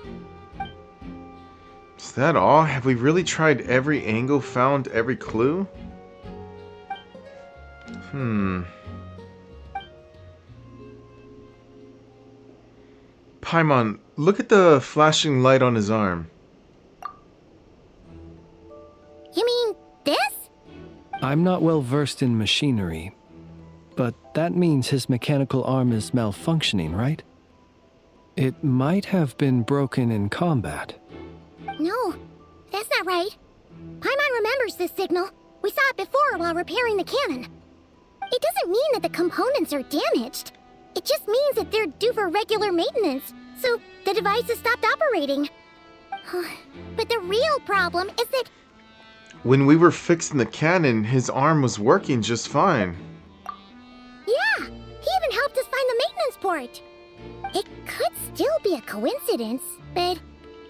Is that all? Have we really tried every angle, found every clue? Paimon, look at the flashing light on his arm. You mean this? I'm not well versed in machinery, but that means his mechanical arm is malfunctioning, right? It might have been broken in combat. No, that's not right. Paimon remembers this signal. We saw it before while repairing the cannon. It doesn't mean that the components are damaged. It just means that they're due for regular maintenance, so the device has stopped operating. But the real problem is that... When we were fixing the cannon, his arm was working just fine. Yeah, he even helped us find the maintenance port. It could still be a coincidence, but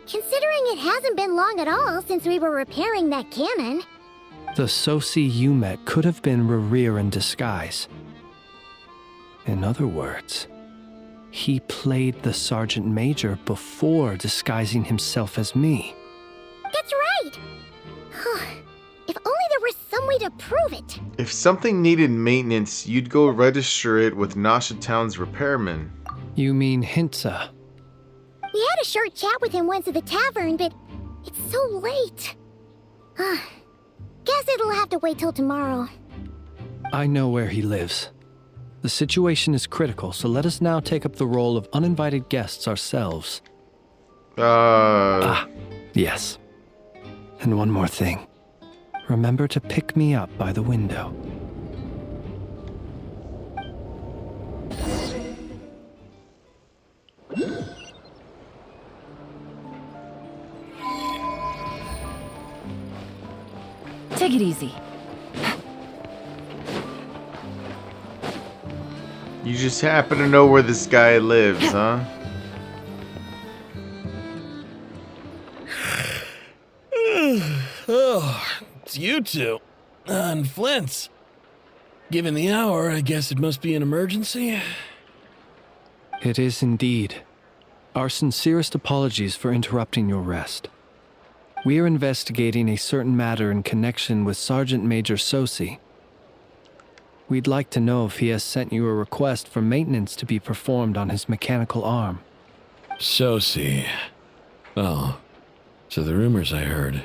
considering it hasn't been long at all since we were repairing that cannon... The Sosi you met could have been Rerir in disguise. In other words, he played the Sergeant Major before disguising himself as me. That's right! If only there were some way to prove it. If something needed maintenance, you'd go register it with Nasha Town's repairman. You mean Hintsa? We had a short chat with him once at the tavern, but it's so late. Guess it'll have to wait till tomorrow. I know where he lives. The situation is critical, so let us now take up the role of uninvited guests ourselves. Yes. And one more thing. Remember to pick me up by the window. Take it easy. You just happen to know where this guy lives, huh? Oh, it's you two. And Flint's. Given the hour, I guess it must be an emergency. It is indeed. Our sincerest apologies for interrupting your rest. We are investigating a certain matter in connection with Sergeant Major Sosi. We'd like to know if he has sent you a request for maintenance to be performed on his mechanical arm. Sosi. Oh, so the rumors I heard,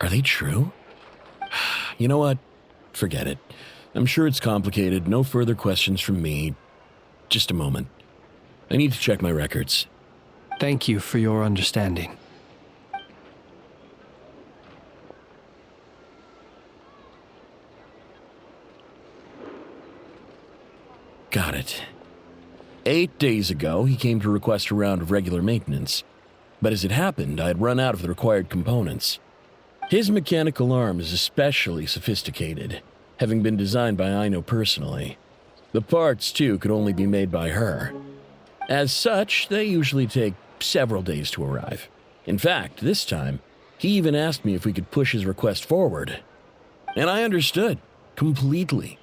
are they true? You know what? Forget it. I'm sure it's complicated. No further questions from me. Just a moment. I need to check my records. Thank you for your understanding. Got it. 8 days ago, he came to request a round of regular maintenance. But as it happened, I had run out of the required components. His mechanical arm is especially sophisticated, having been designed by Aino personally. The parts, too, could only be made by her. As such, they usually take several days to arrive. In fact, this time, he even asked me if we could push his request forward. And I understood, completely.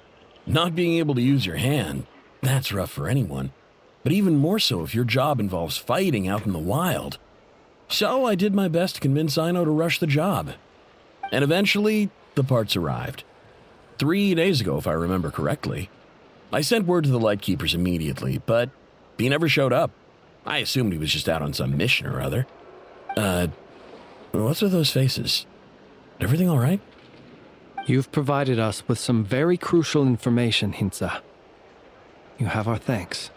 Not being able to use your hand, that's rough for anyone. But even more so if your job involves fighting out in the wild. So I did my best to convince Aino to rush the job. And eventually, the parts arrived. 3 days ago, if I remember correctly. I sent word to the Lightkeepers immediately, but he never showed up. I assumed he was just out on some mission or other. What's with those faces? Everything all right? You've provided us with some very crucial information, Hintsa. You have our thanks.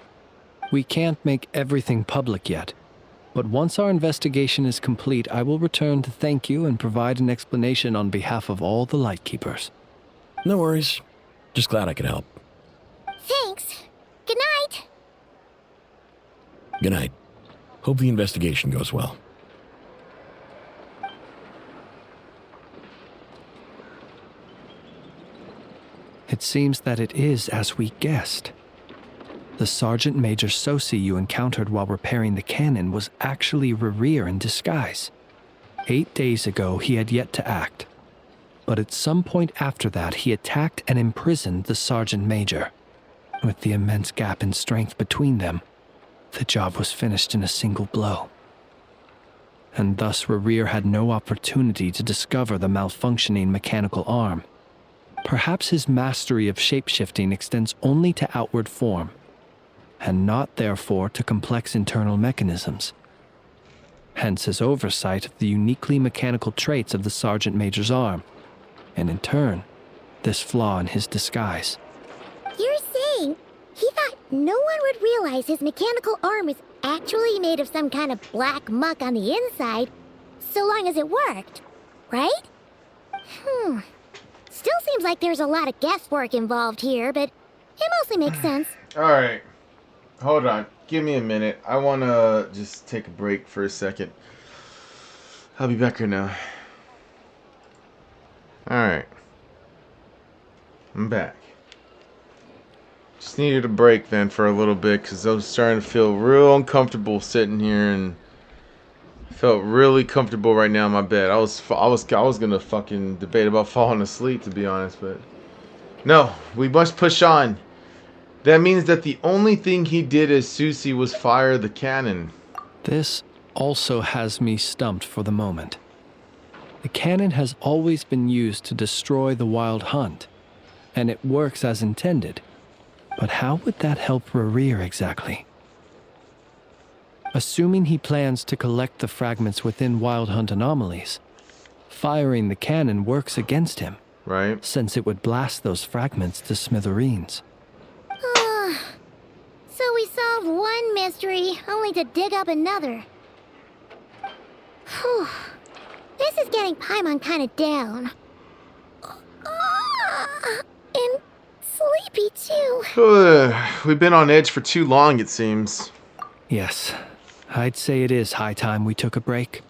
We can't make everything public yet, but once our investigation is complete, I will return to thank you and provide an explanation on behalf of all the Lightkeepers. No worries. Just glad I could help. Thanks. Good night. Good night. Hope the investigation goes well. It seems that it is as we guessed. The Sergeant Major Sosi you encountered while repairing the cannon was actually Rerir in disguise. 8 days ago, he had yet to act. But at some point after that, he attacked and imprisoned the Sergeant Major. With the immense gap in strength between them, the job was finished in a single blow. And thus Rerir had no opportunity to discover the malfunctioning mechanical arm. Perhaps his mastery of shapeshifting extends only to outward form, and not therefore to complex internal mechanisms. Hence his oversight of the uniquely mechanical traits of the Sergeant Major's arm, and in turn, this flaw in his disguise. You're saying he thought no one would realize his mechanical arm is actually made of some kind of black muck on the inside, so long as it worked, right? Still seems like there's a lot of guesswork involved here, but it mostly makes sense. Alright. Hold on. Give me a minute. I want to just take a break for a second. I'll be back here now. Alright. I'm back. Just needed a break then for a little bit because I was starting to feel real uncomfortable sitting here, and felt really comfortable right now in my bed. I was gonna fucking debate about falling asleep, to be honest, but no, we must push on. That means that the only thing he did as Susie was fire the cannon. This also has me stumped for the moment. The cannon has always been used to destroy the Wild Hunt, and it works as intended. But how would that help Rerir exactly? Assuming he plans to collect the fragments within Wild Hunt anomalies, firing the cannon works against him. Right. Since it would blast those fragments to smithereens. So we solved one mystery, only to dig up another. Whew. This is getting Paimon kind of down. And sleepy too. We've been on edge for too long, it seems. Yes, I'd say it is high time we took a break.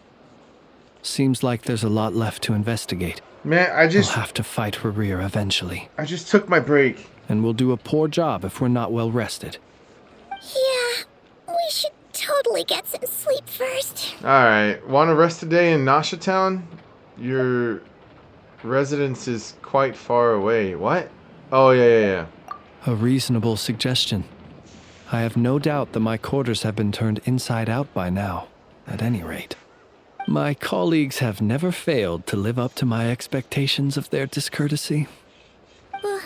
Seems like there's a lot left to investigate. Man, We'll have to fight Rerir eventually. I just took my break. And we'll do a poor job if we're not well rested. Yeah, we should totally get some sleep first. Alright, want to rest a day in Nasha Town? Your residence is quite far away. What? Oh, yeah. A reasonable suggestion. I have no doubt that my quarters have been turned inside out by now, at any rate. My colleagues have never failed to live up to my expectations of their discourtesy. Well,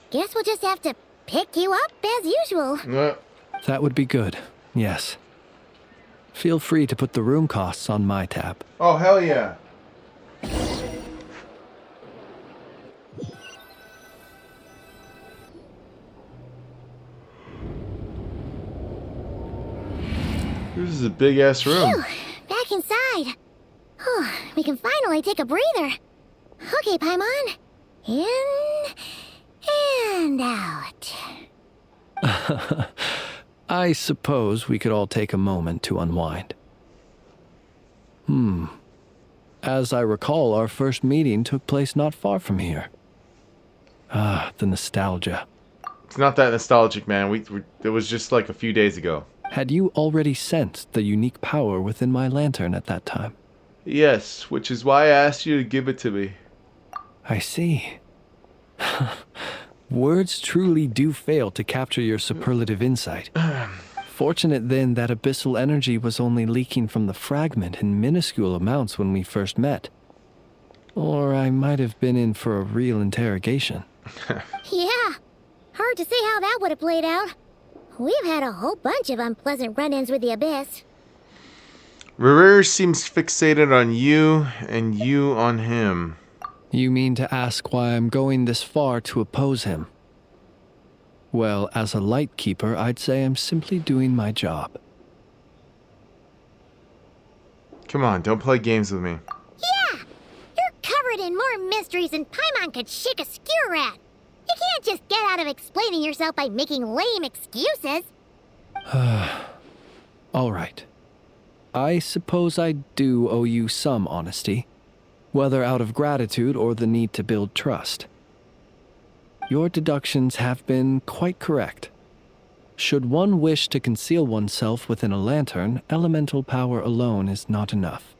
guess we'll just have to pick you up as usual. That would be good, yes. Feel free to put the room costs on my tab. Oh, hell yeah. This is a big ass room. Phew, back inside. Whew, we can finally take a breather. Okay, Paimon. In and out. I suppose we could all take a moment to unwind. As I recall, our first meeting took place not far from here. Ah, the nostalgia. It's not that nostalgic, man. It was just like a few days ago. Had you already sensed the unique power within my lantern at that time? Yes, which is why I asked you to give it to me. I see. Words truly do fail to capture your superlative insight. Fortunate then that abyssal energy was only leaking from the fragment in minuscule amounts when we first met. Or I might have been in for a real interrogation. Yeah, hard to say how that would have played out. We've had a whole bunch of unpleasant run-ins with the Abyss. Rerir seems fixated on you, and you on him. You mean to ask why I'm going this far to oppose him? Well, as a light keeper, I'd say I'm simply doing my job. Come on, don't play games with me. Yeah! You're covered in more mysteries than Paimon could shake a skewer at. You can't just get out of explaining yourself by making lame excuses. All right. I suppose I do owe you some honesty, whether out of gratitude or the need to build trust. Your deductions have been quite correct. Should one wish to conceal oneself within a lantern, elemental power alone is not enough.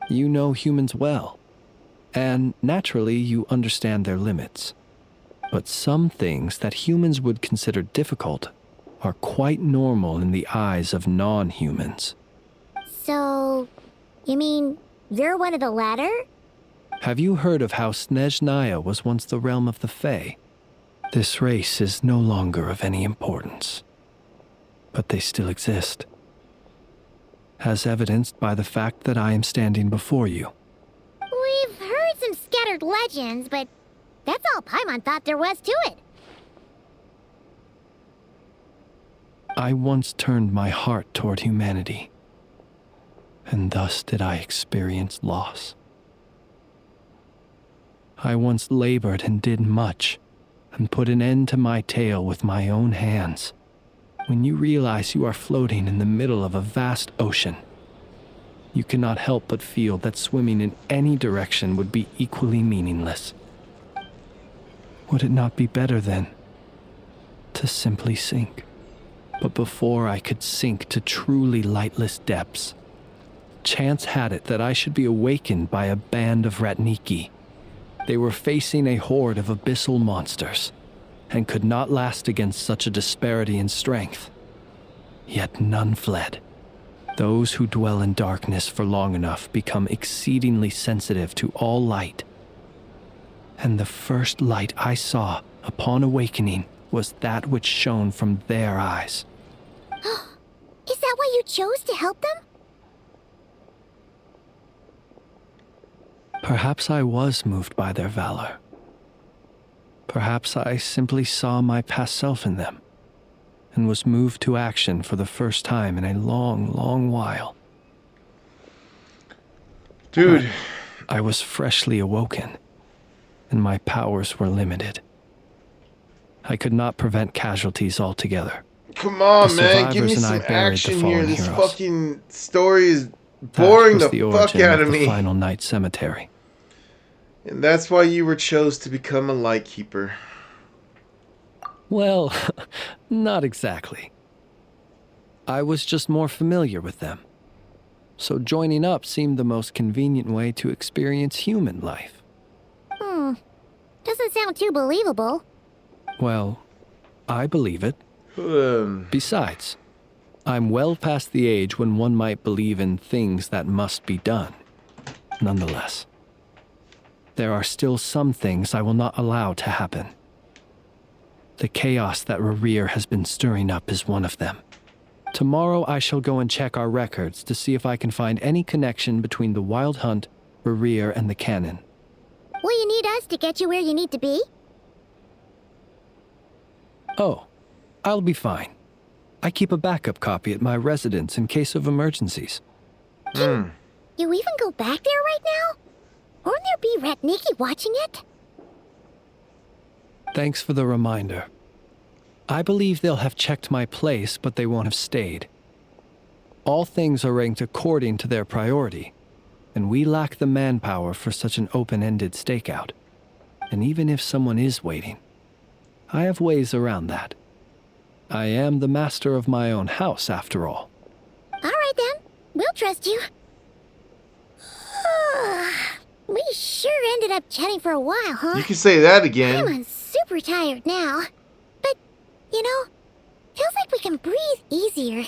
You know humans well, and naturally you understand their limits. But some things that humans would consider difficult are quite normal in the eyes of non-humans. So, you mean you're one of the latter? Have you heard of how Snezhnaya was once the realm of the Fae? This race is no longer of any importance, but they still exist, as evidenced by the fact that I am standing before you. We've heard some scattered legends, but that's all Paimon thought there was to it. I once turned my heart toward humanity, and thus did I experience loss. I once labored and did much, and put an end to my tale with my own hands. When you realize you are floating in the middle of a vast ocean, you cannot help but feel that swimming in any direction would be equally meaningless. Would it not be better, then, to simply sink? But before I could sink to truly lightless depths, chance had it that I should be awakened by a band of Ratniki. They were facing a horde of abyssal monsters, and could not last against such a disparity in strength. Yet none fled. Those who dwell in darkness for long enough become exceedingly sensitive to all light. And the first light I saw upon awakening was that which shone from their eyes. Is that why you chose to help them? Perhaps I was moved by their valor. Perhaps I simply saw my past self in them, and was moved to action for the first time in a long, long while. Dude. I was freshly awoken, and my powers were limited. I could not prevent casualties altogether. Come on, The man. Give me survivors and some I buried the action here. fallen This heroes. fucking story is boring That was the the fuck origin out of the me. Final Night Cemetery. And that's why you were chose to become a lightkeeper. Well, not exactly. I was just more familiar with them. So joining up seemed the most convenient way to experience human life. Doesn't sound too believable. Well, I believe it. Besides, I'm well past the age when one might believe in things that must be done. Nonetheless, there are still some things I will not allow to happen. The chaos that Rerir has been stirring up is one of them. Tomorrow I shall go and check our records to see if I can find any connection between the Wild Hunt, Rerir, and the Cannon. Will you need us to get you where you need to be? Oh, I'll be fine. I keep a backup copy at my residence in case of emergencies. You even go back there right now? Won't there be Ratniki watching it? Thanks for the reminder. I believe they'll have checked my place, but they won't have stayed. All things are ranked according to their priority, and we lack the manpower for such an open-ended stakeout. And even if someone is waiting, I have ways around that. I am the master of my own house, after all. All right then, we'll trust you. We sure ended up chatting for a while, huh? You can say that again. I'm super tired now. But, you know, feels like we can breathe easier.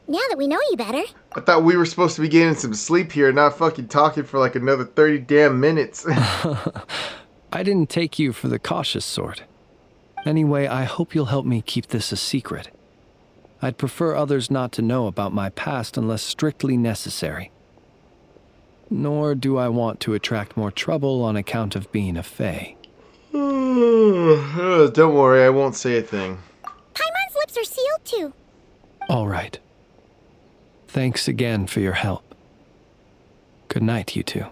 Now that we know you better. I thought we were supposed to be getting some sleep here, not fucking talking for like another 30 damn minutes. I didn't take you for the cautious sort. Anyway, I hope you'll help me keep this a secret. I'd prefer others not to know about my past unless strictly necessary. Nor do I want to attract more trouble on account of being a fae. Don't worry, I won't say a thing. Paimon's lips are sealed too. All right. Thanks again for your help. Good night, you two.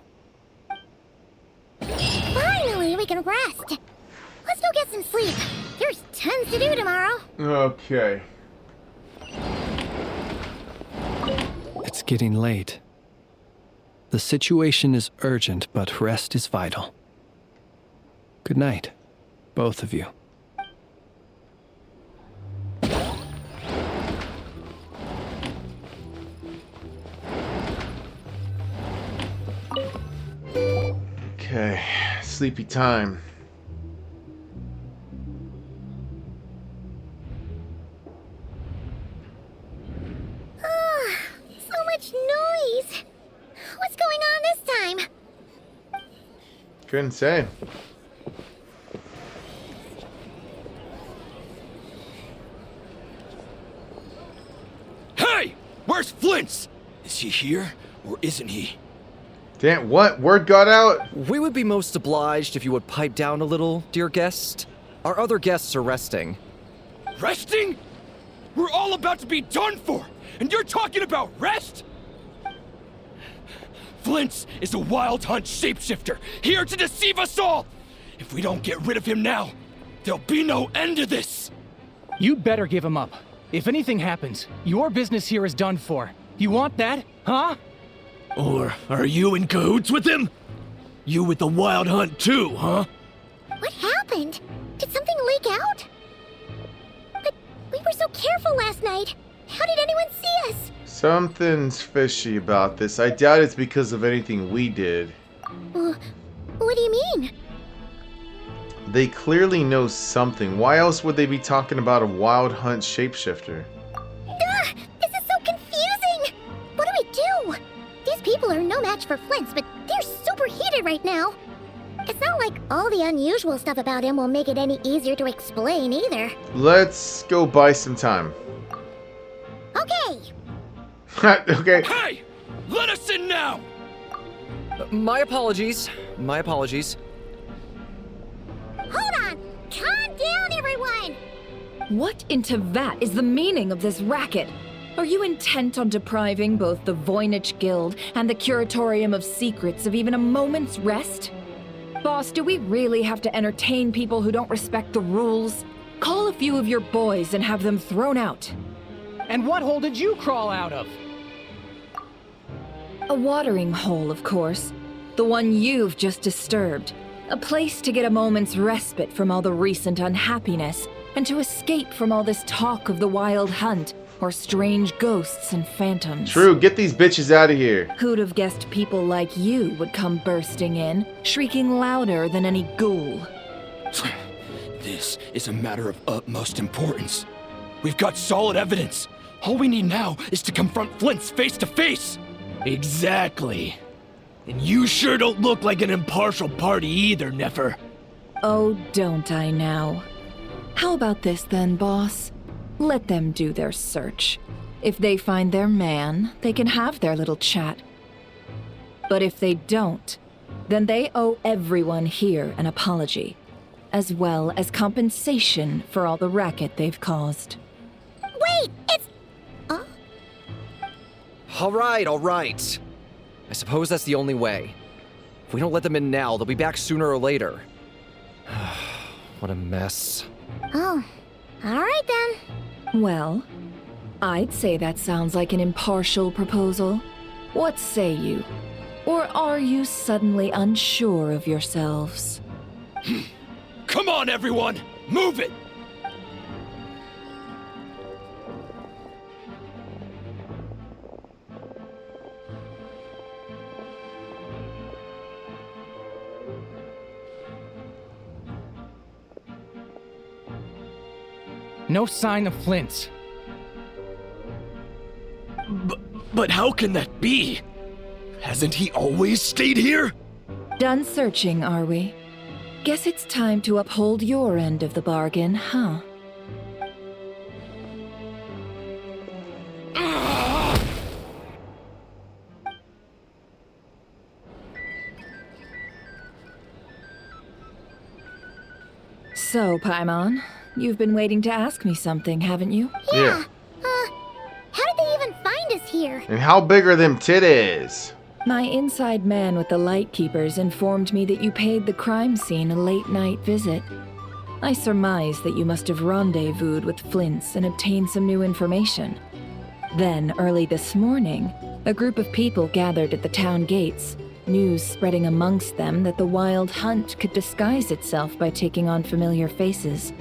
Finally, we can rest. Let's go get some sleep. There's tons to do tomorrow. Okay. It's getting late. The situation is urgent, but rest is vital. Good night, both of you. Okay, sleepy time. So much noise. What's going on this time? Couldn't say. Hey! Where's Flint's? Is he here, or isn't he? Damn, what? Word got out? We would be most obliged if you would pipe down a little, dear guest. Our other guests are resting. Resting? We're all about to be done for, and you're talking about rest? Flint's is a Wild Hunt shapeshifter, here to deceive us all! If we don't get rid of him now, there'll be no end to this! You'd better give him up. If anything happens, your business here is done for. You want that, huh? Or are you in cahoots with him? You with the Wild Hunt too, huh? What happened? Did something leak out? But we were so careful last night. How did anyone see us? Something's fishy about this. I doubt it's because of anything we did. What do you mean? They clearly know something. Why else would they be talking about a Wild Hunt shapeshifter? This is so confusing! What do we do? These people are no match for Flint's, but they're super heated right now. It's not like all the unusual stuff about him will make it any easier to explain either. Let's go buy some time. Okay. Okay. Hey! Let us in now! My apologies. My apologies. Hold on! Calm down, everyone! What in Tevat is the meaning of this racket? Are you intent on depriving both the Voynich Guild and the Curatorium of Secrets of even a moment's rest? Boss, do we really have to entertain people who don't respect the rules? Call a few of your boys and have them thrown out. And what hole did you crawl out of? A watering hole, of course. The one you've just disturbed. A place to get a moment's respite from all the recent unhappiness, and to escape from all this talk of the wild hunt, or strange ghosts and phantoms. True, get these bitches out of here. Who'd have guessed people like you would come bursting in, shrieking louder than any ghoul? This is a matter of utmost importance. We've got solid evidence. All we need now is to confront Flint's face to face. Exactly. And you sure don't look like an impartial party either, Nefer. Oh, don't I now? How about this then, boss? Let them do their search. If they find their man, they can have their little chat. But if they don't, then they owe everyone here an apology, as well as compensation for all the racket they've caused. Wait, it's... All right. I suppose that's the only way. If we don't let them in now, they'll be back sooner or later. What a mess. Oh, all right then. Well, I'd say that sounds like an impartial proposal. What say you? Or are you suddenly unsure of yourselves? Come on, everyone! Move it! No sign of Flint. But how can that be? Hasn't he always stayed here? Done searching, are we? Guess it's time to uphold your end of the bargain, huh? So, Paimon, you've been waiting to ask me something, haven't you? Yeah. How did they even find us here? And how big are them titties? My inside man with the Lightkeepers informed me that you paid the crime scene a late-night visit. I surmise that you must have rendezvoused with Flint's and obtained some new information. Then, early this morning, a group of people gathered at the town gates, news spreading amongst them that the wild hunt could disguise itself by taking on familiar faces.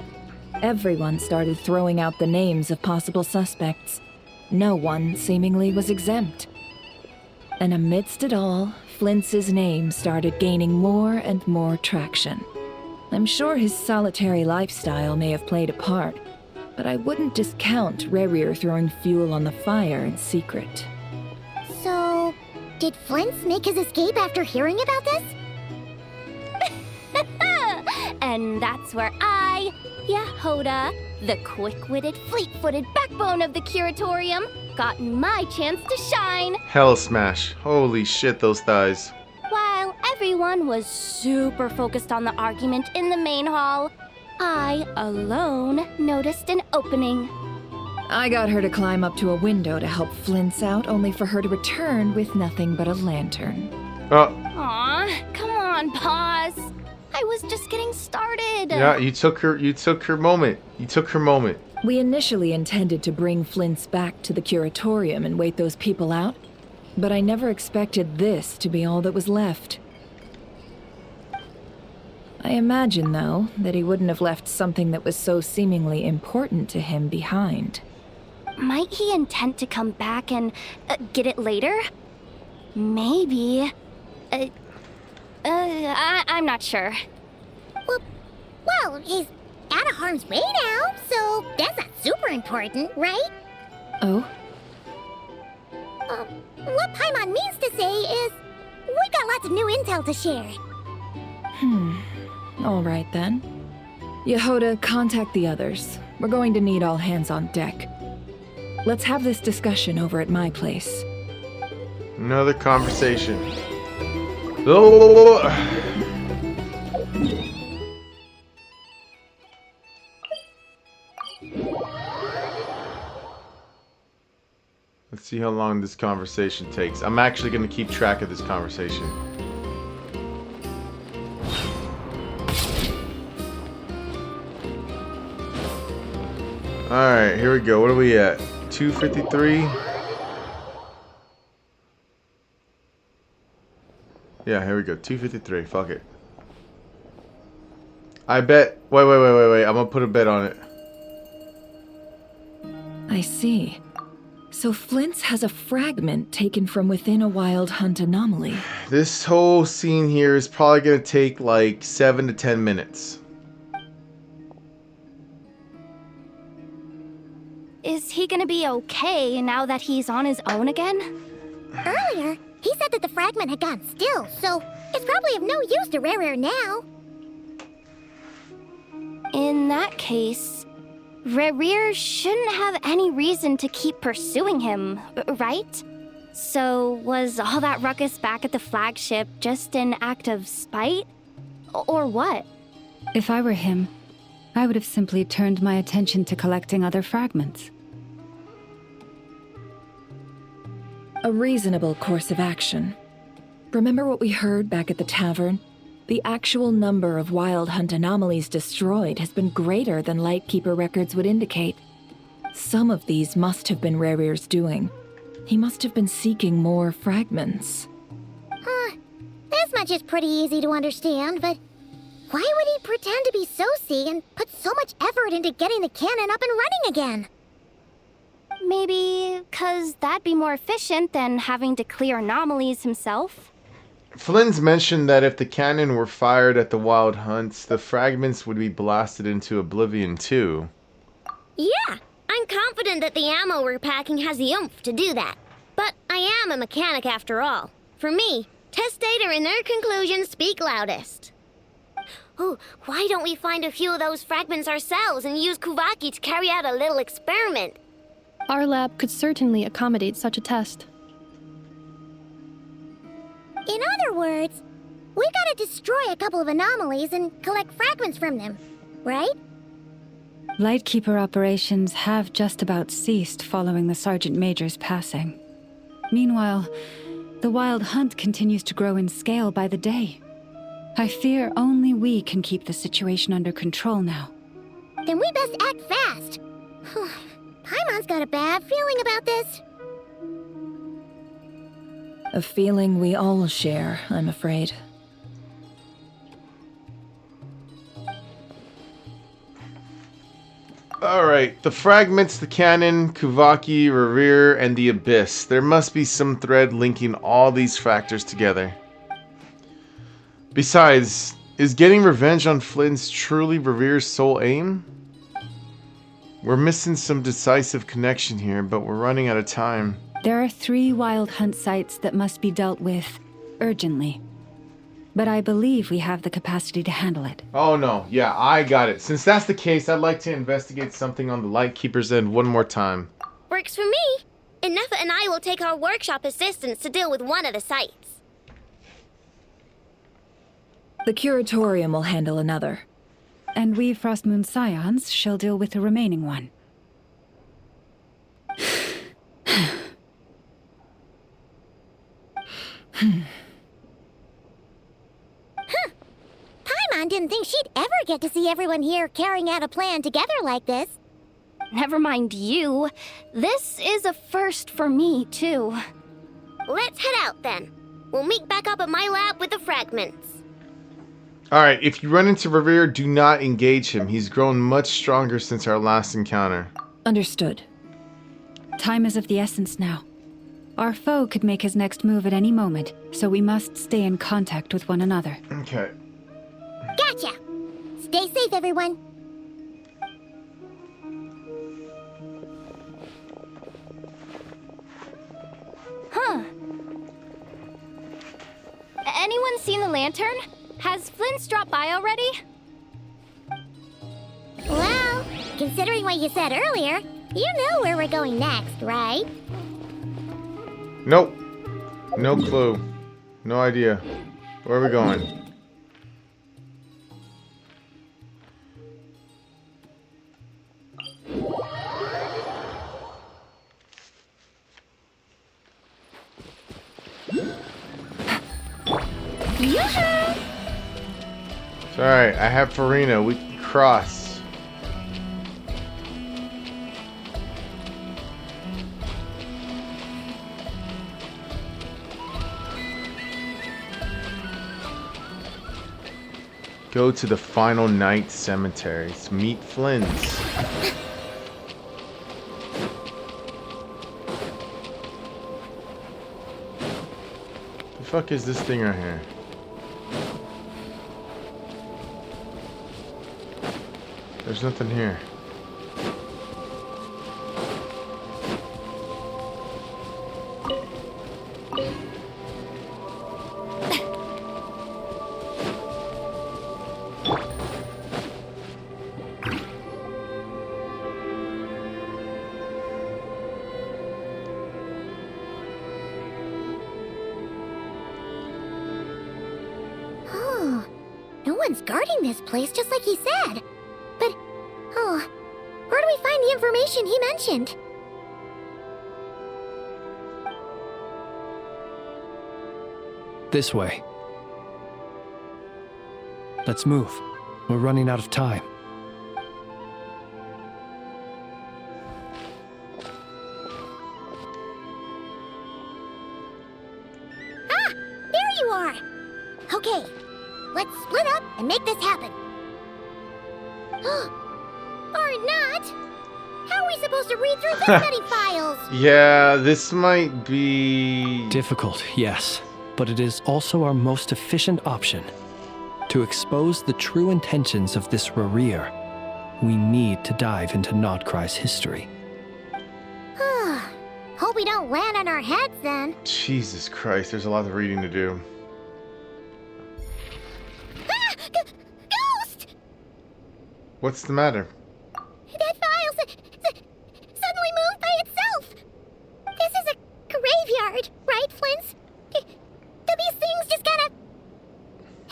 Everyone started throwing out the names of possible suspects. No one seemingly was exempt. And amidst it all, Flint's name started gaining more and more traction. I'm sure his solitary lifestyle may have played a part, but I wouldn't discount Rerir throwing fuel on the fire in secret. So, did Flint make his escape after hearing about this? And that's where I, Yehoda, the quick-witted, fleet-footed backbone of the Curatorium, got my chance to shine. Hell smash. Holy shit, those thighs. While everyone was super focused on the argument in the main hall, I alone noticed an opening. I got her to climb up to a window to help Flint's out, only for her to return with nothing but a lantern. Aw, come on, pause. I was just getting started. Yeah, you took her moment. We initially intended to bring Flint's back to the Curatorium and wait those people out, but I never expected this to be all that was left. I imagine, though, that he wouldn't have left something that was so seemingly important to him behind. Might he intend to come back and get it later? Maybe. I'm not sure. Well, he's out of harm's way now, so that's not super important, right? Oh? What Paimon means to say is, we got lots of new intel to share. All right then. Yehoda, contact the others. We're going to need all hands on deck. Let's have this discussion over at my place. Another conversation. Let's see how long this conversation takes. I'm actually going to keep track of this conversation. Alright, here we go. What are we at? 253? Yeah, here we go. 253. Fuck it. I bet. Wait. I'm gonna put a bet on it. I see. So Flint's has a fragment taken from within a wild hunt anomaly. This whole scene here is probably gonna take like 7 to 10 minutes. Is he gonna be okay now that he's on his own again? Earlier, he said that the fragment had gone still, so it's probably of no use to Rare now. In that case, Rare shouldn't have any reason to keep pursuing him, right? So was all that ruckus back at the flagship just an act of spite? Or what? If I were him, I would have simply turned my attention to collecting other fragments. A reasonable course of action. Remember what we heard back at the tavern? The actual number of Wild Hunt anomalies destroyed has been greater than Lightkeeper records would indicate. Some of these must have been Rare's doing. He must have been seeking more fragments. This much is pretty easy to understand, but why would he pretend to be Soci and put so much effort into getting the cannon up and running again? Maybe 'cause that'd be more efficient than having to clear anomalies himself? Flynn's mentioned that if the cannon were fired at the Wild Hunts, the fragments would be blasted into oblivion too. Yeah, I'm confident that the ammo we're packing has the oomph to do that. But I am a mechanic after all. For me, test data and their conclusions speak loudest. Oh, why don't we find a few of those fragments ourselves and use Kuvaki to carry out a little experiment? Our lab could certainly accommodate such a test. In other words, we gotta destroy a couple of anomalies and collect fragments from them, right? Lightkeeper operations have just about ceased following the Sergeant Major's passing. Meanwhile, the Wild Hunt continues to grow in scale by the day. I fear only we can keep the situation under control now. Then we best act fast. Paimon's got a bad feeling about this. A feeling we all share, I'm afraid. Alright, the fragments, the cannon, Kuvaki, Revere, and the Abyss. There must be some thread linking all these factors together. Besides, is getting revenge on Flynn's truly Revere's sole aim? We're missing some decisive connection here, but we're running out of time. There are 3 Wild Hunt sites that must be dealt with urgently. But I believe we have the capacity to handle it. Oh no, yeah, I got it. Since that's the case, I'd like to investigate something on the Lightkeeper's end one more time. Works for me. Ineffa and I will take our workshop assistants to deal with one of the sites. The Curatorium will handle another. And we Frostmoon Scions shall deal with the remaining one. Paimon didn't think she'd ever get to see everyone here carrying out a plan together like this. Never mind you. This is a first for me, too. Let's head out then. We'll meet back up at my lab with the fragments. Alright, if you run into Revere, do not engage him. He's grown much stronger since our last encounter. Understood. Time is of the essence now. Our foe could make his next move at any moment, so we must stay in contact with one another. Okay. Gotcha! Stay safe, everyone. Huh. Anyone seen the lantern? Has Flint's dropped by already? Well, considering what you said earlier, you know where we're going next, right? Nope. No clue. No idea. Where are we going? It's alright, I have Farina. We can cross. Go to the final night cemeteries. Meet Flint's. The fuck is this thing right here? There's nothing here. Guarding this place just like he said. But, where do we find the information he mentioned? This way. Let's move. We're running out of time. Ah! There you are! Okay. Let's split up and make this happen. Or not! How are we supposed to read through this many files? Yeah, this might be... difficult, yes. But it is also our most efficient option. To expose the true intentions of this Rereer, we need to dive into Nodcry's history. Hope we don't land on our heads then. Jesus Christ, there's a lot of reading to do. Ghost! What's the matter? That file suddenly moved by itself. This is a graveyard, right, Flint? Do these things just kind of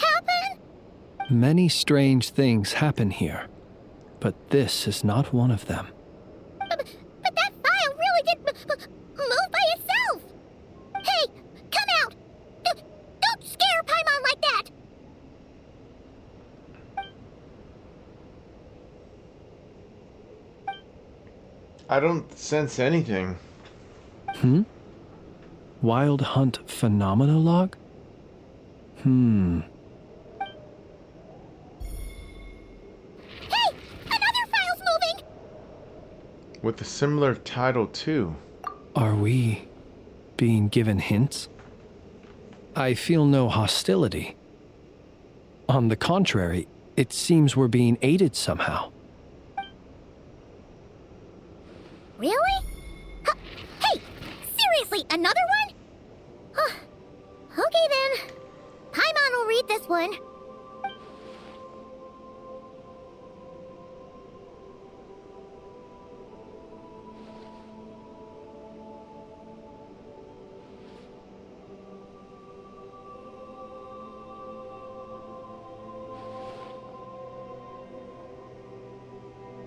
happen? Many strange things happen here, but this is not one of them. But that file really did move by itself. Hey, come out! Don't scare Paimon like that! I don't sense anything. Wild Hunt Phenomena Log? Hey! Another file's moving! With a similar title, too. Are we being given hints? I feel no hostility. On the contrary, it seems we're being aided somehow. Really? Hey! Seriously, another one? Okay then. Paimon will read this one.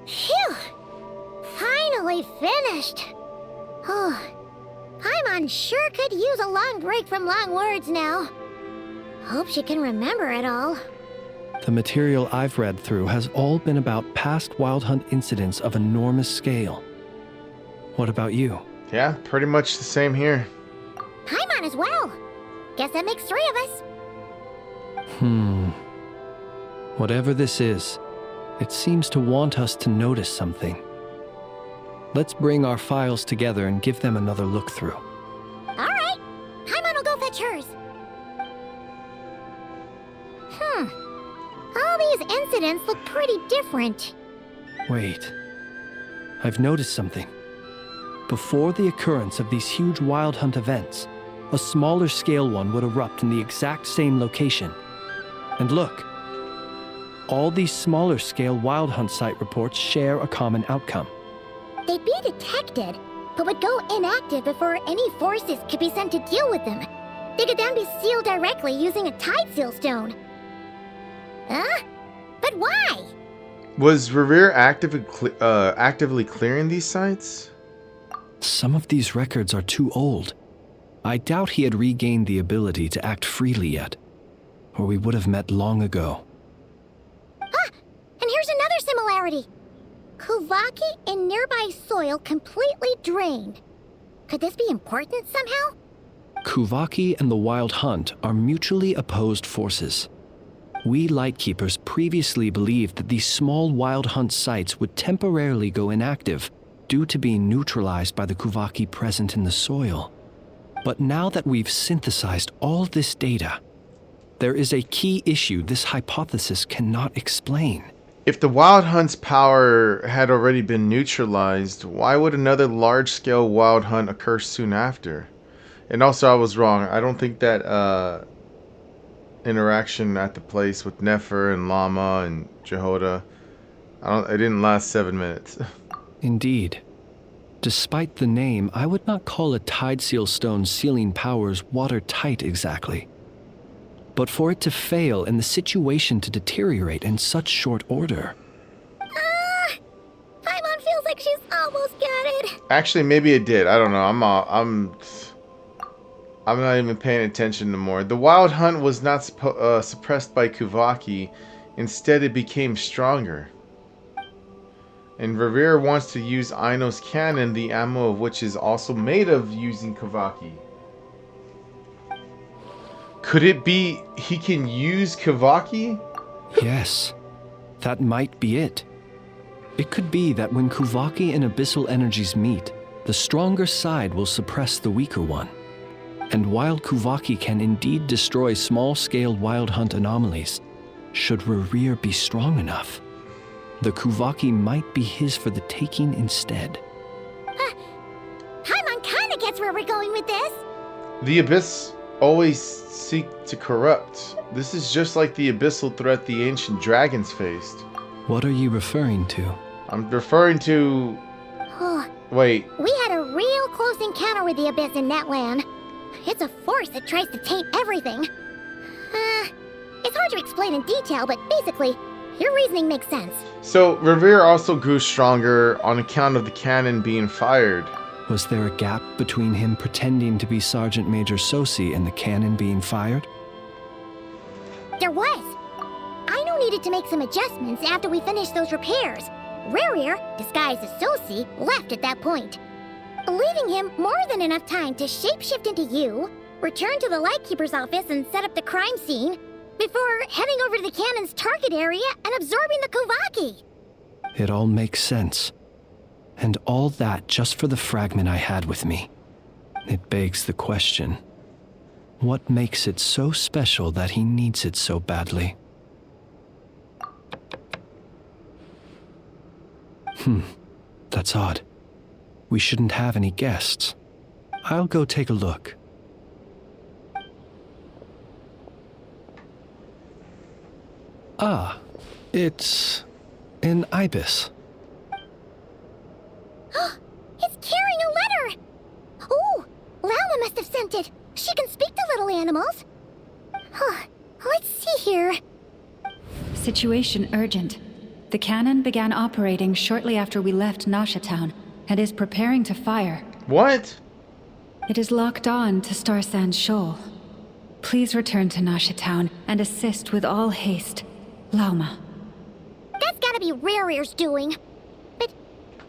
Phew! Finally finished. Oh, Paimon sure could use a long break from long words now. Hope she can remember it all. The material I've read through has all been about past Wild Hunt incidents of enormous scale. What about you? Yeah, pretty much the same here. Paimon as well. Guess that makes 3 of us. Whatever this is, it seems to want us to notice something. Let's bring our files together and give them another look through. All right. Paimon will go fetch hers. All these incidents look pretty different. Wait. I've noticed something. Before the occurrence of these huge Wild Hunt events, a smaller scale one would erupt in the exact same location. And look. All these smaller scale Wild Hunt site reports share a common outcome. They'd be detected, but would go inactive before any forces could be sent to deal with them. They could then be sealed directly using a tide seal stone. Huh? But why? Was Reverie actively clearing these sites? Some of these records are too old. I doubt he had regained the ability to act freely yet, or we would have met long ago. Ah! And here's another similarity. Kuvaki and nearby soil completely drained. Could this be important somehow? Kuvaki and the Wild Hunt are mutually opposed forces. We Lightkeepers previously believed that these small Wild Hunt sites would temporarily go inactive due to being neutralized by the Kuvaki present in the soil. But now that we've synthesized all this data, there is a key issue this hypothesis cannot explain. If the Wild Hunt's power had already been neutralized, why would another large-scale Wild Hunt occur soon after? And also, I was wrong. I don't think that interaction at the place with Nefer and Llama and Jehoda, it didn't last 7 minutes. Indeed. Despite the name, I would not call a Tideseal Stone's sealing powers watertight exactly. But for it to fail and the situation to deteriorate in such short order... Paimon feels like she's almost got it. Actually, maybe it did. I don't know. I'm not even paying attention anymore. The Wild Hunt was not suppressed by Kuvaki. Instead, it became stronger. And Revere wants to use Aino's cannon, the ammo of which is also made of using Kuvaki. Could it be he can use Kuvaki? Yes, that might be it. It could be that when Kuvaki and Abyssal energies meet, the stronger side will suppress the weaker one. And while Kuvaki can indeed destroy small-scale Wild Hunt anomalies, should Revere be strong enough, the Kuvaki might be his for the taking instead. Paimon kinda gets where we're going with this. The Abyss always seek to corrupt. This is just like the abyssal threat the ancient dragons faced. What are you referring to? I'm referring to... Wait. We had a real close encounter with the Abyss in Netland. It's a force that tries to taint everything. It's hard to explain in detail, but basically, your reasoning makes sense. So, Revere also grew stronger on account of the cannon being fired. Was there a gap between him pretending to be Sergeant Major Sosi and the cannon being fired? There was. Aino needed to make some adjustments after we finished those repairs. Rarier, disguised as Sosi, left at that point, leaving him more than enough time to shapeshift into you, return to the Lightkeeper's office and set up the crime scene, before heading over to the cannon's target area and absorbing the Kuvaki. It all makes sense. And all that just for the fragment I had with me. It begs the question, what makes it so special that he needs it so badly? That's odd. We shouldn't have any guests. I'll go take a look. Ah, it's an ibis. It's carrying a letter! Oh, Lala must have sent it. She can speak to little animals. Let's see here. Situation urgent. The cannon began operating shortly after we left Nasha Town and is preparing to fire. What? It is locked on to Star Sand Shoal. Please return to Nasha Town and assist with all haste. Lauma. That's gotta be Rarier's doing. But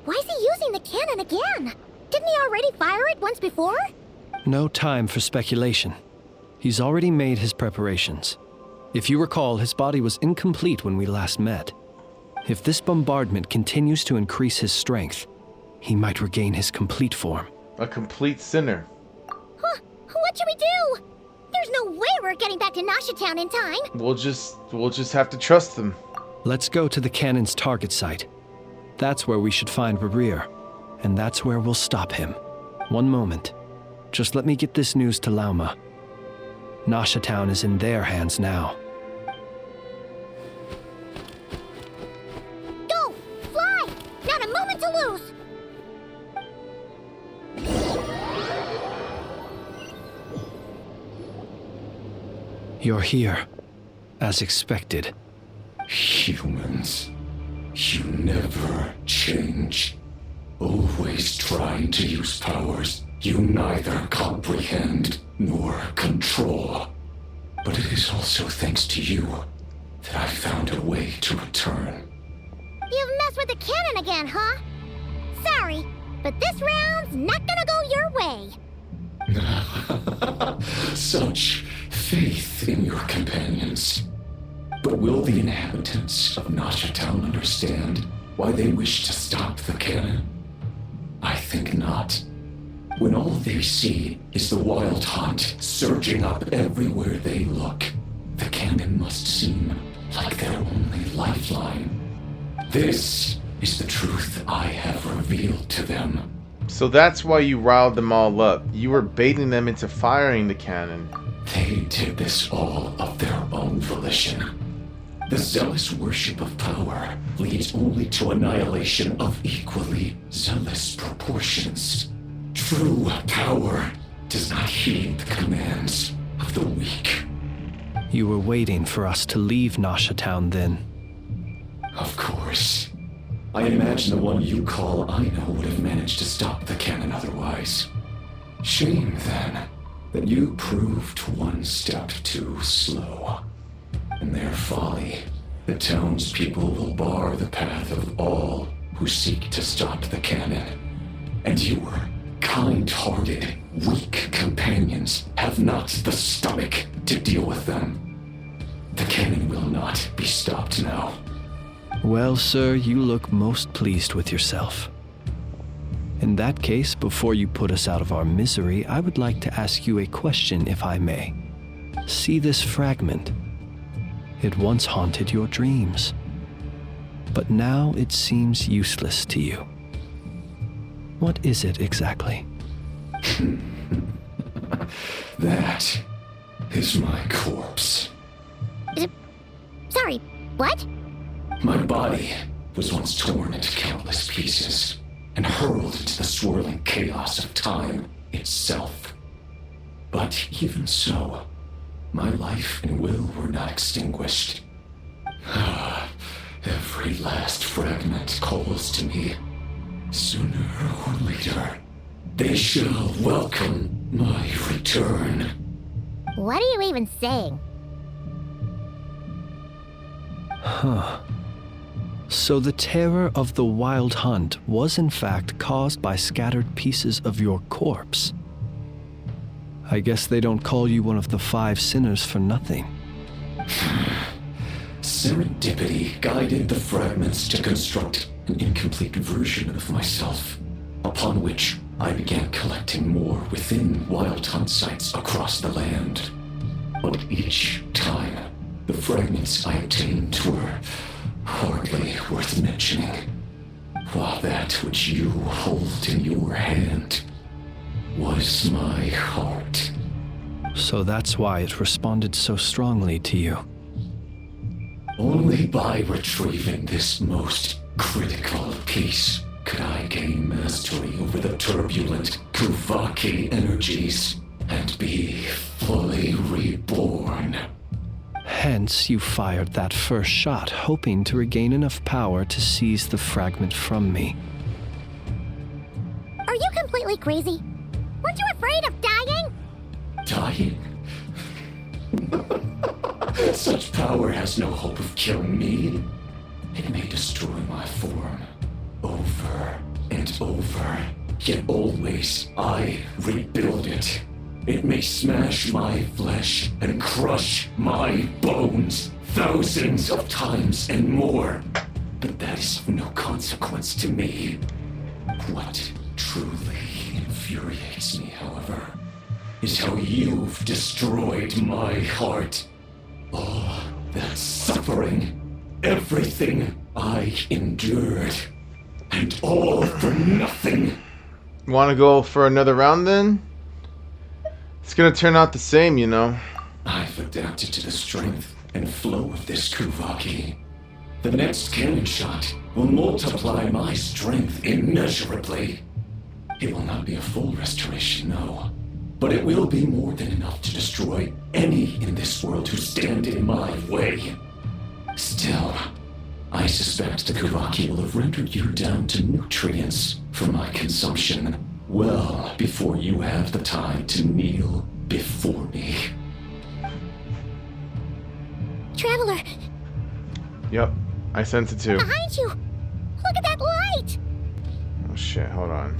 why is he using the cannon again? Didn't he already fire it once before? No time for speculation. He's already made his preparations. If you recall, his body was incomplete when we last met. If this bombardment continues to increase his strength, he might regain his complete form. A complete sinner. What should we do? There's no way we're getting back to Nasha Town in time. We'll just have to trust them. Let's go to the cannon's target site. That's where we should find Revere, and that's where we'll stop him. One moment. Just let me get this news to Lauma. Nasha Town is in their hands now. Go! Fly! Not a moment to lose! You're here, as expected. Humans, you never change. Always trying to use powers you neither comprehend nor control. But it is also thanks to you that I found a way to return. You've messed with the cannon again, huh? Sorry, but this round's not gonna go your way. Such faith in your companions. But will the inhabitants of Nasha Town understand why they wish to stop the cannon? I think not. When all they see is the Wild Hunt surging up everywhere they look, the cannon must seem like their only lifeline. This is the truth I have revealed to them. So that's why you riled them all up. You were baiting them into firing the cannon. They did this all of their own volition. The zealous worship of power leads only to annihilation of equally zealous proportions. True power does not heed the commands of the weak. You were waiting for us to leave Nasha Town then. Of course. I imagine the one you call Aino would have managed to stop the cannon otherwise. Shame, then, that you proved one step too slow. In their folly, the townspeople will bar the path of all who seek to stop the cannon. And your kind-hearted, weak companions have not the stomach to deal with them. The cannon will not be stopped now. Well, sir, you look most pleased with yourself. In that case, before you put us out of our misery, I would like to ask you a question, if I may. See this fragment? It once haunted your dreams, but now it seems useless to you. What is it exactly? That is my corpse. Sorry, what? My body was once torn into countless pieces and hurled into the swirling chaos of time itself. But even so, my life and will were not extinguished. Every last fragment calls to me. Sooner or later, they shall welcome my return. What are you even saying? Huh. So the terror of the Wild Hunt was in fact caused by scattered pieces of your corpse. I guess they don't call you one of the 5 sinners for nothing. Serendipity guided the fragments to construct an incomplete version of myself, upon which I began collecting more within Wild Hunt sites across the land. But each time, the fragments I obtained were hardly worth mentioning, while that which you hold in your hand was my heart. So that's why it responded so strongly to you. Only by retrieving this most critical piece could I gain mastery over the turbulent Kuvaki energies and be fully reborn. Hence, you fired that first shot, hoping to regain enough power to seize the fragment from me. Are you completely crazy? Weren't you afraid of dying? Dying? Such power has no hope of killing me. It may destroy my form over and over, yet always I rebuild it. It may smash my flesh and crush my bones thousands of times and more, but that is of no consequence to me. What truly infuriates me, however, is how you've destroyed my heart. All that suffering, everything I endured, and all for nothing. Want to go for another round then? It's gonna turn out the same, you know. I've adapted to the strength and flow of this Kuvaki. The next cannon shot will multiply my strength immeasurably. It will not be a full restoration, no. But it will be more than enough to destroy any in this world who stand in my way. Still, I suspect the Kuvaki will have rendered you down to nutrients for my consumption well before you have the time to kneel before me. Traveler! Yep, I sense it too. Behind you! Look at that light! Oh shit, hold on.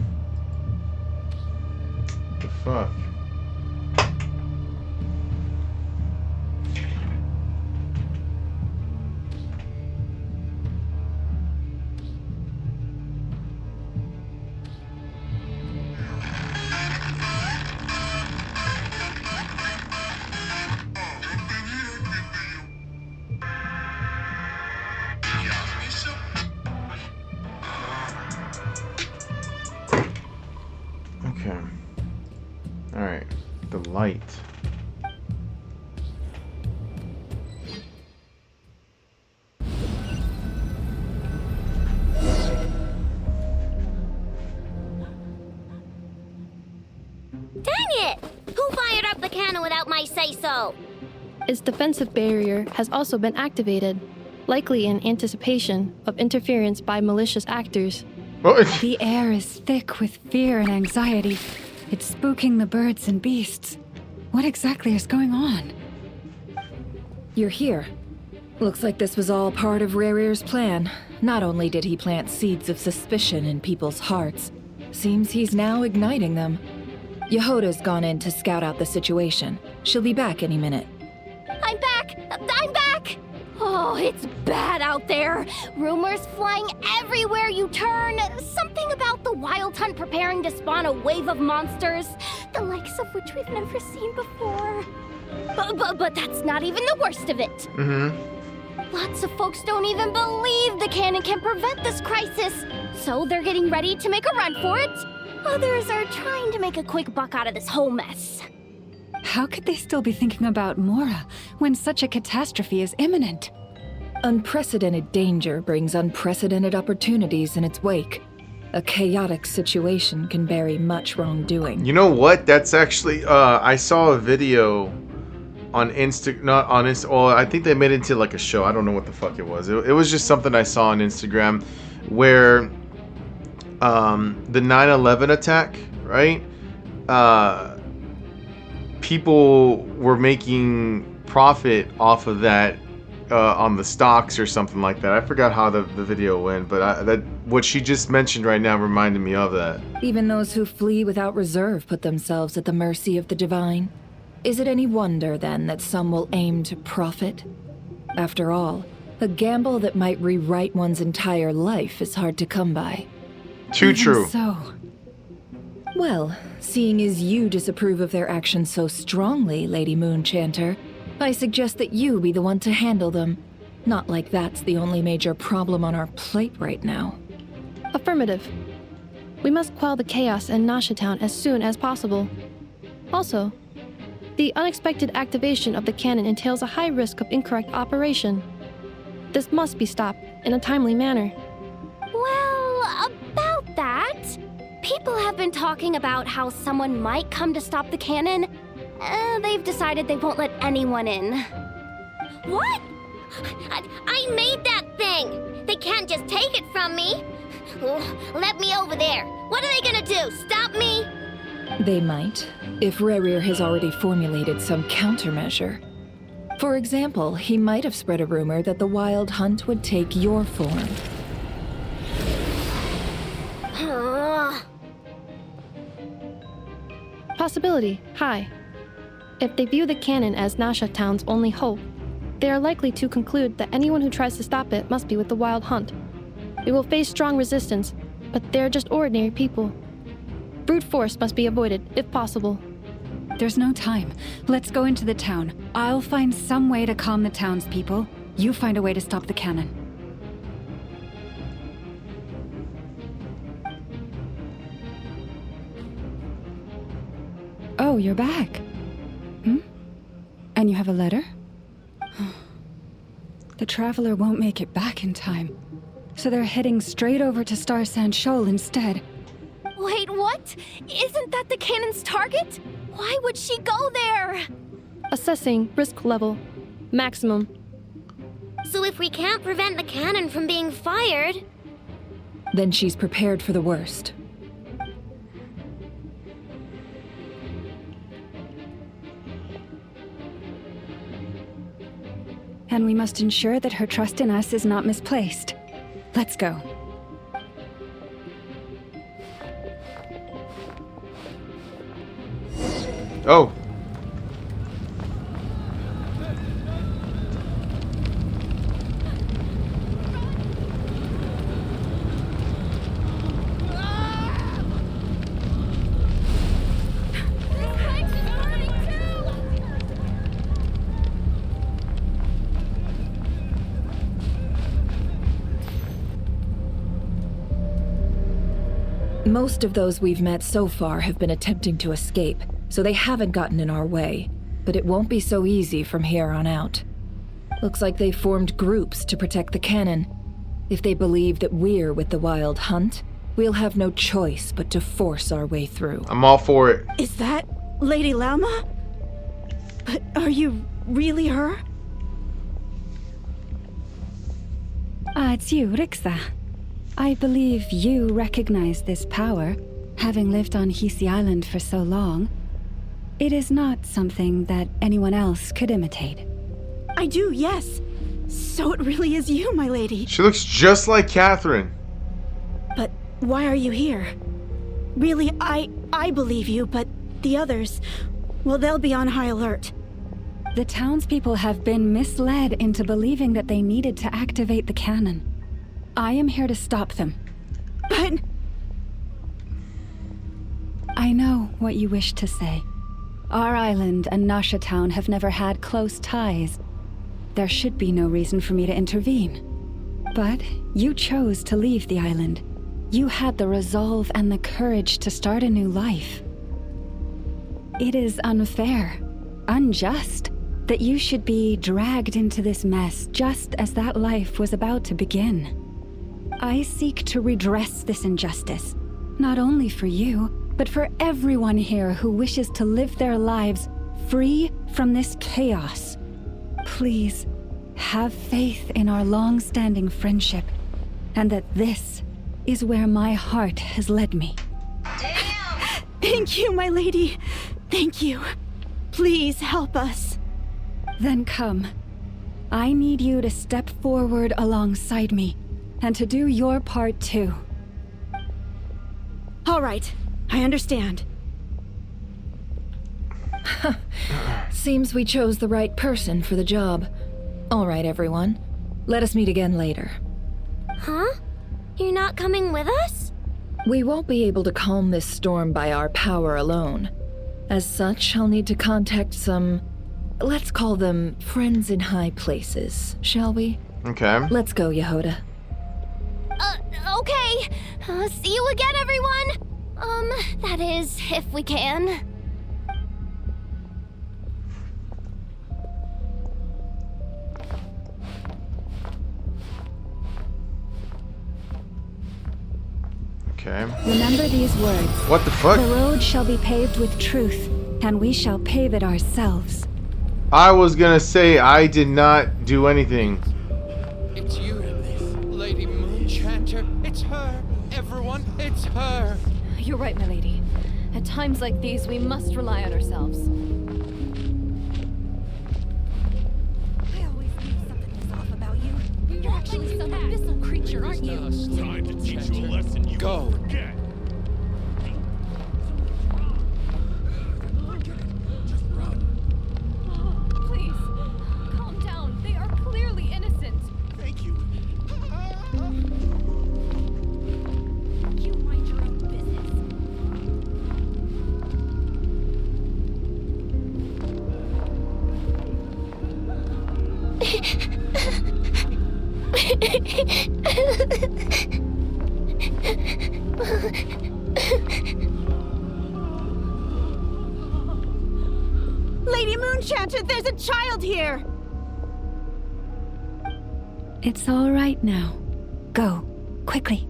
What the fuck? light. Dang it! Who fired up the cannon without my say-so? Its defensive barrier has also been activated, likely in anticipation of interference by malicious actors. The air is thick with fear and anxiety. It's spooking the birds and beasts. What exactly is going on? You're here. Looks like this was all part of Rerir's plan. Not only did he plant seeds of suspicion in people's hearts, seems he's now igniting them. Yehoda's gone in to scout out the situation. She'll be back any minute. I'm back! I'm back! Oh, it's bad out there. Rumors flying everywhere you turn. Something about the Wild Hunt preparing to spawn a wave of monsters, the likes of which we've never seen before. But that's not even the worst of it. Mm-hmm. Lots of folks don't even believe the cannon can prevent this crisis, so they're getting ready to make a run for it. Others are trying to make a quick buck out of this whole mess. How could they still be thinking about Mora when such a catastrophe is imminent? Unprecedented danger brings unprecedented opportunities in its wake. A chaotic situation can bury much wrongdoing. You know what? That's actually I saw a video on well, I think they made it into like a show. I don't know what the fuck it was. It was just something I saw on Instagram where the 9/11 attack, right? People were making profit off of that on the stocks or something like that. I forgot how the video went, but that what she just mentioned right now reminded me of that. Even those who flee without reserve put themselves at the mercy of the divine. Is it any wonder, then, that some will aim to profit? After all, a gamble that might rewrite one's entire life is hard to come by. Too true. So, well, seeing as you disapprove of their actions so strongly, Lady Moonchanter, I suggest that you be the one to handle them. Not like that's the only major problem on our plate right now. Affirmative. We must quell the chaos in Nasha Town as soon as possible. Also, the unexpected activation of the cannon entails a high risk of incorrect operation. This must be stopped in a timely manner. Well, about that, people have been talking about how someone might come to stop the cannon. They've decided they won't let anyone in. What? I made that thing! They can't just take it from me! Let me over there! What are they gonna do, stop me? They might, if Rerir has already formulated some countermeasure. For example, he might have spread a rumor that the Wild Hunt would take your form. Possibility high. If they view the cannon as Nasha Town's only hope, they are likely to conclude that anyone who tries to stop it must be with the Wild Hunt. We will face strong resistance, but they're just ordinary people. Brute force must be avoided, if possible. there's no time. Let's go into the town. I'll find some way to calm the townspeople. You find a way to stop the cannon. Oh, you're back. And you have a letter? The Traveler won't make it back in time. So they're heading straight over to Star Sand Shoal instead. Wait, what? Isn't that the cannon's target? Why would she go there? Assessing risk level. Maximum. So if we can't prevent the cannon from being fired... Then she's prepared for the worst. And we must ensure that her trust in us is not misplaced. Let's go. Oh. Most of those we've met so far have been attempting to escape. so they haven't gotten in our way. But it won't be so easy from here on out. Looks like they formed groups to protect the cannon. If they believe that we're with the Wild Hunt, we'll have no choice but to force our way through. I'm all for it. Is that Lady Lauma? But are you really her? It's you, Rixa. I believe you recognize this power, having lived on Hisi Island for so long. It is not something that anyone else could imitate. I do, yes. So it really is you, my lady. She looks just like Catherine. But why are you here? Really, I believe you, but the others, well, they'll be on high alert. The townspeople have been misled into believing that they needed to activate the cannon. I am here to stop them. But... I know what you wish to say. Our island and Nasha Town have never had close ties. There should be no reason for me to intervene. But you chose to leave the island. You had the resolve and the courage to start a new life. It is unfair, unjust, that you should be dragged into this mess just as that life was about to begin. I seek to redress this injustice, not only for you, but for everyone here who wishes to live their lives free from this chaos. Please, have faith in our long-standing friendship, and that this is where my heart has led me. Thank you, my lady. Thank you. Please help us. Then come. I need you to step forward alongside me, and to do your part too. All right. I understand. Seems we chose the right person for the job. All right, everyone. Let us meet again later. Huh? You're not coming with us? We won't be able to calm this storm by our power alone. As such, I'll need to contact some... let's call them friends in high places, shall we? Okay. Let's go, Yehoda. Okay. See you again, everyone! That is, if we can. Okay. Remember these words. What the fuck? The road shall be paved with truth, and we shall pave it ourselves. I was gonna say I did not do anything. It's you, Lady Moonchanter. It's her. Everyone, it's her. You're right, my lady. At times like these, we must rely on ourselves. I always knew something was off about you. You're actually some abyssal creature, aren't you? It's time to teach you a lesson you go. Forget. Please, calm down. They are clearly innocent. Thank you. You mind your own Lady Moonchanter, there's a child here! It's all right now. Go, quickly.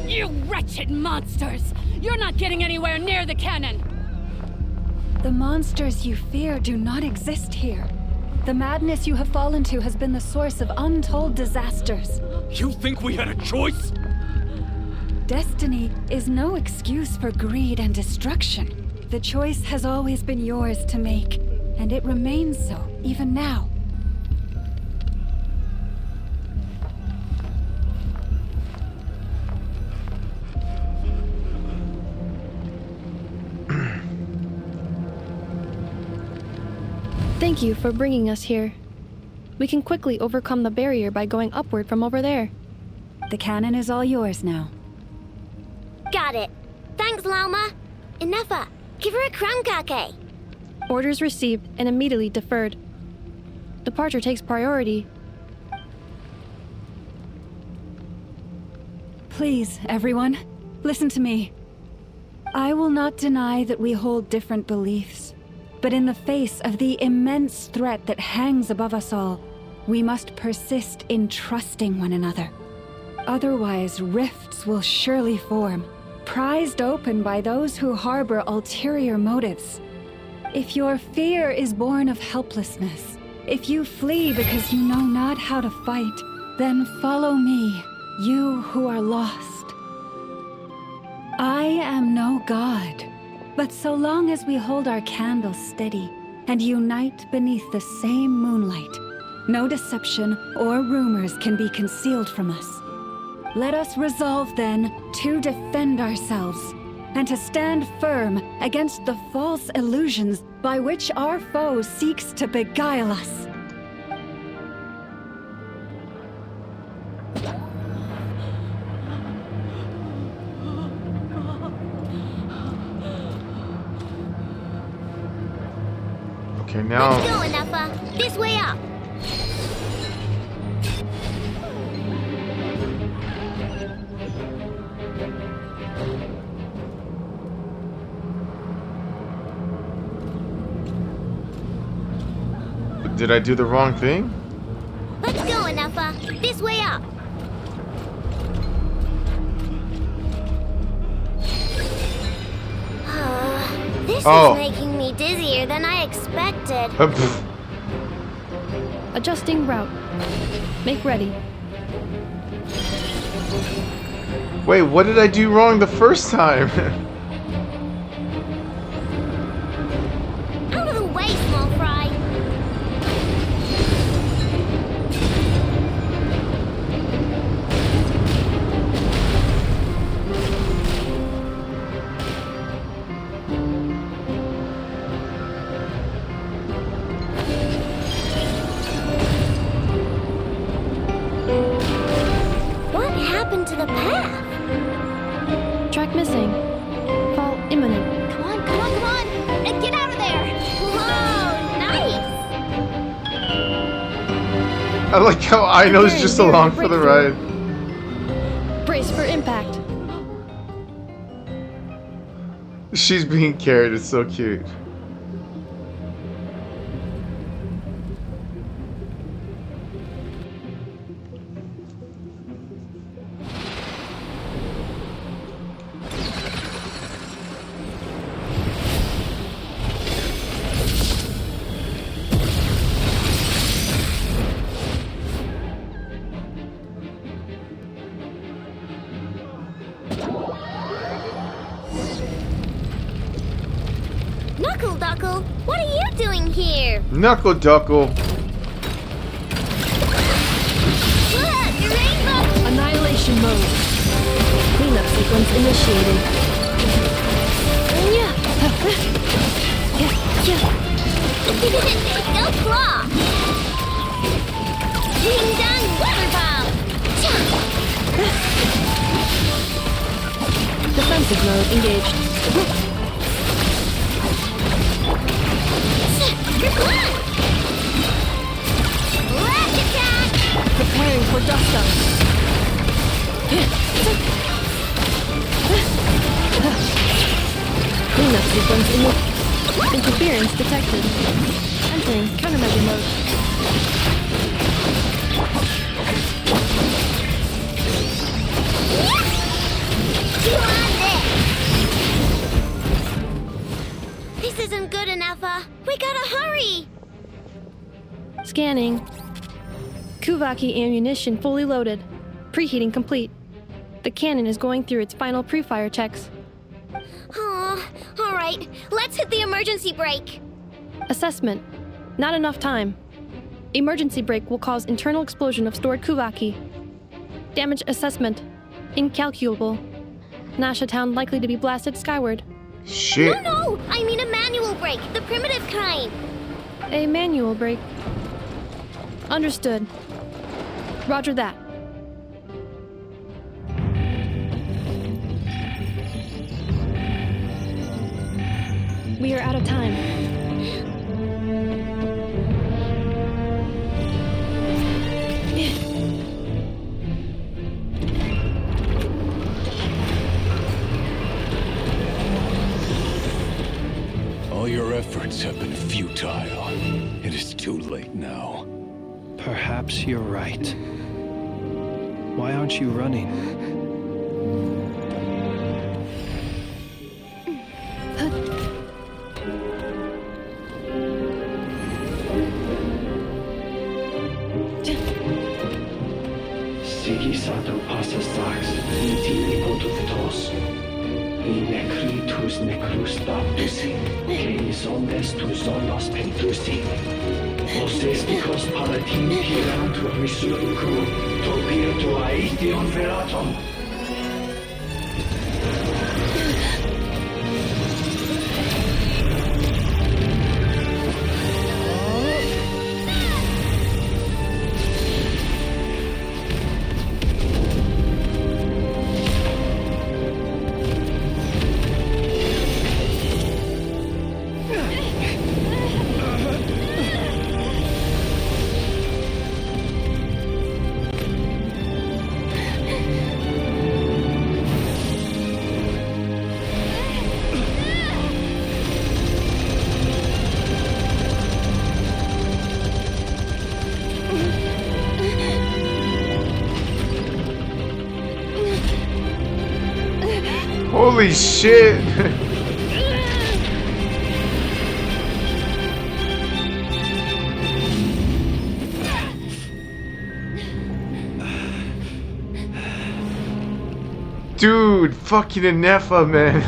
You wretched monsters! You're not getting anywhere near the cannon! The monsters you fear do not exist here. The madness you have fallen to has been the source of untold disasters. You think we had a choice? Destiny is no excuse for greed and destruction. The choice has always been yours to make, and it remains so, even now. Thank you for bringing us here. We can quickly overcome the barrier by going upward from over there. The cannon is all yours now. Got it. Thanks, Lauma. Inefa, Give her a crumb cake. Orders received and immediately deferred. Departure takes priority. Please, everyone, listen to me. I will not deny that we hold different beliefs, but in the face of the immense threat that hangs above us all, we must persist in trusting one another. Otherwise, rifts will surely form, prized open by those who harbor ulterior motives. If your fear is born of helplessness, if you flee because you know not how to fight, then follow me, you who are lost. I am no god, but so long as we hold our candles steady and unite beneath the same moonlight, no deception or rumors can be concealed from us. Let us resolve then to defend ourselves and to stand firm against the false illusions by which our foe seeks to beguile us. Okay, now. Let's go, Anafa. This way up. Did I do the wrong thing? Let's go, Anafa. This way up. This is making me dizzier than I expected. Adjusting route. Make ready. Wait, what did I do wrong the first time? Out of the way, small fry. What happened to the path? Track missing. Fall imminent. Come on, come on, come on! And get out of there! Whoa, nice! I like how Aino's just along for the ride. Brace for impact. She's being carried, it's so cute. Knuckle Duckle, what are you doing here? Knuckle Duckle. Look, your rainbow! Annihilation mode. Cleanup sequence initiated. Go claw! Ding dong water bomb! Defensive mode engaged. Lash attack! Preparing for dust up. Cleanup sequence interference detected. Entering countermeasure mode. You on this isn't good enough, we gotta hurry! Scanning. Kuvaki ammunition fully loaded. Preheating complete. The cannon is going through its final pre-fire checks. Oh, alright, let's hit the emergency brake. Assessment. Not enough time. Emergency brake will cause internal explosion of stored Kuvaki. Damage assessment. Incalculable. Nasha Town likely to be blasted skyward. Shit. No, I mean a manual brake, the primitive kind. A manual brake. Understood. Roger that. We are out of time. All your efforts have been futile. It is too late now. Perhaps you're right. Why aren't you running? Sigisato passas sax, intili potutos. I necritus necrus baptusi, que ondes tu zonos pentusi. Osesticos palatin pirantur resurcu, topirtu aethion feratum. Holy shit! Dude, fucking Nefa, man.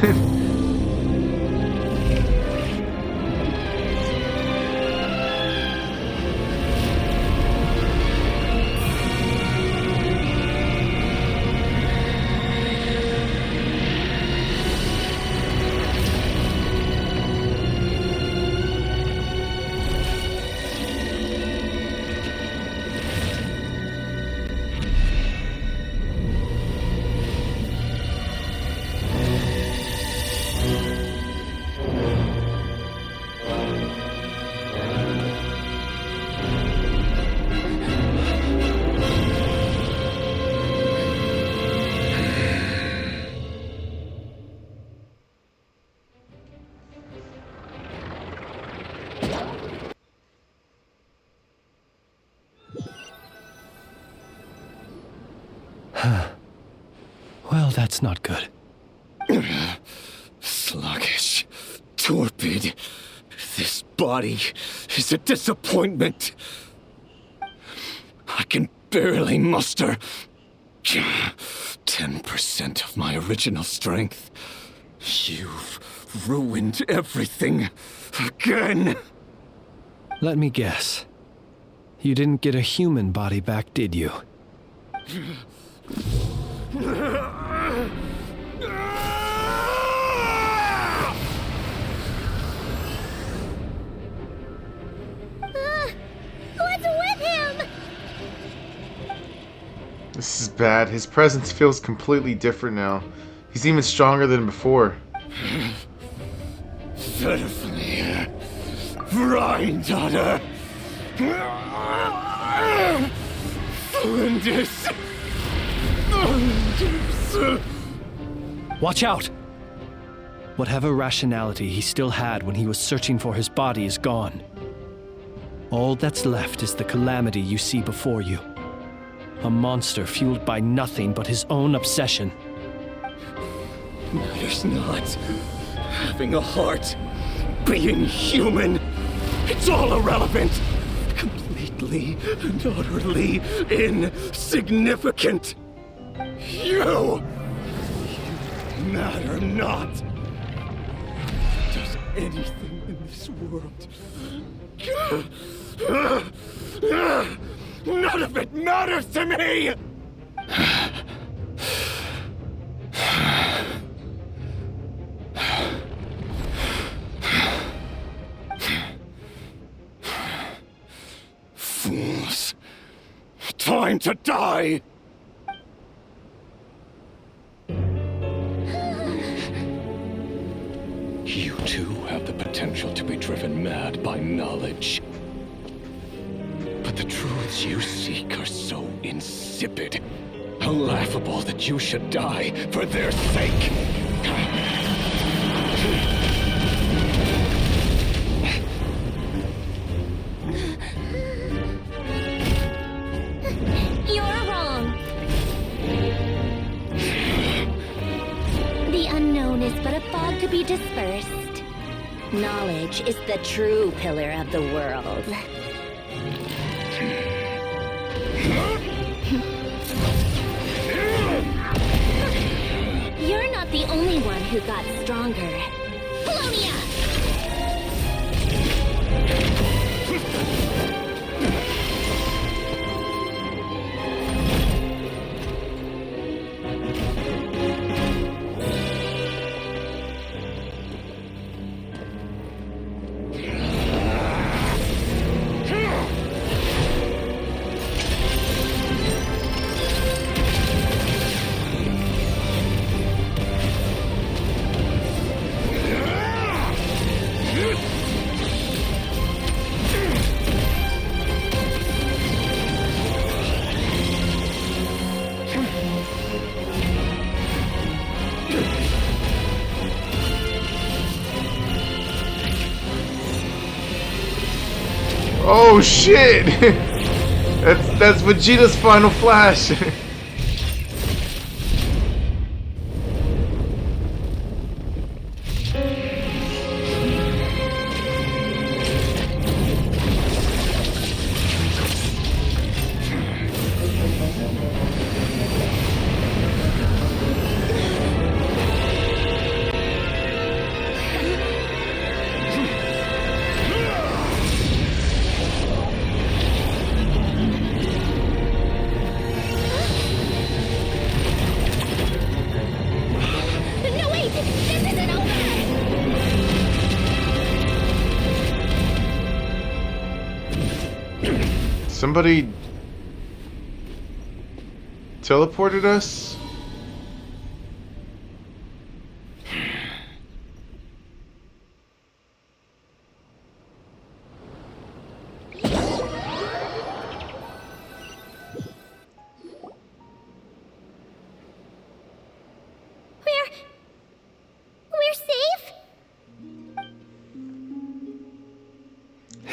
Well, that's not good. Sluggish. Torpid. This body is a disappointment. I can barely muster 10% of my original strength. You've ruined everything again. Let me guess. You didn't get a human body back, did you? What's with him? This is bad. His presence feels completely different now. He's even stronger than before. Verfnir. Rheindatter. Flinders. Watch out! Whatever rationality he still had when he was searching for his body is gone. All that's left is the calamity you see before you. A monster fueled by nothing but his own obsession. Matters not. Having a heart. Being human. It's all irrelevant. Completely and utterly insignificant. You matter not. Does anything in this world. None of it matters to me! Fools. Time to die! You too have the potential potential to be driven mad by knowledge. But the truths you seek are so insipid, how laughable that you should die for their sake. You're wrong. The unknown is but a fog to be dispersed. Knowledge is the true pillar of the world. You're not the only one who got stronger. Polonia! Oh shit! That's Vegeta's final flash. No, wait! This isn't over! Somebody teleported us? We're safe?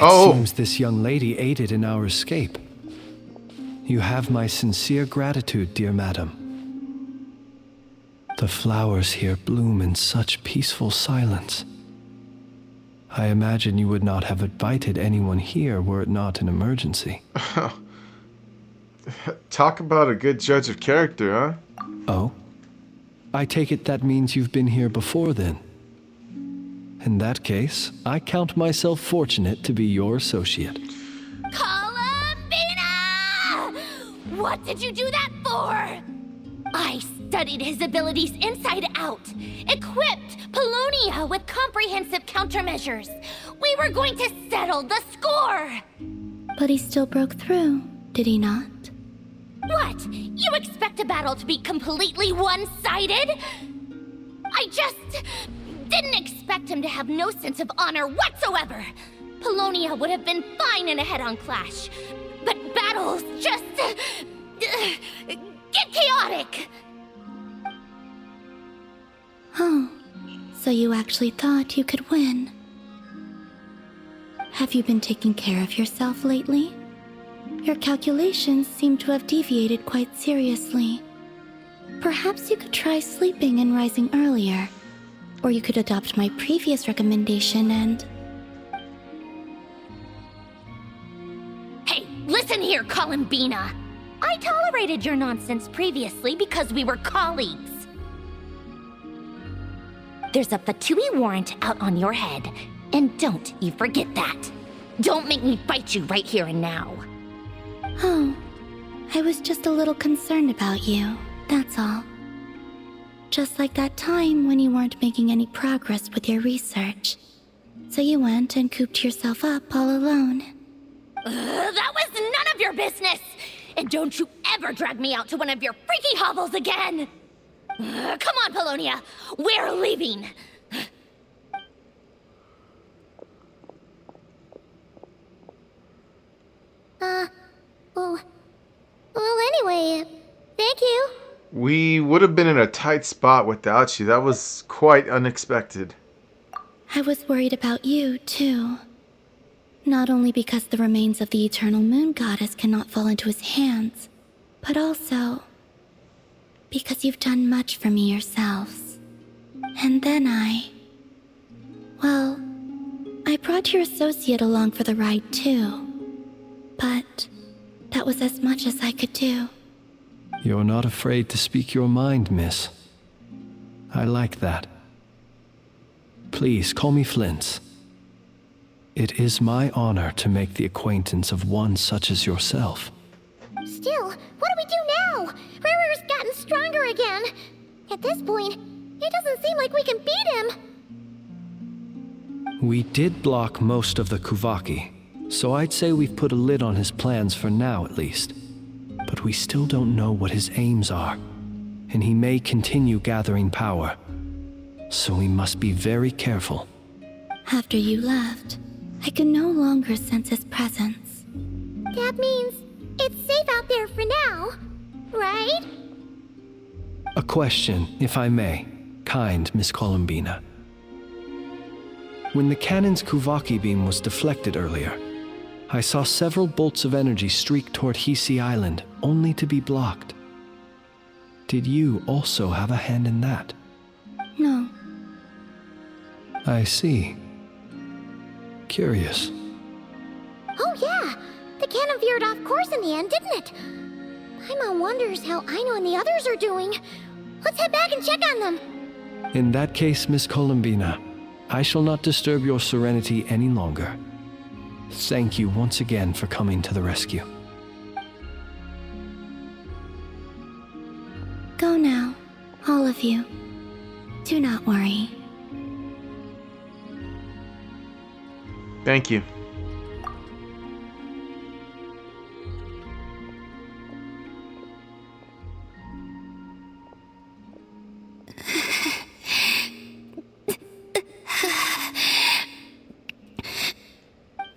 Oh. It seems this young lady aided in our escape. You have my sincere gratitude, dear madam. The flowers here bloom in such peaceful silence. I imagine you would not have invited anyone here were it not an emergency. Talk about a good judge of character, huh? Oh? I take it that means you've been here before then. In that case, I count myself fortunate to be your associate. Columbina! What did you do that for? I studied his abilities inside out, equipped Polonia with comprehensive countermeasures. We were going to settle the score! But he still broke through, did he not? What? You expect a battle to be completely one-sided? I just didn't expect him to have no sense of honor whatsoever. Polonia would have been fine in a head-on clash, but battles just get chaotic. Oh, so you actually thought you could win. Have you been taking care of yourself lately? Your calculations seem to have deviated quite seriously. Perhaps you could try sleeping and rising earlier. Or you could adopt my previous recommendation and... Hey, listen here, Columbina. I tolerated your nonsense previously because we were colleagues. There's a Fatui warrant out on your head, and don't you forget that. Don't make me fight you right here and now. Oh, I was just a little concerned about you, that's all. Just like that time when you weren't making any progress with your research. So you went and cooped yourself up all alone. That was none of your business! And don't you ever drag me out to one of your freaky hovels again! Come on, Polonia! We're leaving! We would have been in a tight spot without you. That was quite unexpected. I was worried about you, too. Not only because the remains of the eternal moon goddess cannot fall into his hands, but also because you've done much for me yourselves. And then well, I brought your associate along for the ride, too. But that was as much as I could do. You're not afraid to speak your mind, miss. I like that. Please call me Flint. It is my honor to make the acquaintance of one such as yourself. Still, what do we do now? Riri's gotten stronger again. At this point, it doesn't seem like we can beat him. We did block most of the Kuvaki, so I'd say we've put a lid on his plans for now at least. But we still don't know what his aims are, and he may continue gathering power. So we must be very careful. After you left, I could no longer sense his presence. That means it's safe out there for now, right? A question, if I may, kind Miss Columbina. When the cannon's Kuvaki beam was deflected earlier, I saw several bolts of energy streak toward Hisi Island, only to be blocked. Did you also have a hand in that? No. I see. Curious. Oh yeah, the cannon veered off course in the end, didn't it? Paimon wonders how Aino and the others are doing. Let's head back and check on them. In that case, Miss Columbina, I shall not disturb your serenity any longer. Thank you once again for coming to the rescue. Go now, all of you. Do not worry. Thank you.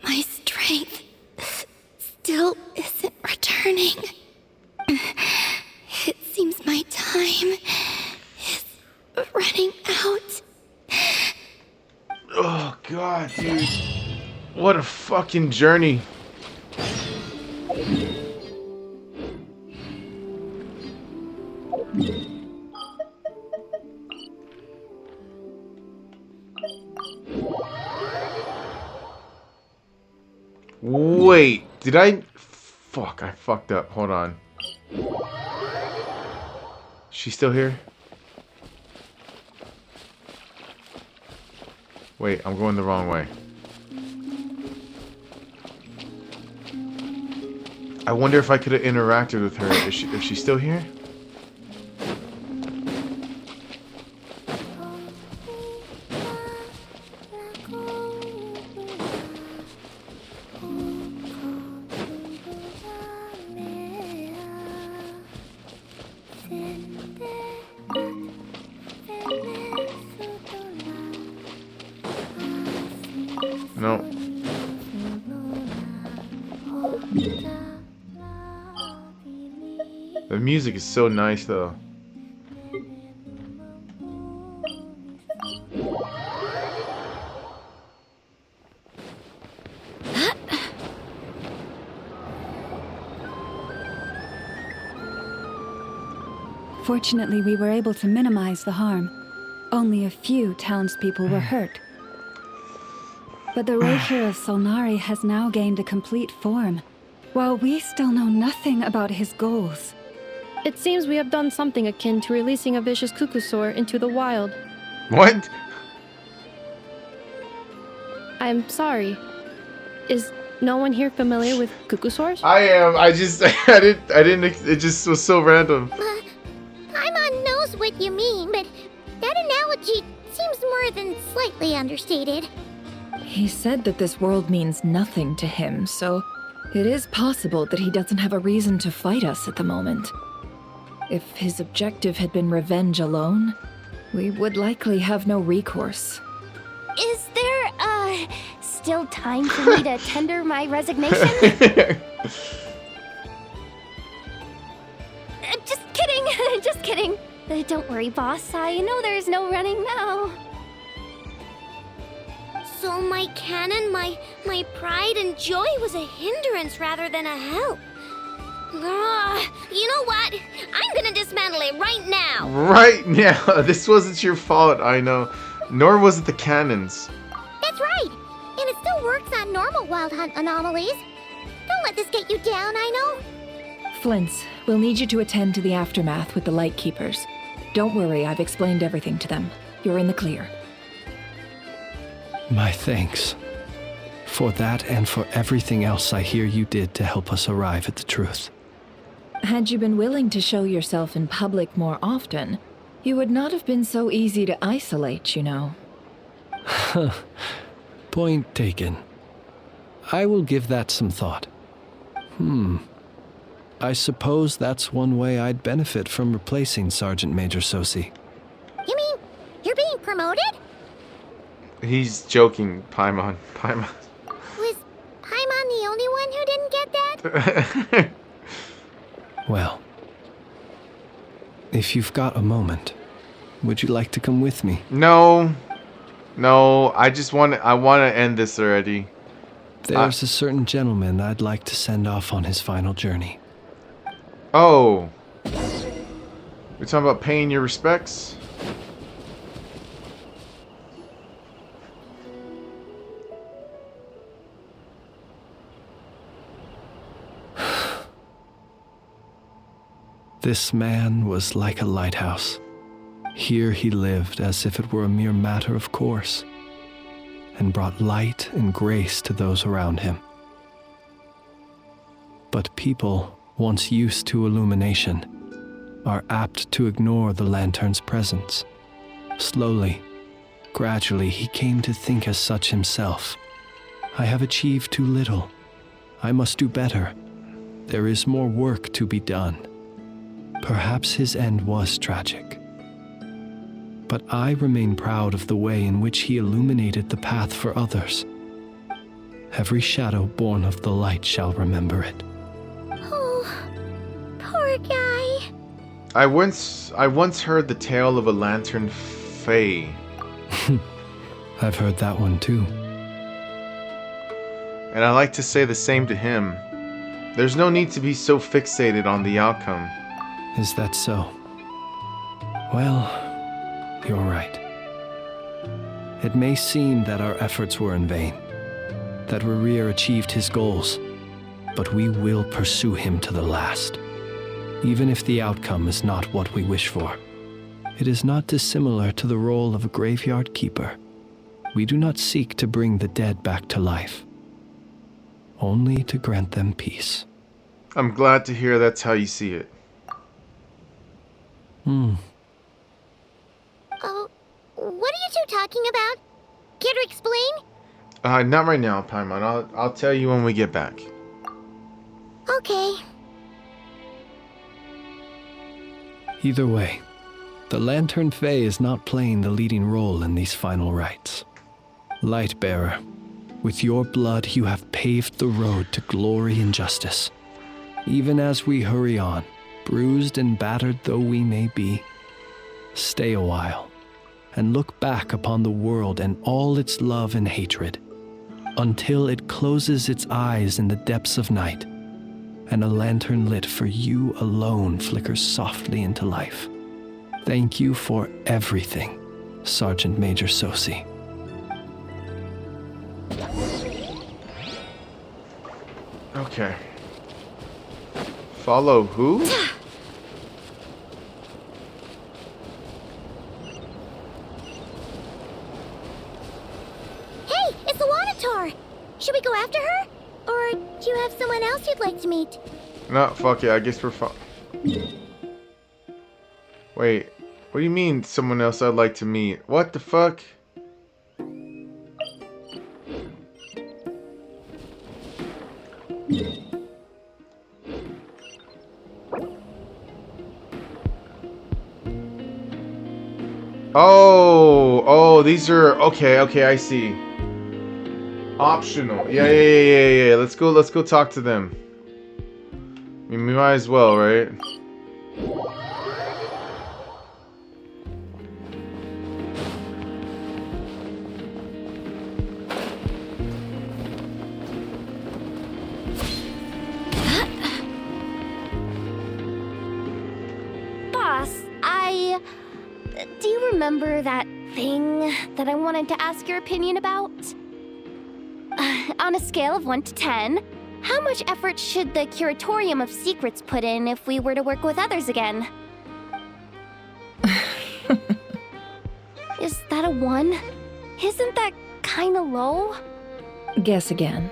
My strength still isn't returning. It seems my time is running out. Oh god, dude. What a fucking journey. Wait, did I... Fuck, I fucked up. Hold on. She's still here? Wait, I'm going the wrong way. I wonder if I could have interacted with her. Is she still here? No. The music is so nice though. Fortunately, we were able to minimize the harm. Only a few townspeople were hurt. But the Rapier of Solnari has now gained a complete form, while we still know nothing about his goals. It seems we have done something akin to releasing a vicious Kukusaur into the wild. What? I'm sorry. Is no one here familiar with Kukusaurs? I am. I didn't. It just was so random. Paimon knows what you mean, but that analogy seems more than slightly understated. He said that this world means nothing to him, so it is possible that he doesn't have a reason to fight us at the moment. If his objective had been revenge alone, we would likely have no recourse. Is there, still time for me to tender my resignation? Just kidding, just kidding. don't worry, boss. I know there's no running now. So my cannon, my pride and joy was a hindrance rather than a help. You know what? I'm gonna dismantle it right now. Right now. This wasn't your fault, I know. Nor was it the cannons. That's right. And it still works on normal Wild Hunt anomalies. Don't let this get you down, I know. Flints, we'll need you to attend to the aftermath with the Lightkeepers. Don't worry, I've explained everything to them. You're in the clear. My thanks. For that and for everything else I hear you did to help us arrive at the truth. Had you been willing to show yourself in public more often, you would not have been so easy to isolate, you know. Point taken. I will give that some thought. I suppose that's one way I'd benefit from replacing Sergeant Major Sosi. You mean you're being promoted? He's joking, Paimon. Paimon. Was Paimon the only one who didn't get that? Well, if you've got a moment, would you like to come with me? No, I want to end this already. There's a certain gentleman I'd like to send off on his final journey. Oh. We're talking about paying your respects? This man was like a lighthouse. Here he lived as if it were a mere matter of course, and brought light and grace to those around him. But people, once used to illumination, are apt to ignore the lantern's presence. Slowly, gradually, he came to think as such himself. I have achieved too little. I must do better. There is more work to be done. Perhaps his end was tragic. But I remain proud of the way in which he illuminated the path for others. Every shadow born of the light shall remember it. Oh, poor guy. I once heard the tale of a lantern fae. I've heard that one too. And I like to say the same to him. There's no need to be so fixated on the outcome. Is that so? Well, you're right. It may seem that our efforts were in vain, that Rerir achieved his goals, but we will pursue him to the last, even if the outcome is not what we wish for. It is not dissimilar to the role of a graveyard keeper. We do not seek to bring the dead back to life, only to grant them peace. I'm glad to hear that's how you see it. Oh, what are you two talking about? Care to explain? Not right now, Paimon. I'll tell you when we get back. Okay. Either way, the Lantern Fae is not playing the leading role in these final rites. Lightbearer, with your blood you have paved the road to glory and justice. Even as we hurry on, bruised and battered though we may be, stay a while and look back upon the world and all its love and hatred, until it closes its eyes in the depths of night, and a lantern lit for you alone flickers softly into life. Thank you for everything, Sergeant Major Sosi. Okay. Follow who? Hey, it's the Wadatar! Should we go after her? Or do you have someone else you'd like to meet? No, fuck it. I guess we're Wait, what do you mean someone else I'd like to meet? What the fuck? Oh, these are okay, I see. Optional. Yeah. Let's go talk to them. I mean, we might as well, right? do you remember that thing that I wanted to ask your opinion about? On a scale of 1 to 10, how much effort should the Curatorium of Secrets put in if we were to work with others again? Is that a 1? Isn't that kinda low? Guess again.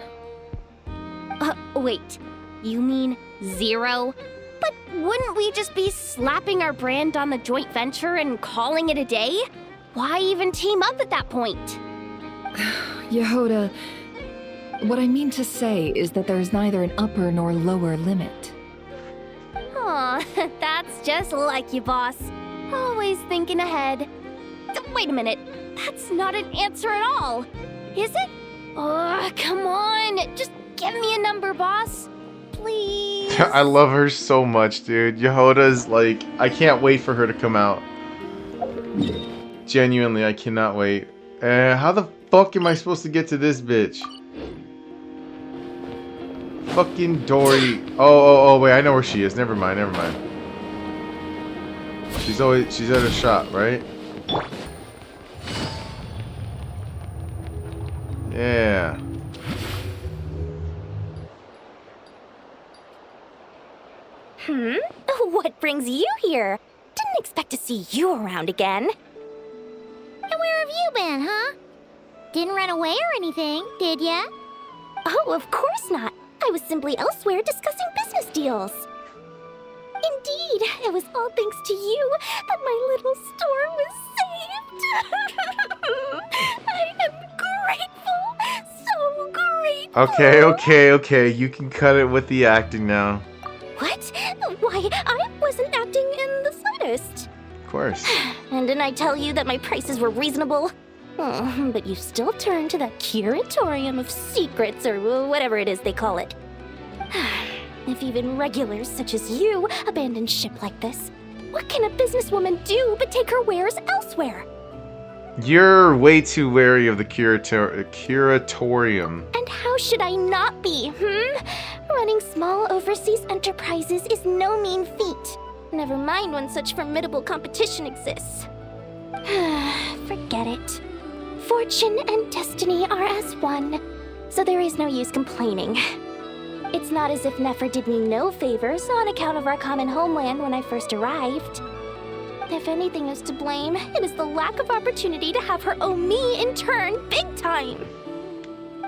Wait. You mean 0? But wouldn't we just be slapping our brand on the joint venture and calling it a day? Why even team up at that point? Yehoda, what I mean to say is that there's neither an upper nor lower limit. Aw, that's just like you, boss. Always thinking ahead. Wait a minute. That's not an answer at all. Is it? Oh, come on. Just give me a number, boss. Please. I love her so much, dude. Yehoda's like, I can't wait for her to come out. Genuinely, I cannot wait. How the fuck am I supposed to get to this bitch? Fucking Dory. Oh, wait, I know where she is. Never mind. She's at a shop, right? Yeah. What brings you here? Didn't expect to see you around again. And where have you been, huh? Didn't run away or anything, did ya? Oh, of course not. I was simply elsewhere discussing business deals. Indeed, it was all thanks to you that my little store was saved. I am grateful, so grateful. Okay. You can cut it with the acting now. What? Why, I wasn't acting in the slightest. Of course. And didn't I tell you that my prices were reasonable? Oh, but you still turn to that Curatorium of Secrets, or whatever it is they call it. If even regulars such as you abandon ship like this, what can a businesswoman do but take her wares elsewhere? You're way too wary of the Curatorium. And how should I not be, Running small overseas enterprises is no mean feat. Never mind when such formidable competition exists. Forget it. Fortune and destiny are as one, so there is no use complaining. It's not as if Nefer did me no favors on account of our common homeland when I first arrived. If anything is to blame, it is the lack of opportunity to have her owe me in turn big time.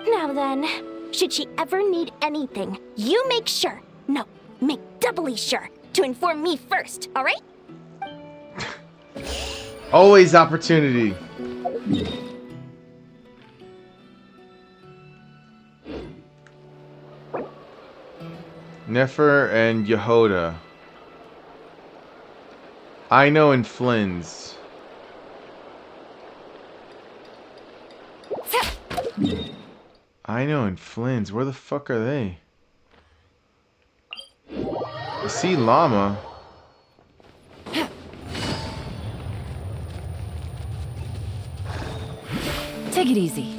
Now then, should she ever need anything, you make sure, make doubly sure, to inform me first, alright? Always opportunity. Nefer and Yehoda. I know in Flynn's. I know in Flynn's. Where the fuck are they? I see Llama. Take it easy.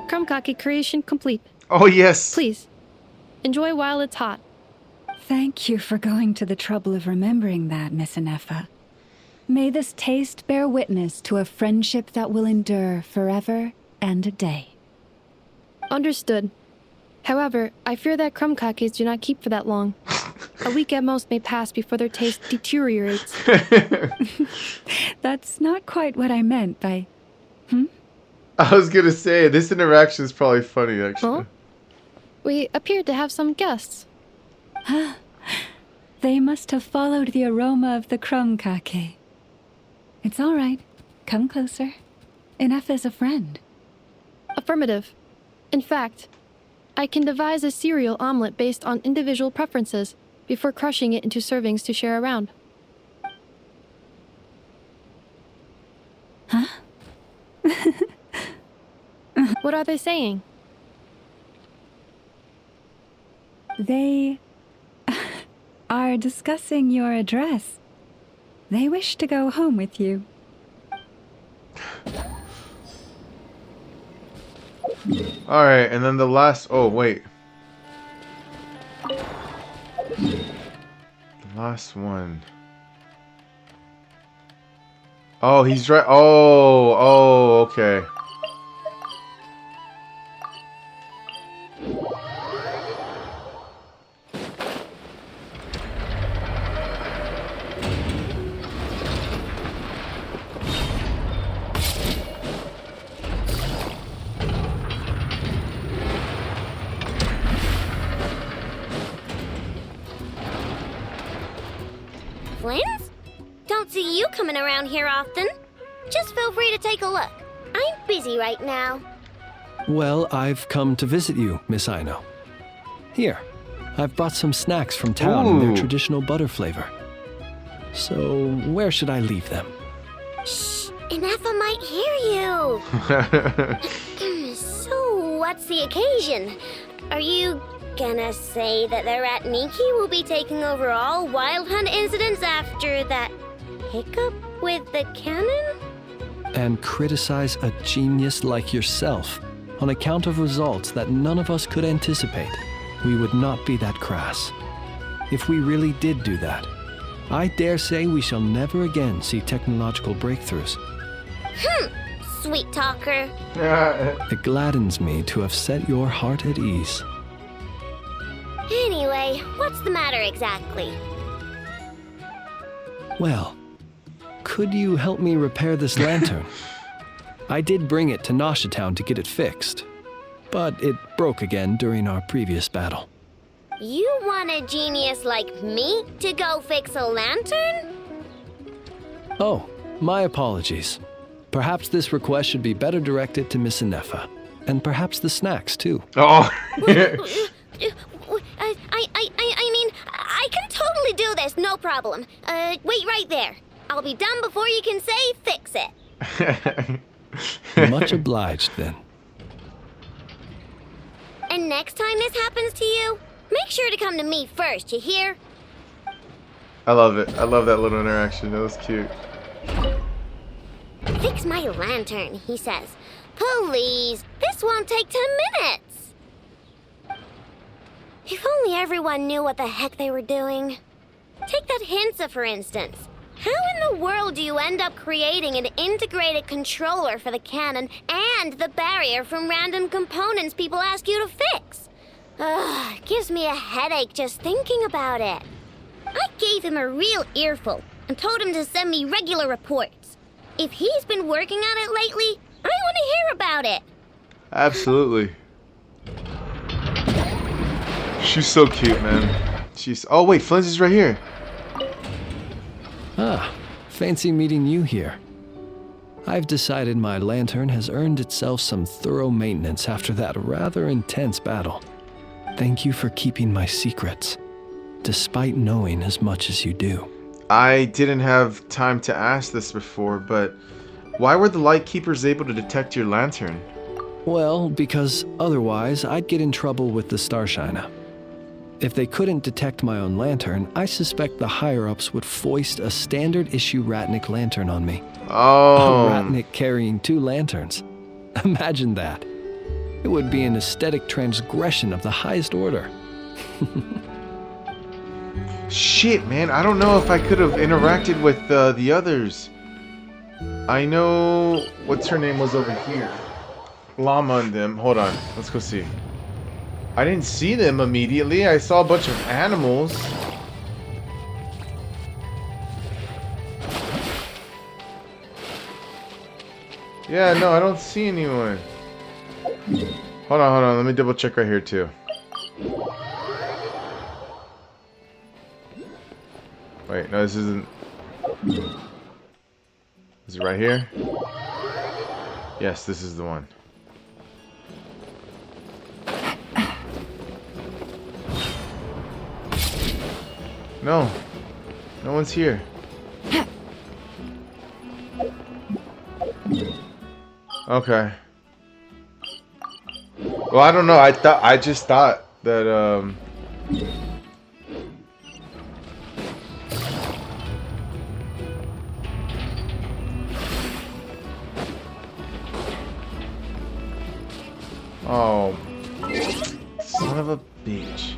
Krumkake creation complete. Oh, yes. Please, enjoy while it's hot. Thank you for going to the trouble of remembering that, Miss Anefa. May this taste bear witness to a friendship that will endure forever and a day. Understood. However, I fear that krumkakes do not keep for that long. A week at most may pass before their taste deteriorates. That's not quite what I meant by... I was gonna say, this interaction is probably funny, actually. Huh? We appear to have some guests. They must have followed the aroma of the krumkake. It's all right. Come closer. Enough is a friend. Affirmative. In fact, I can devise a cereal omelet based on individual preferences before crushing it into servings to share around. Huh? What are they saying? They are discussing your address. They wish to go home with you. Alright, and then the last... Oh, wait. The last one. Oh, he's right. Oh, okay. Flins? Don't see you coming around here often. Just feel free to take a look. I'm busy right now. Well, I've come to visit you, Miss Aino. Here, I've brought some snacks from town in their traditional butter flavor. So, where should I leave them? Shh, Ineffa might hear you. So, what's the occasion? Are you gonna say that the Rat Niki will be taking over all Wild Hunt incidents after that hiccup with the cannon? And criticize a genius like yourself on account of results that none of us could anticipate. We would not be that crass. If we really did do that, I dare say we shall never again see technological breakthroughs. Sweet talker. It gladdens me to have set your heart at ease. Anyway, what's the matter exactly? Well, could you help me repair this lantern? I did bring it to Nasha Town to get it fixed, but it broke again during our previous battle. You want a genius like me to go fix a lantern? Oh, my apologies. Perhaps this request should be better directed to Miss Ineffa, and perhaps the snacks too. Oh. I mean, I can totally do this, no problem. Wait right there. I'll be done before you can say fix it. Much obliged, then. And next time this happens to you, make sure to come to me first, you hear? I love it. I love that little interaction. That was cute. Fix my lantern, he says. Please, this won't take 10 minutes. If only everyone knew what the heck they were doing. Take that Hinsa, for instance. How in the world do you end up creating an integrated controller for the cannon and the barrier from random components people ask you to fix? Ugh, gives me a headache just thinking about it. I gave him a real earful and told him to send me regular reports. If he's been working on it lately, I want to hear about it. Absolutely. She's so cute, man. She's... Oh, wait, Flint is right here. Ah, fancy meeting you here. I've decided my lantern has earned itself some thorough maintenance after that rather intense battle. Thank you for keeping my secrets, despite knowing as much as you do. I didn't have time to ask this before, but why were the Lightkeepers able to detect your lantern? Well, because otherwise I'd get in trouble with the Starshiner. If they couldn't detect my own lantern, I suspect the higher-ups would foist a standard-issue Ratnik lantern on me. Oh. A Ratnik carrying 2 lanterns. Imagine that. It would be an aesthetic transgression of the highest order. Shit, man. I don't know if I could have interacted with the others. I know... What's her name was over here? Llama and them. Hold on. Let's go see. I didn't see them immediately. I saw a bunch of animals. Yeah, no, I don't see anyone. Hold on. Let me double check right here too. Wait, no, this isn't. Is it right here? Yes, this is the one. No. No one's here. Okay. Well, I don't know. I just thought that oh, son of a bitch.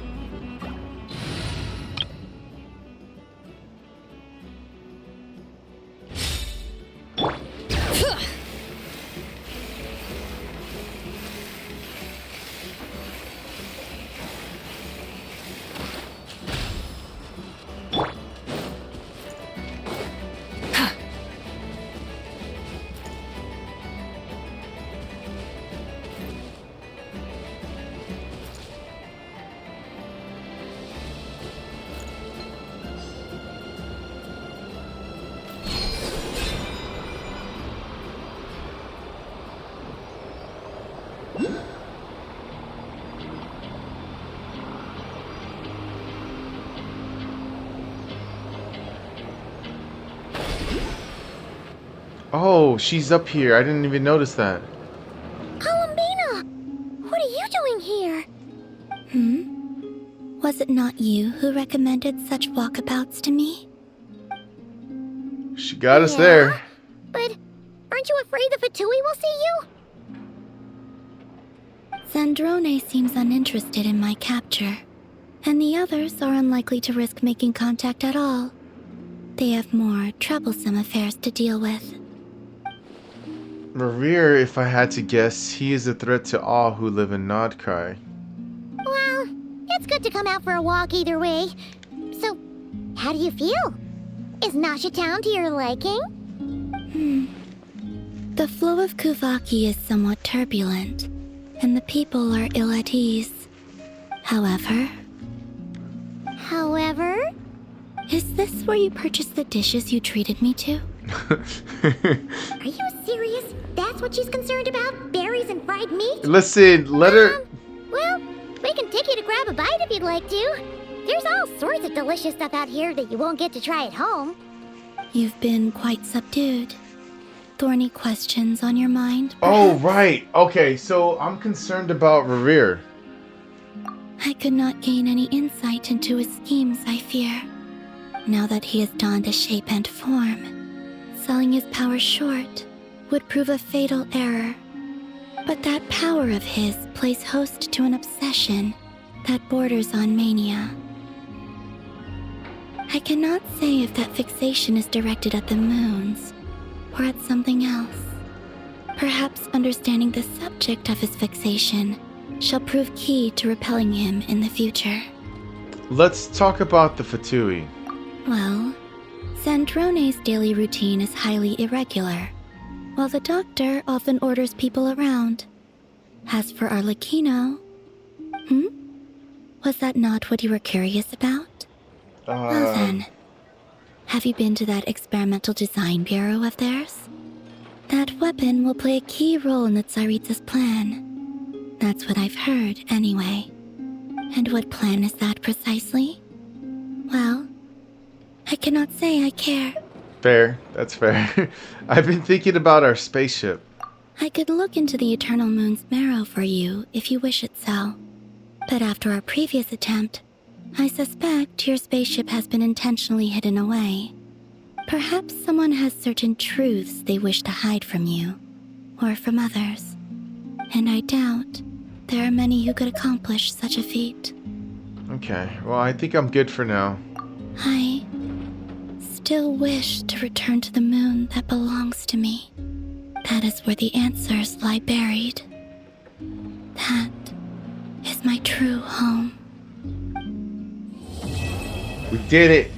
Oh, she's up here. I didn't even notice that. Columbina! What are you doing here? Was it not you who recommended such walkabouts to me? She got us there. But aren't you afraid the Fatui will see you? Zandrone seems uninterested in my capture, and the others are unlikely to risk making contact at all. They have more troublesome affairs to deal with. Revere, if I had to guess, he is a threat to all who live in Nodkai. Well, it's good to come out for a walk either way. So, how do you feel? Is Nasha Town to your liking? The flow of Kuvaki is somewhat turbulent, and the people are ill at ease. However... Is this where you purchased the dishes you treated me to? Are you serious? That's what she's concerned about? Berries and fried meat? Listen, let her... Well, we can take you to grab a bite if you'd like to. There's all sorts of delicious stuff out here that you won't get to try at home. You've been quite subdued. Thorny questions on your mind? Oh, right. Okay, so I'm concerned about Revere. I could not gain any insight into his schemes, I fear. Now that he has donned a shape and form, selling his power short would prove a fatal error. But that power of his plays host to an obsession that borders on mania. I cannot say if that fixation is directed at the moons or at something else. Perhaps understanding the subject of his fixation shall prove key to repelling him in the future. Let's talk about the Fatui. Well, Zandrone's daily routine is highly irregular, while the doctor often orders people around. As for Arlecchino... Was that not what you were curious about? Well then, have you been to that experimental design bureau of theirs? That weapon will play a key role in the Tsaritsa's plan. That's what I've heard, anyway. And what plan is that precisely? Well, I cannot say I care. Fair, that's fair. I've been thinking about our spaceship. I could look into the Eternal Moon's marrow for you if you wish it so. But after our previous attempt, I suspect your spaceship has been intentionally hidden away. Perhaps someone has certain truths they wish to hide from you, or from others. And I doubt there are many who could accomplish such a feat. Okay, well, I think I'm good for now. I still wish to return to the moon that belongs to me. That is where the answers lie buried. That is my true home. We did it.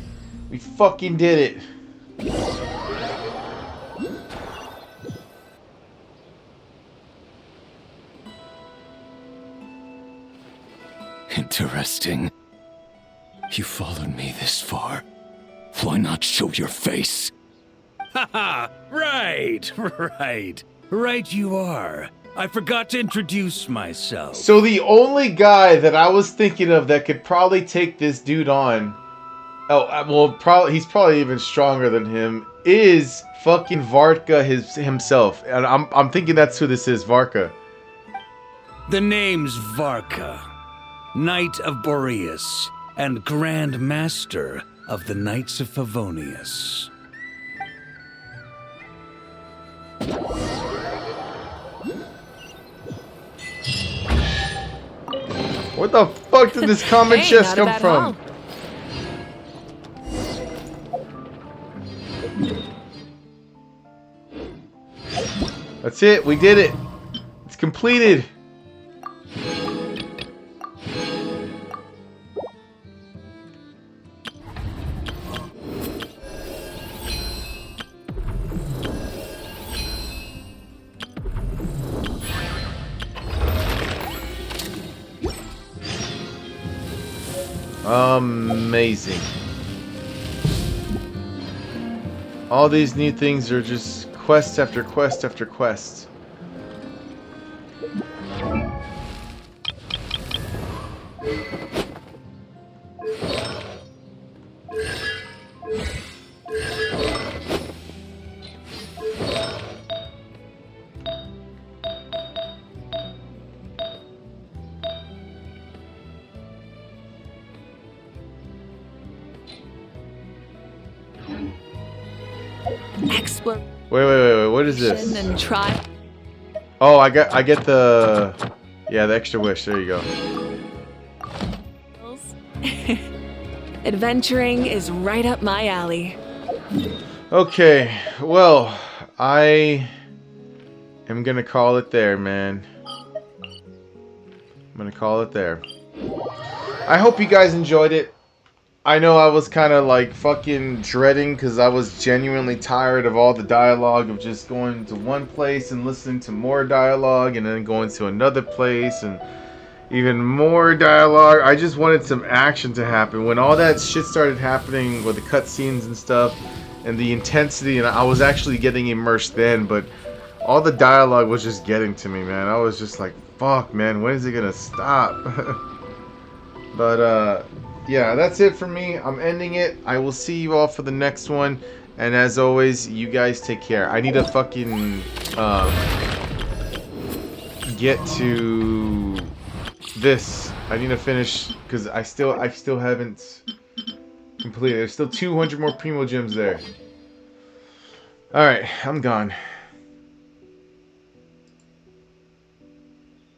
We fucking did it. Interesting. You followed me this far. Why not show your face? Haha! Right! Right you are. I forgot to introduce myself. So the only guy that I was thinking of that could probably take this dude on, he's probably even stronger than him, is fucking Varka himself. And I'm thinking that's who this is, Varka. The name's Varka, Knight of Boreas, and Grand Master of the Knights of Favonius. Where the fuck did this common chest come from? That's it, we did it. It's completed. Amazing. All these new things are just quest after quest after quest. Exploration Wait. What is this? and try. Oh, I get the the extra wish. There you go. Adventuring is right up my alley. Okay, well, I am gonna call it there, man. I'm gonna call it there. I hope you guys enjoyed it. I know I was kind of like fucking dreading because I was genuinely tired of all the dialogue of just going to one place and listening to more dialogue and then going to another place and even more dialogue. I just wanted some action to happen. When all that shit started happening with the cutscenes and stuff and the intensity, and I was actually getting immersed then, but all the dialogue was just getting to me, man. I was just like, fuck, man, when is it gonna stop? But, yeah, that's it for me. I'm ending it. I will see you all for the next one. And as always, you guys take care. I need to fucking get to this. I need to finish because I still haven't completed. There's still 200 more Primo Gems there. Alright, I'm gone.